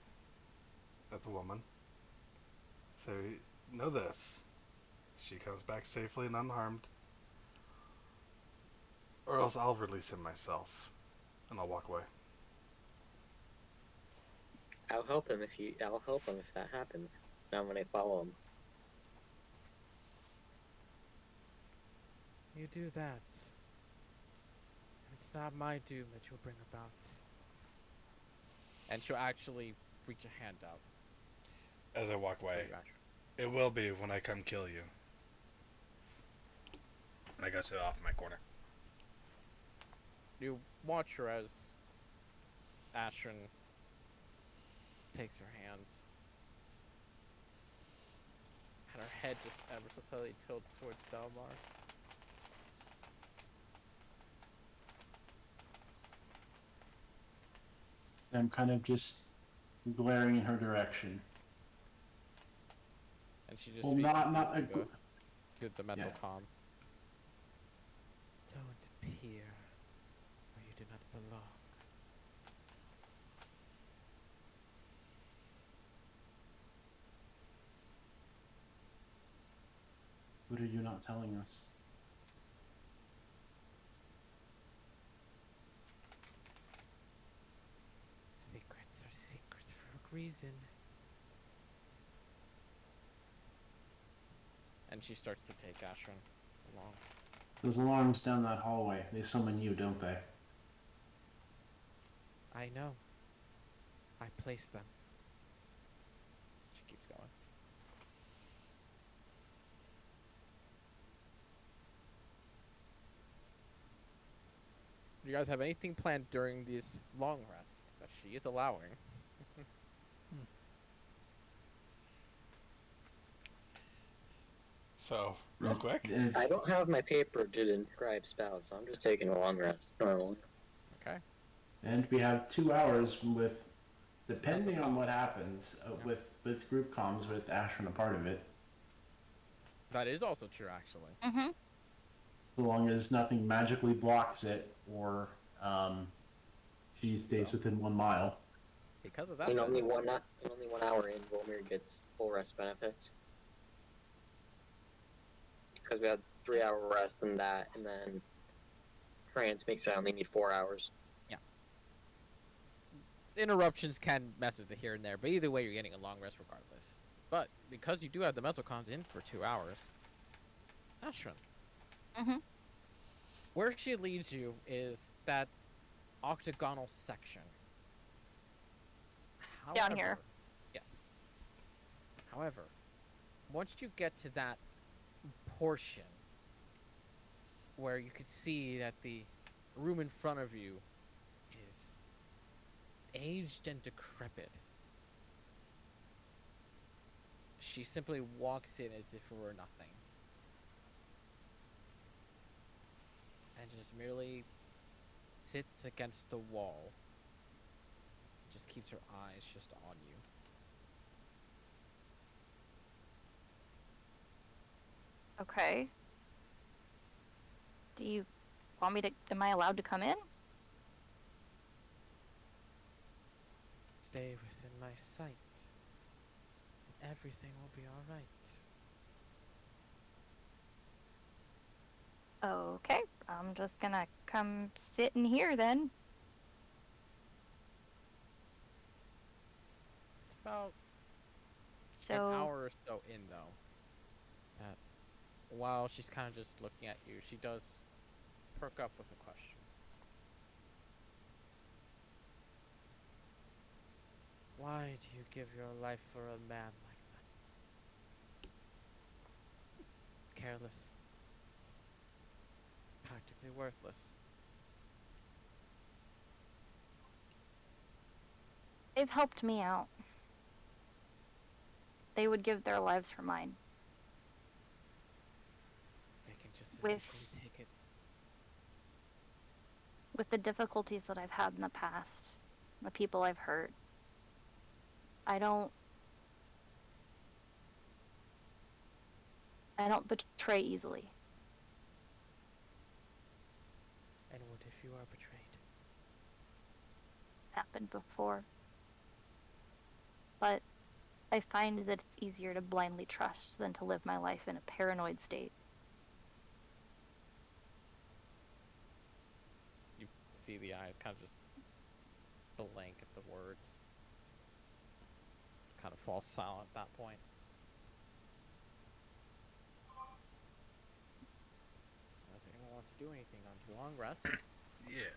at the woman. Say, know this. She comes back safely and unharmed, or else I'll release him myself, and I'll walk away. I'll help him if that happens. Not when I follow him. You do that. It's not my doom that you'll bring about. And she'll actually reach a hand out. As I walk to away, you, Asher. it will be when I come kill you. And I go sit off in my corner. You watch her as Ashrin takes her hand. And her head just ever so slightly tilts towards Delmar. I'm kind of just glaring in her direction. And she just Well, speaks not a through the mental Yeah. calm. Don't peer where you do not belong. What are you not telling us? Secrets are secrets for a reason. And she starts to take Ashrin along. Those alarms down that hallway, they summon you, don't they? I know. I placed them. She keeps going. Do you guys have anything planned during this long rest that she is allowing? So, real quick. And I don't have my paper to inscribe spells, so I'm just taking a long rest normally. Okay. we have 2 hours with, depending on what happens, with group comms with Ashran a part of it. That is also true, actually. Mm-hmm. So long as nothing magically blocks it, or she stays within 1 mile. Because of that, In then. only 1 hour in, Wilmir gets full rest benefits. Because we had 3 hour rest and that, and then trance makes it only need 4 hours. Interruptions can mess with it here and there, but either way, you're getting a long rest regardless. But because you do have the mental cons in for 2 hours, Ashran, Mhm. where she leads you is that octagonal section. However, Down here. yes. However, once you get to that portion where you can see that the room in front of you is aged and decrepit, she simply walks in as if it were nothing. And just merely sits against the wall. Just keeps her eyes just on you. Okay. Do you want me to? Am I allowed to come in? Stay within my sight, and everything will be alright. Okay. I'm just gonna come sit in here then. It's about an So. hour or so in, though, that while she's kind of just looking at you, she does perk up with a question. Why do you give your life for a man like that? Careless. Practically worthless. They've helped me out. They would give their lives for mine. They can just as With equally take it. with the difficulties that I've had in the past, the people I've hurt. I don't betray easily. And what if you are betrayed? It's happened before. But I find that it's easier to blindly trust than to live my life in a paranoid state. You see the eyes kind of just blank at the words. Kind of fall silent at that point. Unless anyone wants to do anything on your long rest. Yeah.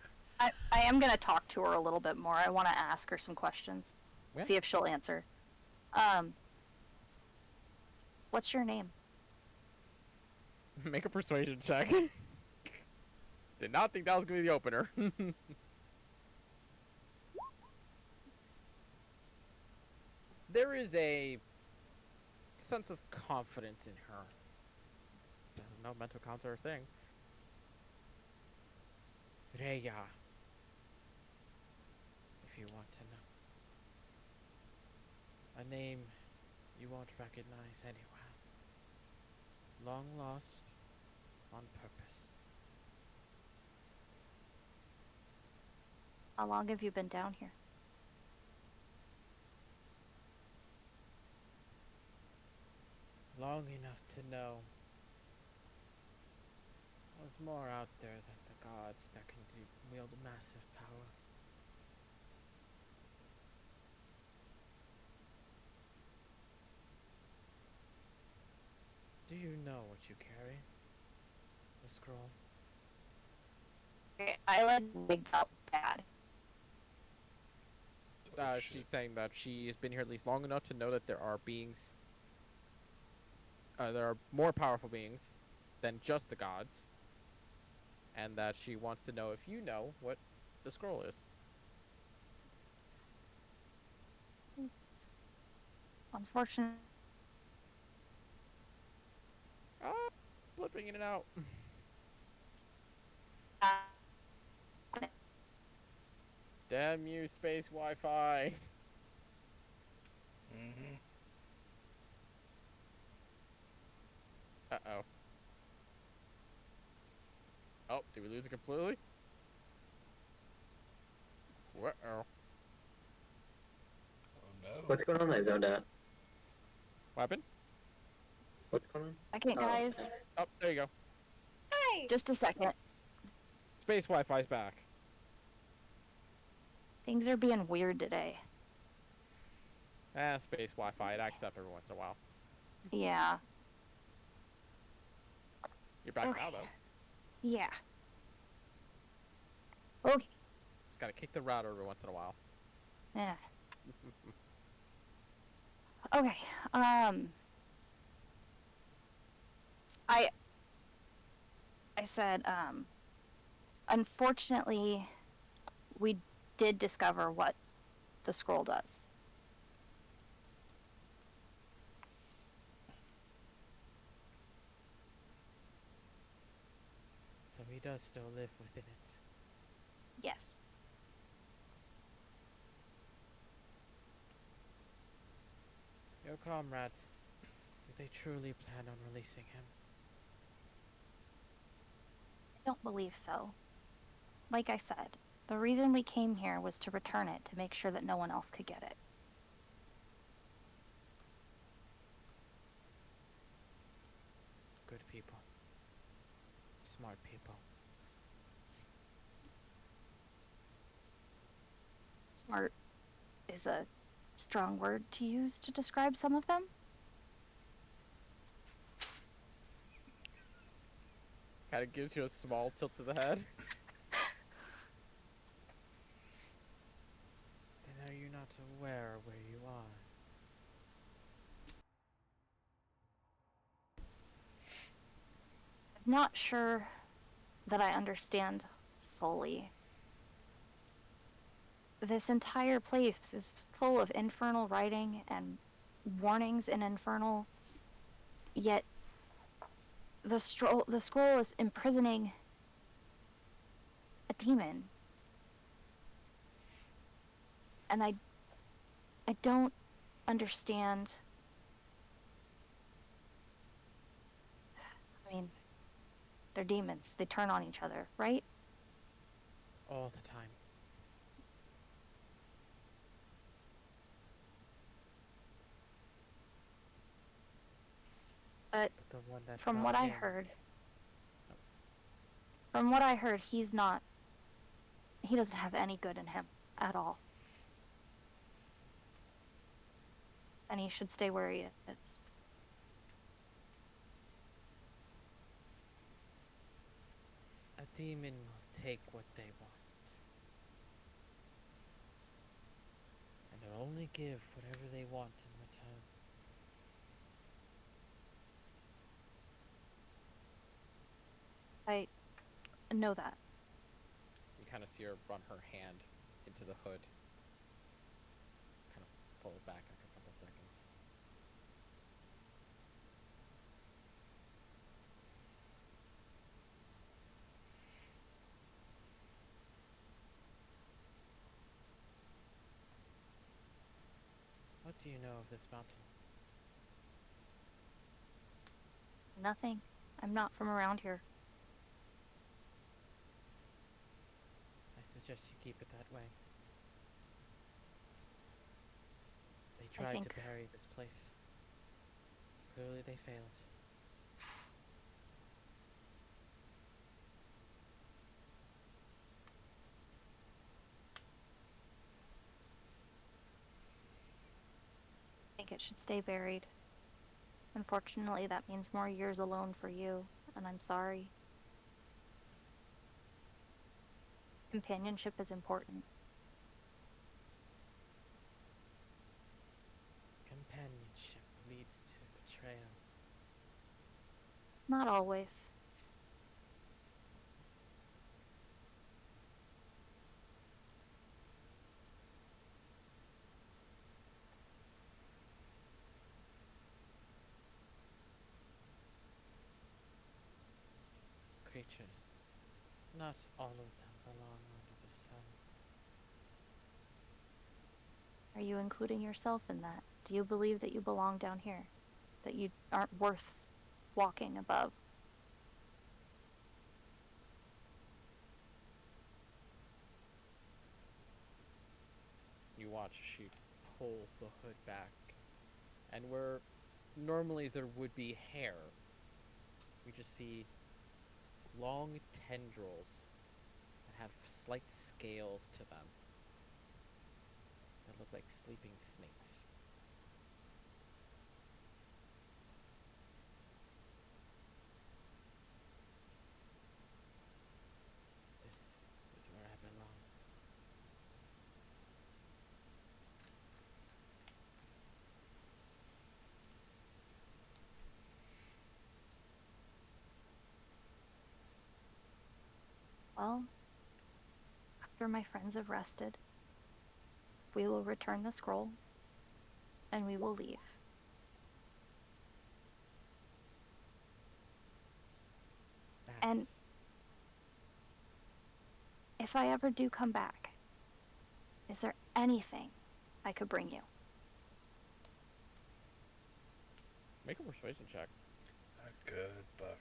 I am going to talk to her a little bit more. I want to ask her some questions. Yeah. See if she'll answer. What's your name? Make a persuasion check. Did not think that was going to be the opener. There is a sense of confidence in her. Doesn't know mental counts are a thing. Rhea, if you want to know. A name you won't recognize anywhere. Long lost on purpose. How long have you been down here? Long enough to know there's more out there than the gods that can wield massive power. Do you know what you carry? The scroll. I let it out bad. She's saying that she has been here at least long enough to know that there are beings. There are more powerful beings than just the gods, and that she wants to know if you know what the scroll is. Unfortunately. Ah, flipping in and out. Damn you, space Wi-Fi. Mm-hmm. Uh-oh. Oh, did we lose it completely? Uh-oh. What's going on? I zoned out. What happened? What's going on? Second, Oh, guys. okay. Oh, there you go. Hi. Just a second. Space Wi-Fi's back. Things are being weird today. Space Wi-Fi. It acts up every once in a while. Yeah. You're back Okay. now, though. Yeah. Okay. Just gotta kick the router every once in a while. Yeah. Okay. I said, unfortunately, we did discover what the scroll does. So he does still live within it. Yes. Your comrades, do they truly plan on releasing him? I don't believe so. Like I said, the reason we came here was to return it to make sure that no one else could get it. Good people. Smart people. Smart is a strong word to use to describe some of them. Kind of gives you a small tilt to the head. Then are you not aware of where you are? I'm not sure that I understand fully. This entire place is full of infernal writing and warnings in infernal, yet the scroll is imprisoning a demon. And I don't understand. I mean, they're demons. They turn on each other, right? All the time. But But the one that from found what I him, heard, from what I heard, he doesn't have any good in him at all. And he should stay where he is. a demon will take what they want. And they'll only give whatever they want in return. I know that. You kind of see her run her hand into the hood. Kind of pull it back after a couple seconds. What do you know of this mountain? Nothing. I'm not from around here. I suggest you keep it that way. They tried to bury this place. Clearly they failed. I think it should stay buried. Unfortunately, that means more years alone for you, and I'm sorry. Companionship is important. Companionship leads to betrayal. Not always. Creatures, not all of them belong under the sun. Are you including yourself in that? Do you believe that you belong down here? That you aren't worth walking above? You watch she pulls the hood back, and where normally there would be hair, we just see long tendrils that have slight scales to them that look like sleeping snakes. This is where I belong. Well, after my friends have rested, we will return the scroll and we will leave. And That's if I ever do come back, is there anything I could bring you? make a persuasion check. A good buck.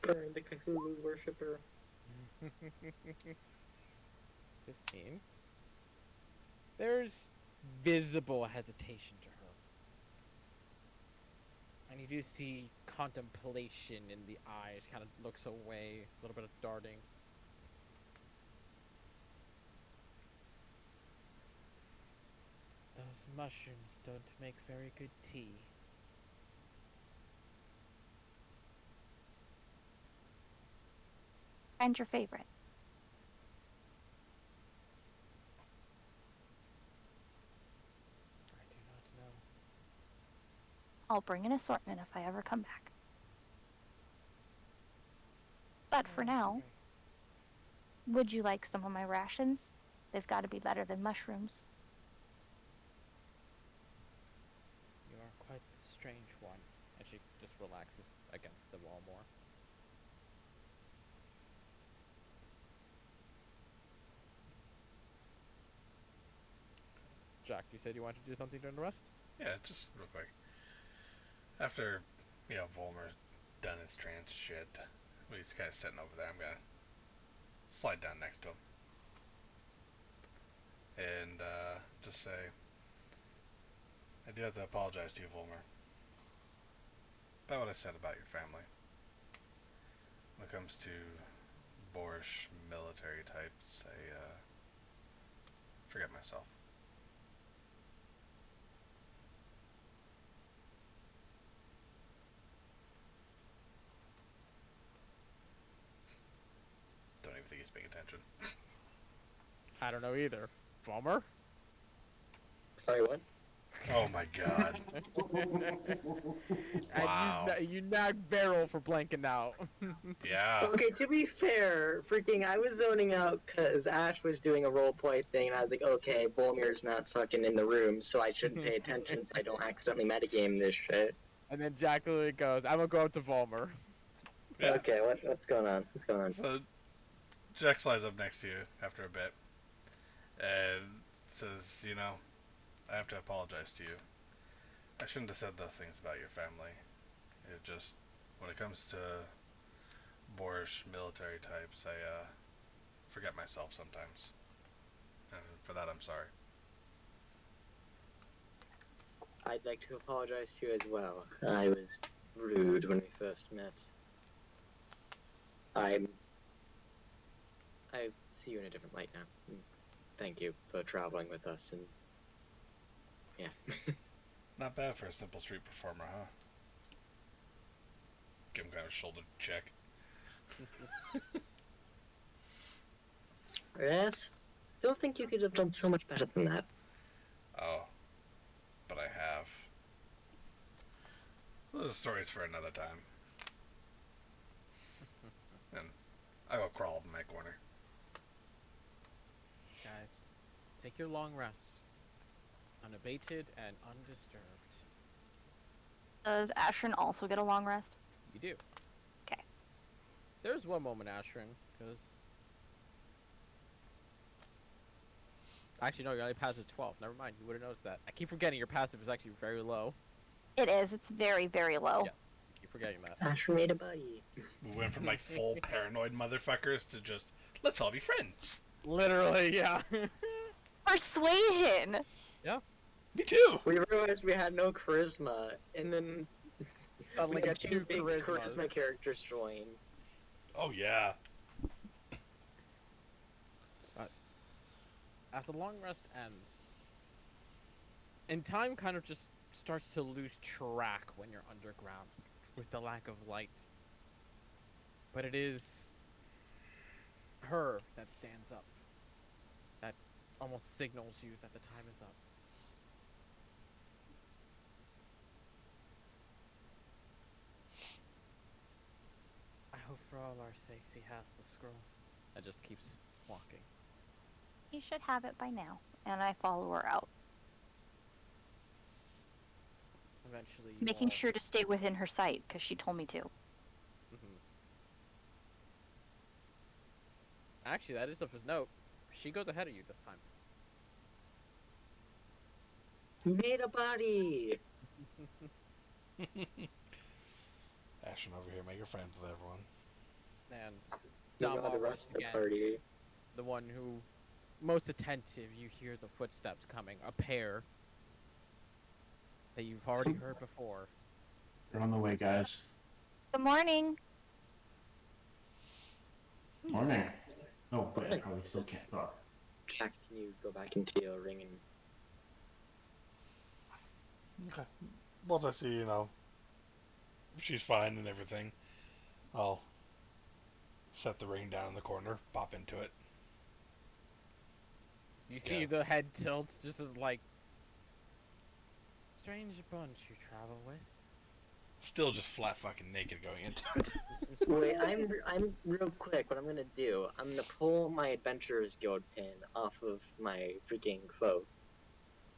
Burn the Cthulhu worshipper. 15. There's visible hesitation to her. And you do see contemplation in the eyes, kind of looks away, a little bit of darting. Those mushrooms don't make very good tea. And your favorite? I do not know. I'll bring an assortment if I ever come back. But for now, would you like some of my rations? They've got to be better than mushrooms. You are quite the strange one. And she just relaxes against the wall more. Jack, you said you wanted to do something during the rest? Yeah, just real quick. After, Volmer's done his trance shit, he's kind of sitting over there. I'm gonna slide down next to him and just say, I do have to apologize to you, Volmer, about what I said about your family. When it comes to boorish military types, I forget myself. Don't even think he's paying attention. I don't know either. Vomer? Sorry, what? Oh my god. Wow. And you nag Barrel for blanking out. Yeah. Okay, to be fair, I was zoning out because Ash was doing a roleplay thing, and I was like, okay, Bolmir's not fucking in the room, so I shouldn't pay attention so I don't accidentally metagame this shit. And then Jack literally goes, I'm gonna go up to Vollmer. Yeah. Okay, what's going on? What's going on? So Jack slides up next to you after a bit and says, I have to apologize to you. I shouldn't have said those things about your family. It just, when it comes to boorish military types, I forget myself sometimes. And for that, I'm sorry. I'd like to apologize to you as well. I was rude when we first met. I see you in a different light now. Thank you for traveling with us, and yeah. Not bad for a simple street performer, huh? Give him kind of a shoulder check. Yes, still think you could have done so much better than that. Oh, but I have. Those stories for another time. And I will crawl in my corner. Guys, take your long rest. Unabated and undisturbed. Does Ashrin also get a long rest? You do. Okay. There's one moment, Ashrin, because... Actually, no, you're only passive 12. Never mind, you would have noticed that. I keep forgetting your passive is actually very low. It is. It's very, very low. Yeah, I keep forgetting that. Ash made a buddy. We went from full paranoid motherfuckers to just, let's all be friends. Literally, yeah. Persuasion. Me too. We realized we had no charisma, and then Suddenly we had got two two big charismas. charisma characters join. Oh yeah. As the long rest ends, and time kind of just starts to lose track when you're underground with the lack of light. But it is her that stands up, that almost signals you that the time is up. I hope for all our sakes he has the scroll. And just keeps walking. He should have it by now. And I follow her out, Eventually, you making all... sure to stay within her sight because she told me to. Mhm. Actually, that is of his note. She goes ahead of you this time. Made a body! Ashton over here, make your friends with everyone. And Meanwhile, the Dama, rest once of the again, party. the one who most attentive, you hear the footsteps coming. A pair that you've already heard before. They're on the way, guys. Good morning. Morning. Oh, wait, I probably still can't talk. Jack, can you go back into your ring and... Okay. Once I see, she's fine and everything, I'll set the ring down in the corner, pop into it. You see Yeah. the head tilts just as like, strange bunch you travel with. Still just flat fucking naked going into it. Wait, I'm real quick. What I'm gonna do? I'm gonna pull my Adventurers Guild pin off of my freaking cloak,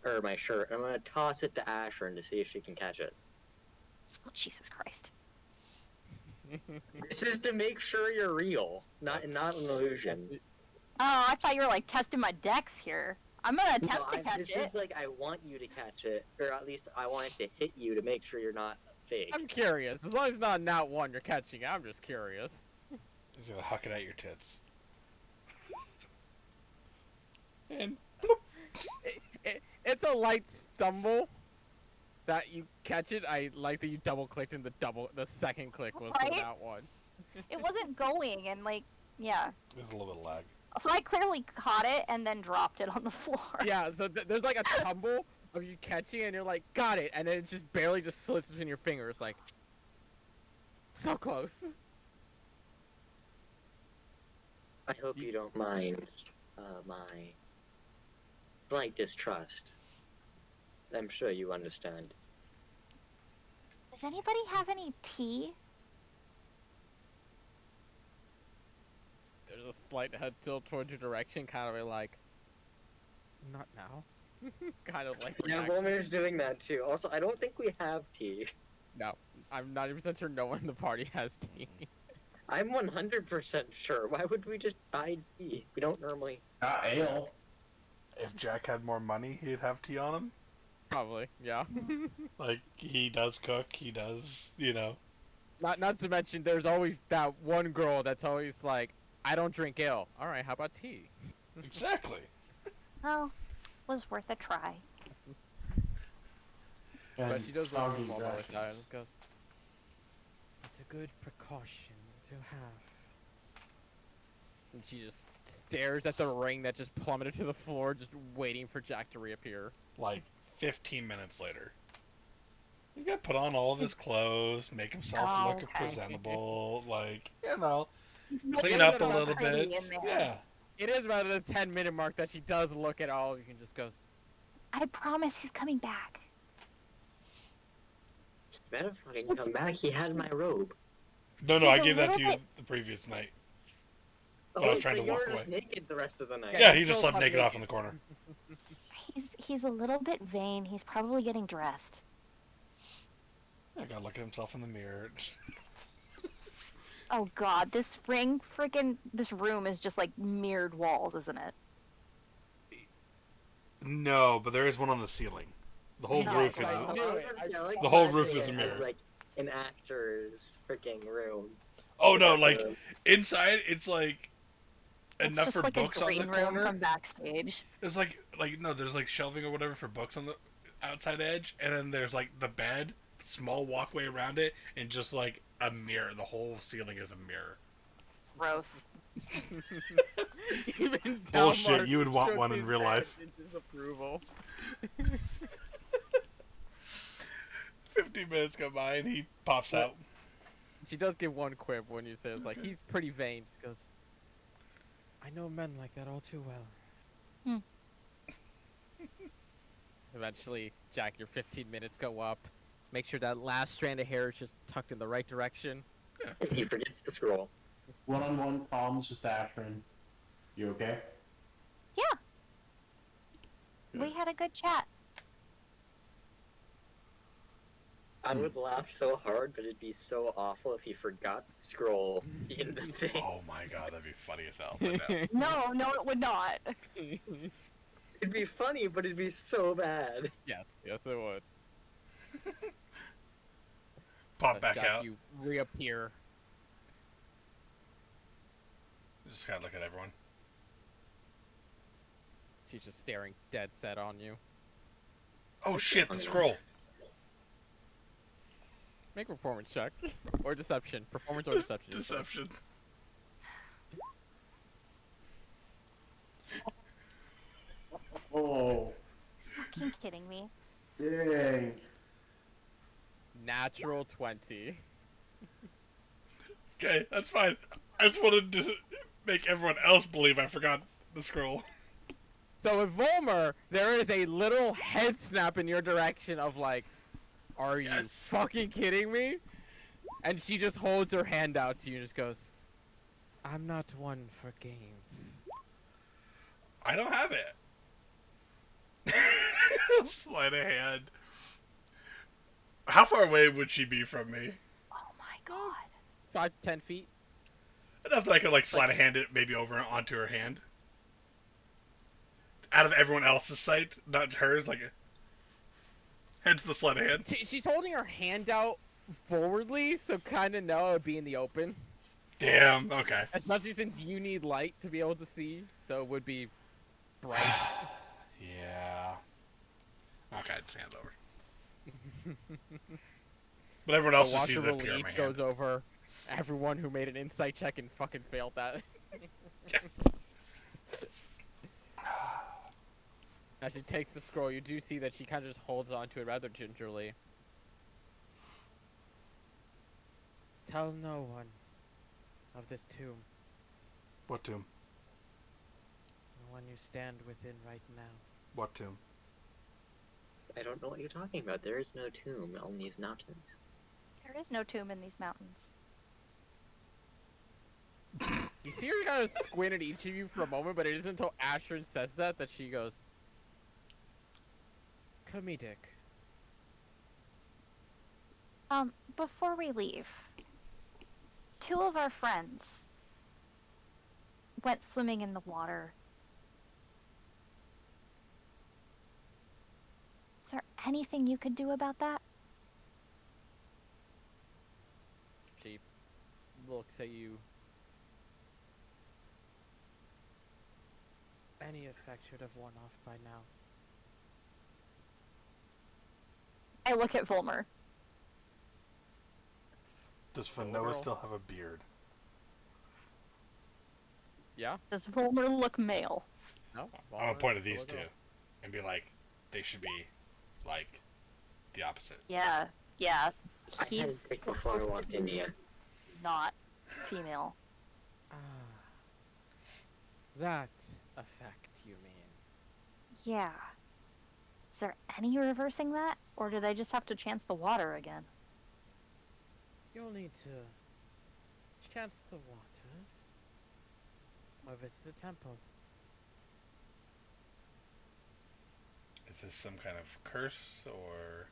or my shirt. And I'm gonna toss it to Ashern to see if she can catch it. Oh, Jesus Christ. This is to make sure you're real, not an illusion. Oh, I thought you were like testing my dex here. I'm gonna attempt No, to catch this it. is like I want you to catch it, or at least I want it to hit you to make sure you're not fake. I'm curious. As long as it's not nat one you're catching, I'm just curious. He's gonna huck it at your tits. And It's a light stumble that you catch it. I like that you double clicked and the second click was Right? the nat one. It wasn't going, and like, yeah. there's a little bit of lag. So I clearly caught it and then dropped it on the floor. Yeah, so there's like a tumble of you catching it and you're like, got it, and then it just barely just slips between your fingers, like, so close. I hope you don't mind my slight distrust. I'm sure you understand. Does anybody have any tea? There's a slight head tilt towards your direction, kind of like, not now. Kind of like, Yeah, Volmir's doing that too. Also, I don't think we have tea. no, I'm not even sure no one in the party has tea. I'm 100% sure. Why would we just buy tea? We don't normally. Ale. If Jack had more money, he'd have tea on him. Probably, yeah. Like, he does cook, he does, Not to mention, there's always that one girl that's always like, I don't drink ale. All right, how about tea? Exactly. Well, was worth a try. But she does look soggy small by the rations. and goes, it's a good precaution to have. And she just stares at the ring that just plummeted to the floor, just waiting for Jack to reappear. Like, 15 minutes later. He's gotta put on all of his clothes, make himself Oh, look okay. presentable, like, Making clean up it a all little pretty bit. in there. Yeah. It is about the 10-minute mark that she does look at all of you and just goes, I promise he's coming back. He better fucking come back. He had my robe. No, He's I a gave that to little you bit- the previous night. Oh, I was so trying to you walk were just away. naked the rest of the night. Yeah, he's he just still slept naked off in naked. the corner. He's a little bit vain. He's probably getting dressed. I gotta look at himself in the mirror. Oh God, this room is just like mirrored walls, isn't it? No, but there is one on the ceiling. The whole No, roof is. I A, knew it. The whole roof is a As, mirror. like an actor's freaking room. oh no, That's like a- inside it's like It's enough just for like books a on the green room corner. from backstage. There's like no, there's like shelving or whatever for books on the outside edge, and then there's like the bed, small walkway around it, and just like a mirror. The whole ceiling is a mirror. Gross. Even Bullshit, Dalmar you would want shook one in his real head life. in disapproval. 15 minutes go by and he pops What? out. She does give one quip when you says like he's pretty vain. She goes, "I know men like that all too well." Eventually, Jack, your 15 minutes go up. Make sure that last strand of hair is just tucked in the right direction. He forgets the scroll. One-on-one problems with Ashrin. You okay? Yeah, Good. we had a good chat. I would laugh so hard, but it'd be so awful if he forgot the scroll in the thing. Oh my god, that'd be funny as hell. But no. No, it would not. It'd be funny, but it'd be so bad. Yes, it would. Pop As back Jack, out. you reappear. Just gotta look at everyone. She's just staring dead set on you. Oh shit, the scroll. Make a performance check. Or deception. Performance or deception. Deception. Oh, Fucking kidding me. dang. Natural 20. Okay, that's fine. I just wanted to make everyone else believe I forgot the scroll. So with Volmer, there is a little head snap in your direction of like, are you Yes. fucking kidding me? And she just holds her hand out to you and just goes, I'm not one for games. I don't have it. Sleight of hand. How far away would she be from me? Oh my god. 5 to 10 feet. Enough that I could like sleight of hand it maybe over onto her hand. Out of everyone else's sight, not hers, like hence the sleight of hand. She's holding her hand out forwardly, so kind of know it would be in the open. Damn, okay. Especially since you need light to be able to see, so it would be bright. Yeah. Okay, just hand over. But everyone else A just watch sees of it appear in relief my hand. goes over everyone who made an insight check and fucking failed that. As she takes the scroll, you do see that she kind of just holds onto it rather gingerly. Tell no one of this tomb, What tomb? the one you stand within right now. What tomb? I don't know what you're talking about. There is no tomb on these mountains. There is no tomb in these mountains. You see her kind of squint at each of you for a moment, but it isn't until Ashrin says that she goes, comedic. Before we leave, 2 of our friends went swimming in the water. Is there anything you could do about that? She looks at you. Any effect should have worn off by now. I look at Volmer. Does Still a Fanoa girl. still have a beard? Yeah? Does Volmer look male? No? I'm gonna point at Still these a girl. two and be like, they should be like the opposite. Yeah. I He's had a pick before I walked in here. not female. Ah. That effect, you mean? Yeah. Is there any reversing that? Or do they just have to chance the water again? You'll need to chance the waters or visit the temple. Is this some kind of curse or?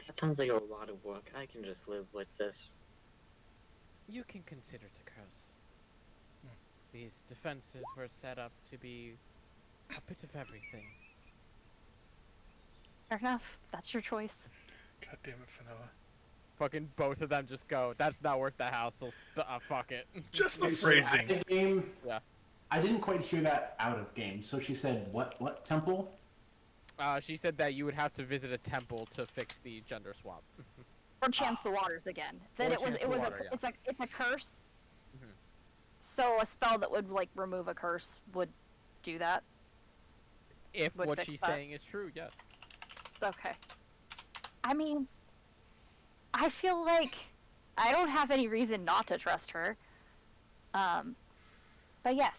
That sounds like a lot of work. I can just live with this. You can consider to curse. Hmm. These defenses were set up to be a bit of everything. Fair enough. That's your choice. God damn it, Fanoa. Fucking both of them just go, that's not worth the hassle, fuck it. Just the Okay, so phrasing. at the game, Yeah. I didn't quite hear that out of game. So she said, what temple? She said that you would have to visit a temple to fix the gender swap. Or chance the waters again. That Or it was chance it the was water, a yeah. it's a curse. Mhm. So a spell that would like remove a curse would do that. If Would what fix she's that. saying is true, yes. Okay. I mean, I feel like I don't have any reason not to trust her. But yes,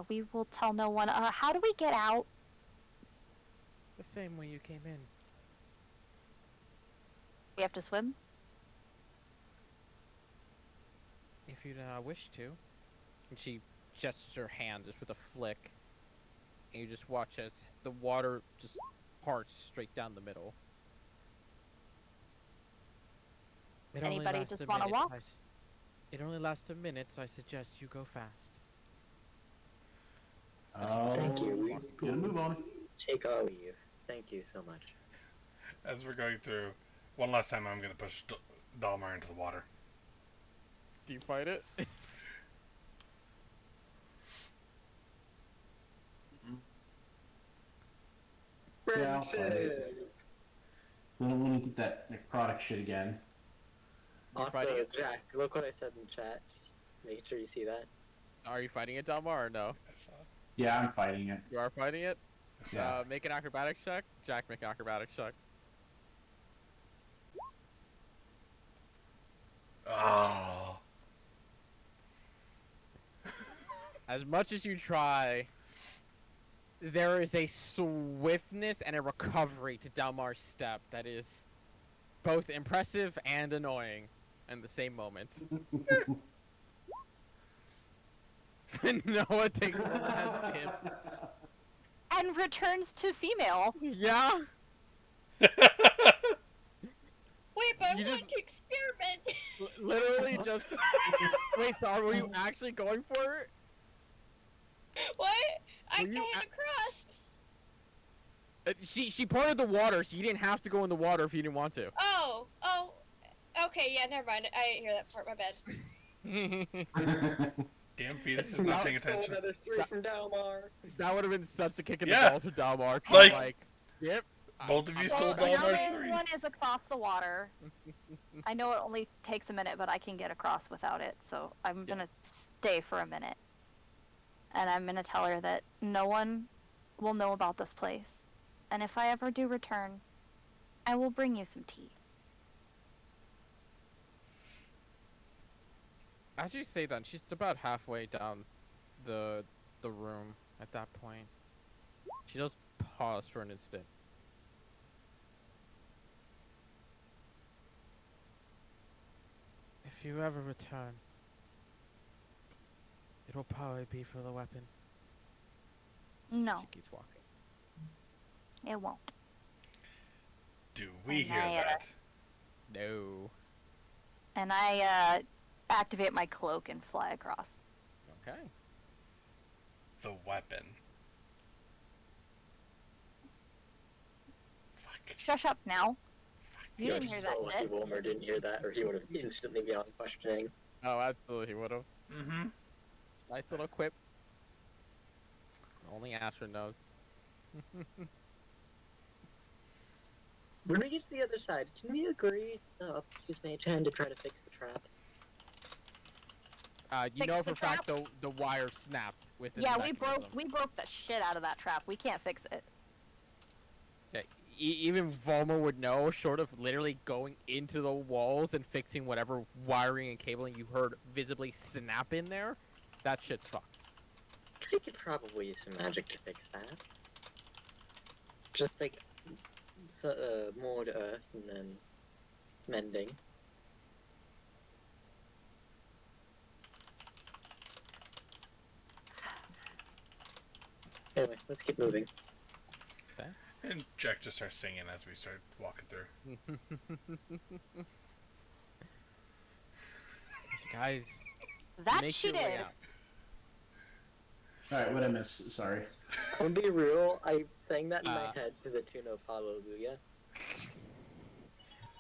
we will tell no one. How do we get out? The same way you came in. We have to swim. If you wish to. And she gestures her hand just with a flick. And you just watch as the water just parts straight down the middle. It only Anybody lasts just a want to minute, walk? It only lasts a minute, so I suggest you go fast. Thank you. Oh, gonna move on. Take our leave. Thank you so much. As we're going through, one last time I'm going to push Dalmar into the water. Do you fight it? Yeah, I'll fight it. I don't want to get that necrotic shit again. You fighting Also, it? Jack, look what I said in chat. Just make sure you see that. Are you fighting it, Dalmar, or no? I saw it. Yeah, I'm fighting it. You are fighting it? Yeah. Make an acrobatics check. Jack, make an acrobatics check. Oh. As much as you try, there is a swiftness and a recovery to Dalmar's step that is both impressive and annoying in the same moment. Noah takes one last dip. And returns to female. Yeah? Wait, but I You want just- to experiment. Literally just... Wait, so are we actually going for it? What? I Were you came across. She parted the water, so you didn't have to go in the water if you didn't want to. Oh. Okay, yeah, never mind. I didn't hear that part. My bad. Damn fetus is not paying attention. Another 3 from Dalmar. That would have been such a kick in Yeah. the balls for Dalmar. Like- Yep. Both of you Well, stole now Dalmar's that 3. one is across the water. I know it only takes a minute, but I can get across without it. So I'm gonna stay for a minute, and I'm gonna tell her that no one will know about this place, and if I ever do return, I will bring you some tea. As you say that, she's about halfway down the room at that point. She does pause for an instant. If you ever return, it will probably be for the weapon. No, She keeps walking. it won't. Do we And hear I, that? No. And I activate my cloak and fly across. Okay. The weapon. Fuck. Shush up now. You You're didn't hear so that lucky shit. Wilmer didn't hear that, or he would have instantly been questioning. Oh, absolutely, would have. Mm-hmm. Nice little quip. Only Asher knows. When we get to the other side, can we agree use Mage Hand to try to fix the trap? You Fix know the for a fact the wire snapped within Yeah, the we mechanism. broke the shit out of that trap. We can't fix it. Yeah, even Volmer would know, short of literally going into the walls and fixing whatever wiring and cabling you heard visibly snap in there. That shit's fucked. We could probably use some magic to fix that. Just like more to earth and then mending. Anyway, let's keep moving. And Jack just starts singing as we start walking through. Guys, That make she your way did. out. Alright, what I miss? Sorry. I'll be real, I sang that in my Uh, head to the tune of Hallelujah.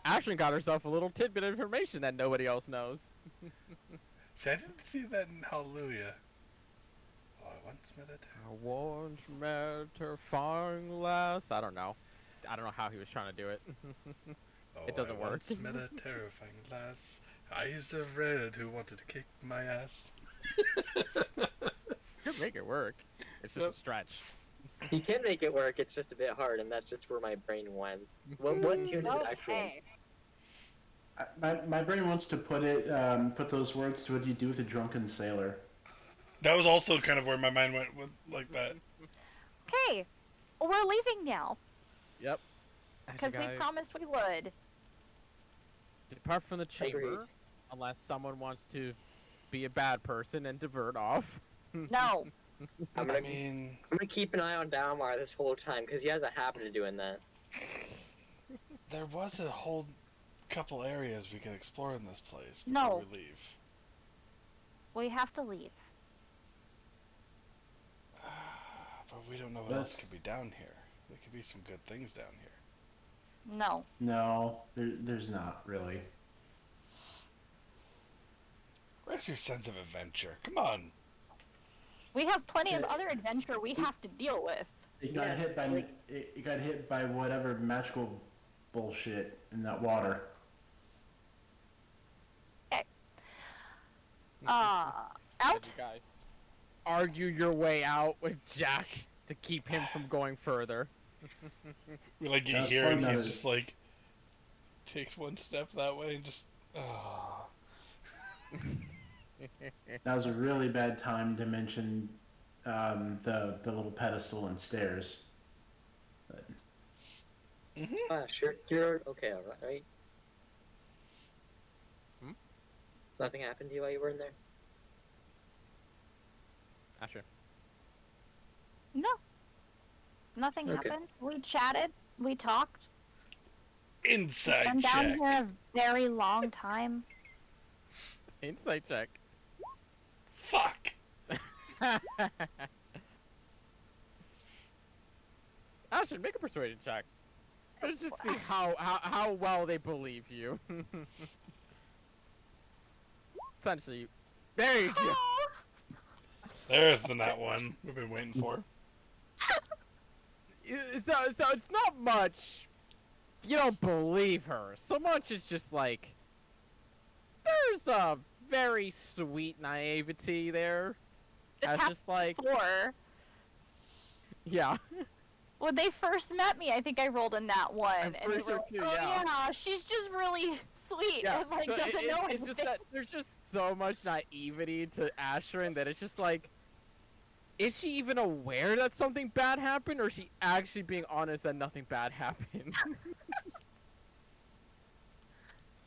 Ashlyn got herself a little tidbit of information that nobody else knows. See, I didn't see that in Hallelujah. once met a I once met her fine lass. I don't know how he was trying to do it. Oh, It doesn't I work. once met a terrifying lass, eyes of red, who wanted to kick my ass. You can make it work. It's just Yep. a stretch. He can make it work. It's just a bit hard, and that's just where my brain went. What tune is it actually in? Okay. My brain wants to put those words to what you do with a drunken sailor. That was also kind of where my mind went with like that. Okay, we're leaving now Yep. As you because we guys promised we would. depart from the Agreed. chamber, unless someone wants to be a bad person and divert off. No. I'm I gonna mean, keep an eye on Dalmar this whole time because he has a habit of doing that. there was a whole couple areas we could explore in this place before No. we leave. We have to leave. But we don't know what else That's- could be down here. There could be some good things down here. No. No, there's not really. Where's your sense of adventure? Come on. We have plenty of Yeah. other adventure we have to deal with. It got Yes, hit by like- it got hit by whatever magical bullshit in that water. Out? You guys argue your way out with Jack to keep him from going further. We like get That's here and fun, he's that just like takes one step that way and just That was a really bad time to mention the little pedestal and stairs. But Sure, you're okay, all right? Hmm? Nothing happened to you while you were in there? Asher. No. Nothing Okay. happened. We chatted. We talked. inside Been down check. here a very long time. Insight check. Fuck. Asher, make a persuasion check. Let's just see how well they believe you. Essentially, there you go. There's the nat one we've been waiting for. So it's not much. You don't believe her. So much is just like there's a very sweet naivety there. It That's just like Four. yeah. When they first met me, I think I rolled a nat one, I'm and they pretty were sure like, too, "Oh yeah. she's just really sweet Yeah, and like so doesn't know it's anything." just that there's just so much naivety to Ashrin that it's just like, is she even aware that something bad happened, or is she actually being honest that nothing bad happened?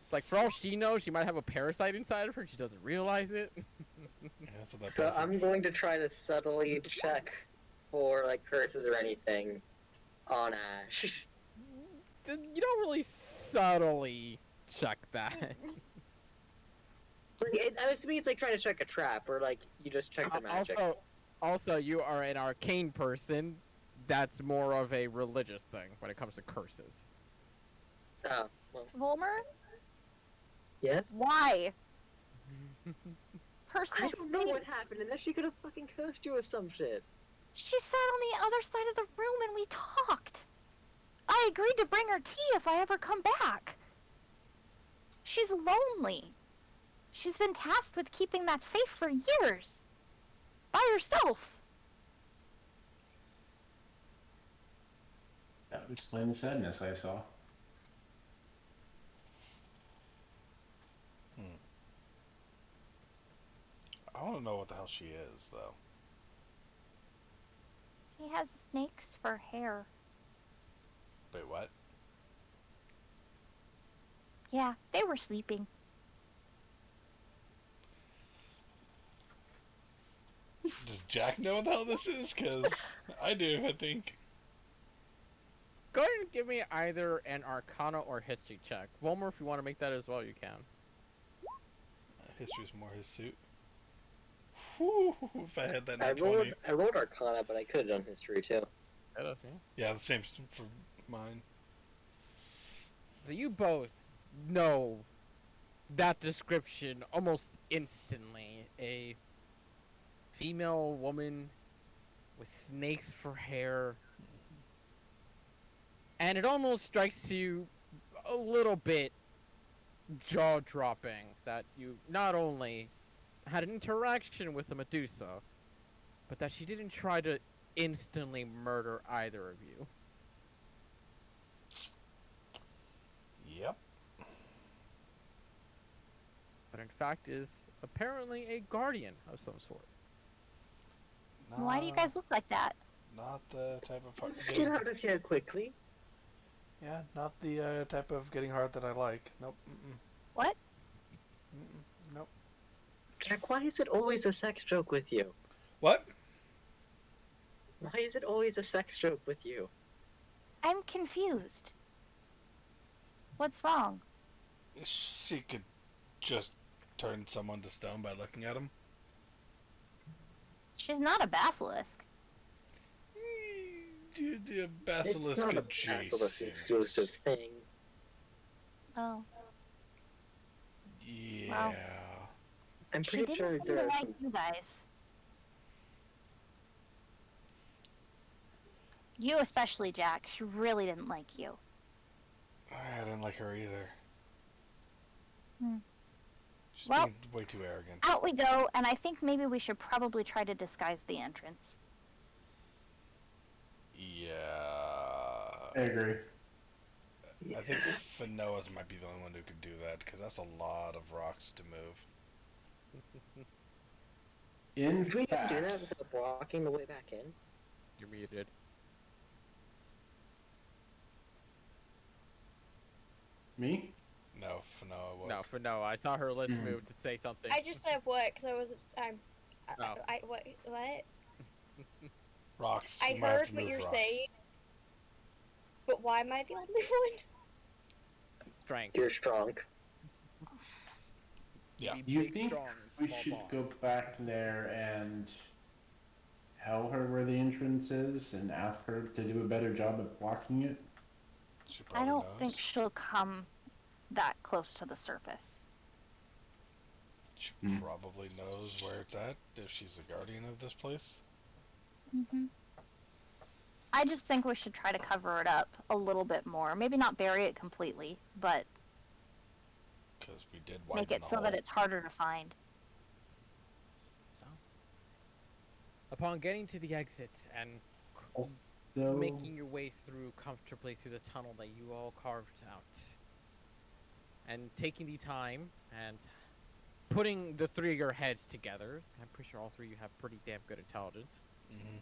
It's like, for all she knows, she might have a parasite inside of her and she doesn't realize it. Yeah, so that So does it. I'm going to try to subtly check for like curses or anything on Ash. You don't really subtly check that. To me, it's like trying to check a trap, or like you just check the magic. Also, you are an arcane person. That's more of a religious thing when it comes to curses. Oh, well, Volmer, yes. why? I Personal don't know what space. happened, and then she could have fucking cursed you with some shit. She sat on the other side of the room and we talked. I agreed to bring her tea if I ever come back. She's lonely. She's been tasked with keeping that safe for years. By herself. that would explain the sadness I saw. I want to know what the hell she is, though. She has snakes for hair. Wait, what? Yeah, they were sleeping. Does Jack know what the hell this is? Because I do, I think. Go ahead and give me either an Arcana or History check. Volmer, if you want to make that as well, you can. History's more his suit. Whew, if I had that I nat 20. rolled Arcana, but I could have done History too. Yeah, the same for mine. So you both know that description almost instantly. A female woman with snakes for hair, and it almost strikes you a little bit jaw-dropping that you not only had an interaction with a Medusa, but that she didn't try to instantly murder either of you. Yep. But in fact is apparently a guardian of some sort. Why do you guys look like that? Not the type of Let's get out of here quickly. Yeah, not the type of getting hard that I like. Nope. What? Nope. Jack, why is it always a sex joke with you? What? Why is it always a sex joke with you? I'm confused. What's wrong? She could just turn someone to stone by looking at him. She's not a basilisk. Basilisk It's not a basilisk exclusive thing. Oh. Yeah. Well, I'm she pretty didn't sure seem there to are like some. you guys. You especially, Jack. She really didn't like you. I didn't like her either. Hmm. She's Well, being way too arrogant. Out we go, and I think maybe we should probably try to disguise the entrance. Yeah. I agree. I think Finoa's might be the only one who could do that, because that's a lot of rocks to move. In If we can do that fact, without blocking the way back in? You're muted. me? No, Finoa was. No, for no. I saw her lips move to say something. I just said what? Because I was. Oh. What? What? Rocks. I We might have heard to what move you're rocks. saying, but why am I the only one? Strength. You're strong. Yeah. Be You big, think strong, and we small should bond. go back there and tell her where the entrance is and ask her to do a better job at blocking it? She I probably don't knows. think she'll come that close to the surface. She Hmm. probably knows where it's at if she's the guardian of this place. Mm-hmm. I just think we should try to cover it up a little bit more. Maybe not bury it completely, but Because we did widen make it the so hole. that it's harder to find. So, upon getting to the exit and Also, making your way through comfortably through the tunnel that you all carved out, and taking the time and putting the three of your heads together, I'm pretty sure all three of you have pretty damn good intelligence. Mm-hmm.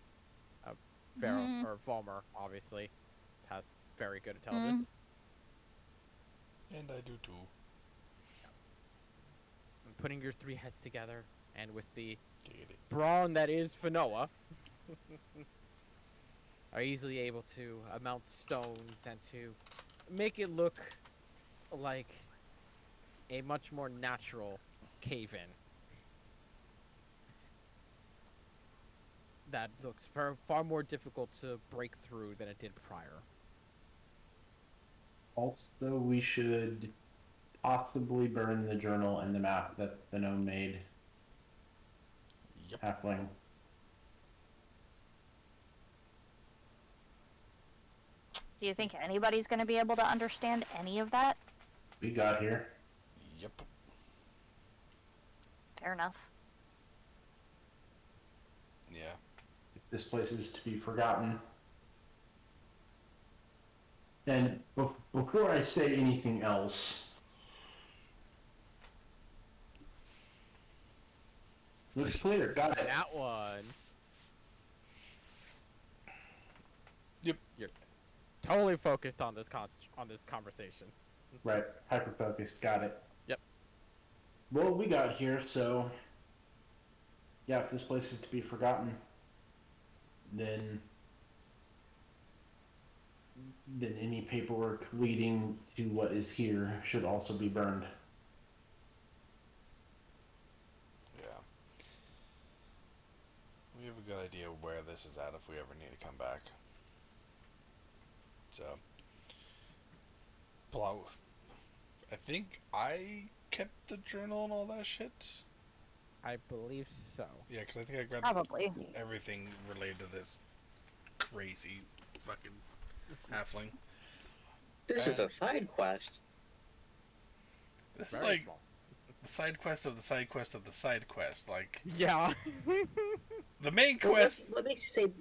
Or Vollmer, obviously, has very good intelligence. And I do too. And putting your three heads together, and with the Get it. brawn that is Finoa, are easily able to mount stones and to make it look like a much more natural cave-in. That looks far more difficult to break through than it did prior. also, we should possibly burn the journal and the map that the gnome made. Yep. Halfling. Do you think anybody's going to be able to understand any of that? We got here. Yep. Fair enough. Yeah. If this place is to be forgotten. And before I say anything else, looks clear. Got it. That one. Yep. You're totally focused on this conversation. Right. Hyper focused. Got it. Yep. Well, we got here, so yeah, if this place is to be forgotten, then any paperwork leading to what is here should also be burned. Yeah. We have a good idea where this is at if we ever need to come back. So, I think I kept the journal and all that shit. I believe so. Yeah, because I think I grabbed Probably. everything related to this crazy fucking halfling. This is Uh, a side quest. This is Very like small. the side quest of the side quest of the side quest. Like Yeah. the main Well, quest, what makes you say?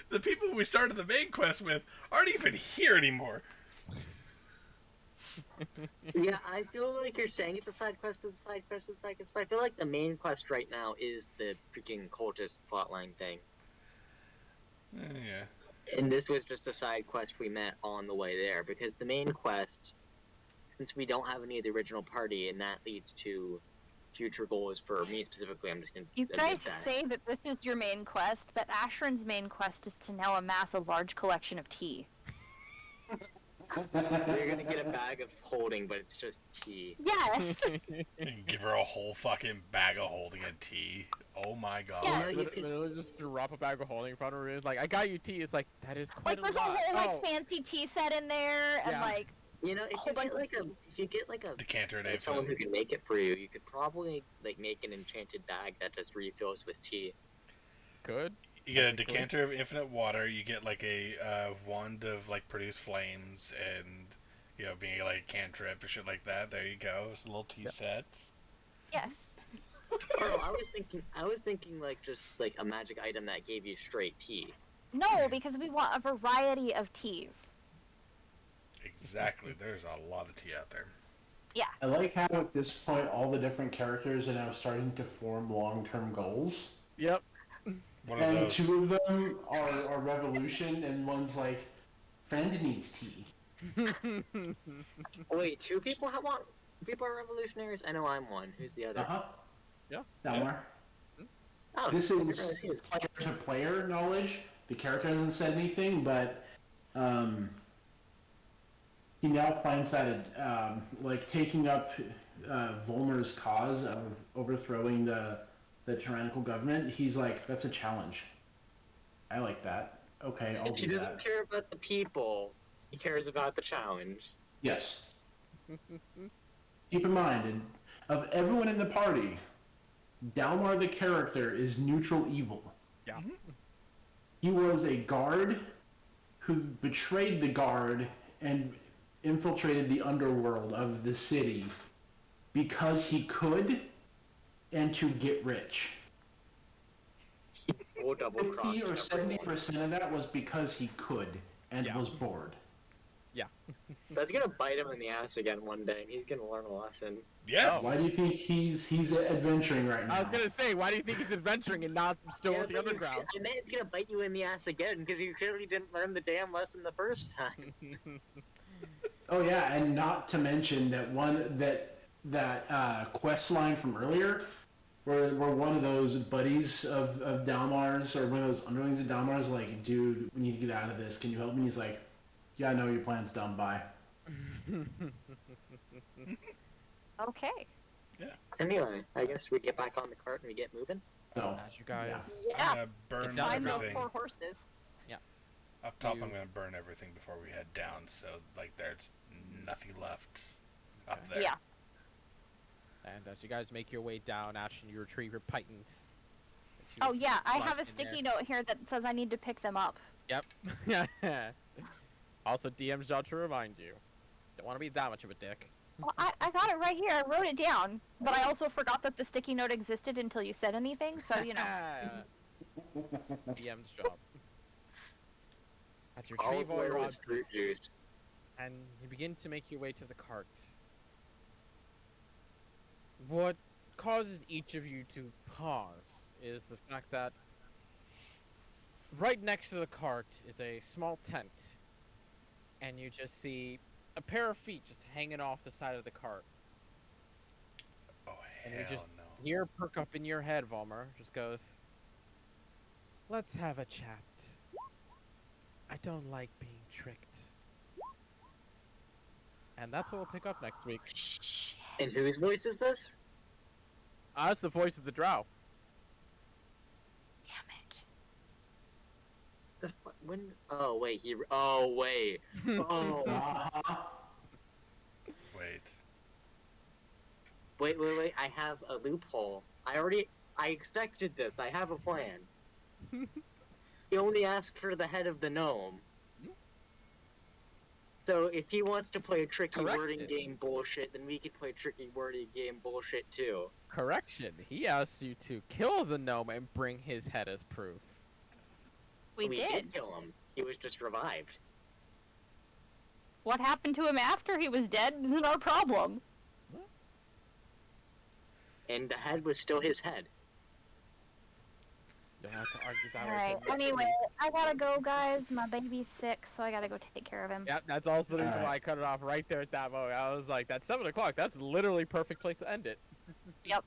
the people we started the main quest with aren't even here anymore. Yeah, I feel like you're saying it's a side quest of the side quest of the side quest, but I feel like the main quest right now is the freaking cultist plotline thing. Yeah. And this was just a side quest we met on the way there, because the main quest, since we don't have any of the original party, and that leads to future goals for me specifically, I'm just gonna You guys admit that. say that this is your main quest, but Ashran's main quest is to now amass a large collection of tea. You're gonna get a bag of holding, but it's just tea. Yes! And give her a whole fucking bag of holding a tea. Oh my god. Yeah. You could- Literally just drop a bag of holding in front of her. It's like, I got you tea. It's like, that is quite Like, there's a lot. a whole, Oh, fancy tea set in there, and, Yeah. You know, A whole bunch of if you get like a Decanter and someone who infinite. can make it for you, you could probably like make an enchanted bag that just refills with tea. good. You get a Technically. decanter of infinite water. You get like a wand of like produce flames, and being like a cantrip or shit like that. There you go. It's a little tea set. yes. Oh, I was thinking like just like a magic item that gave you straight tea. No, because we want a variety of teas. Exactly. There's a lot of tea out there. I like how at this point all the different characters are now starting to form long-term goals. Yep. One of And those. two of them are revolution, and one's like, friend needs tea. Wait, two people people are revolutionaries? I know I'm one. Who's the other? Uh-huh. Yeah. Dalmar. Oh, This I didn't is realize he was- player-to-player knowledge. The character hasn't said anything, but he now finds that like taking up Volmer's cause of overthrowing the tyrannical government, he's like, that's a challenge. I like that. Okay, I'll He do doesn't that. care about the people. He cares about the challenge. Yes. Keep in mind, of everyone in the party, Dalmar the character is neutral evil. Yeah. He was a guard who betrayed the guard and infiltrated the underworld of the city because he could and to get rich. We'll double cross 50 or everyone. 70% of that was because he could and Yeah. was bored. That's gonna bite him in the ass again one day, and he's gonna learn a lesson. Yes. Oh. Why do you think he's adventuring right now? I was gonna say, why do you think he's adventuring and not still Yeah, with the but underground? I meant it's gonna bite you in the ass again because you clearly didn't learn the damn lesson the first time. Oh yeah, and not to mention that quest line from earlier, where one of those buddies of Dalmar's or one of those underlings of Dalmar's like, dude, we need to get out of this. Can you help me? He's like, yeah, I know your plan's dumb. Bye. Okay. Anyway, I guess we get back on the cart and we get moving. So As you guys, Yeah. I'm gonna burn down Find those everything. poor horses. Up top, You- I'm gonna burn everything before we head down. So like, there's nothing left up Okay. there. Yeah. and as you guys make your way down, Ashton, you retrieve your pythons. Oh yeah, I have a in sticky there. note here that says I need to pick them up. Yep. Also, DM's job to remind you. Don't want to be that much of a dick. Well, I got it right here. I wrote it down, but I also forgot that the sticky note existed until you said anything. So you know. DM's job. As you All retrieve all your was objects, fruit juice. and you begin to make your way to the cart. What causes each of you to pause is the fact that right next to the cart is a small tent, and you just see a pair of feet just hanging off the side of the cart. Oh And you hell just no. hear perk up in your head, Volmer, just goes, "Let's have a chat. I don't like being tricked." And that's what we'll pick up next week. And whose voice is this? That's the voice of the drow. Damn it. When? Oh wait, Oh wait. Oh. uh-huh. Wait. Wait, I have a loophole. I expected this. I have a plan. He only asked for the head of the gnome. So if he wants to play a tricky wording Corrected. game bullshit, then we can play tricky wording game bullshit too. Correction. He asked you to kill the gnome and bring his head as proof. We did. kill him. He was just revived. What happened to him after he was dead isn't our problem. And the head was still his head. You'll have to argue that Alright, with him. anyway, I gotta go, guys. My baby's sick, so I gotta go take care of him. Yep, that's also the reason Alright. why I cut it off right there at that moment. I was like, that's 7 o'clock. That's literally perfect place to end it. Yep.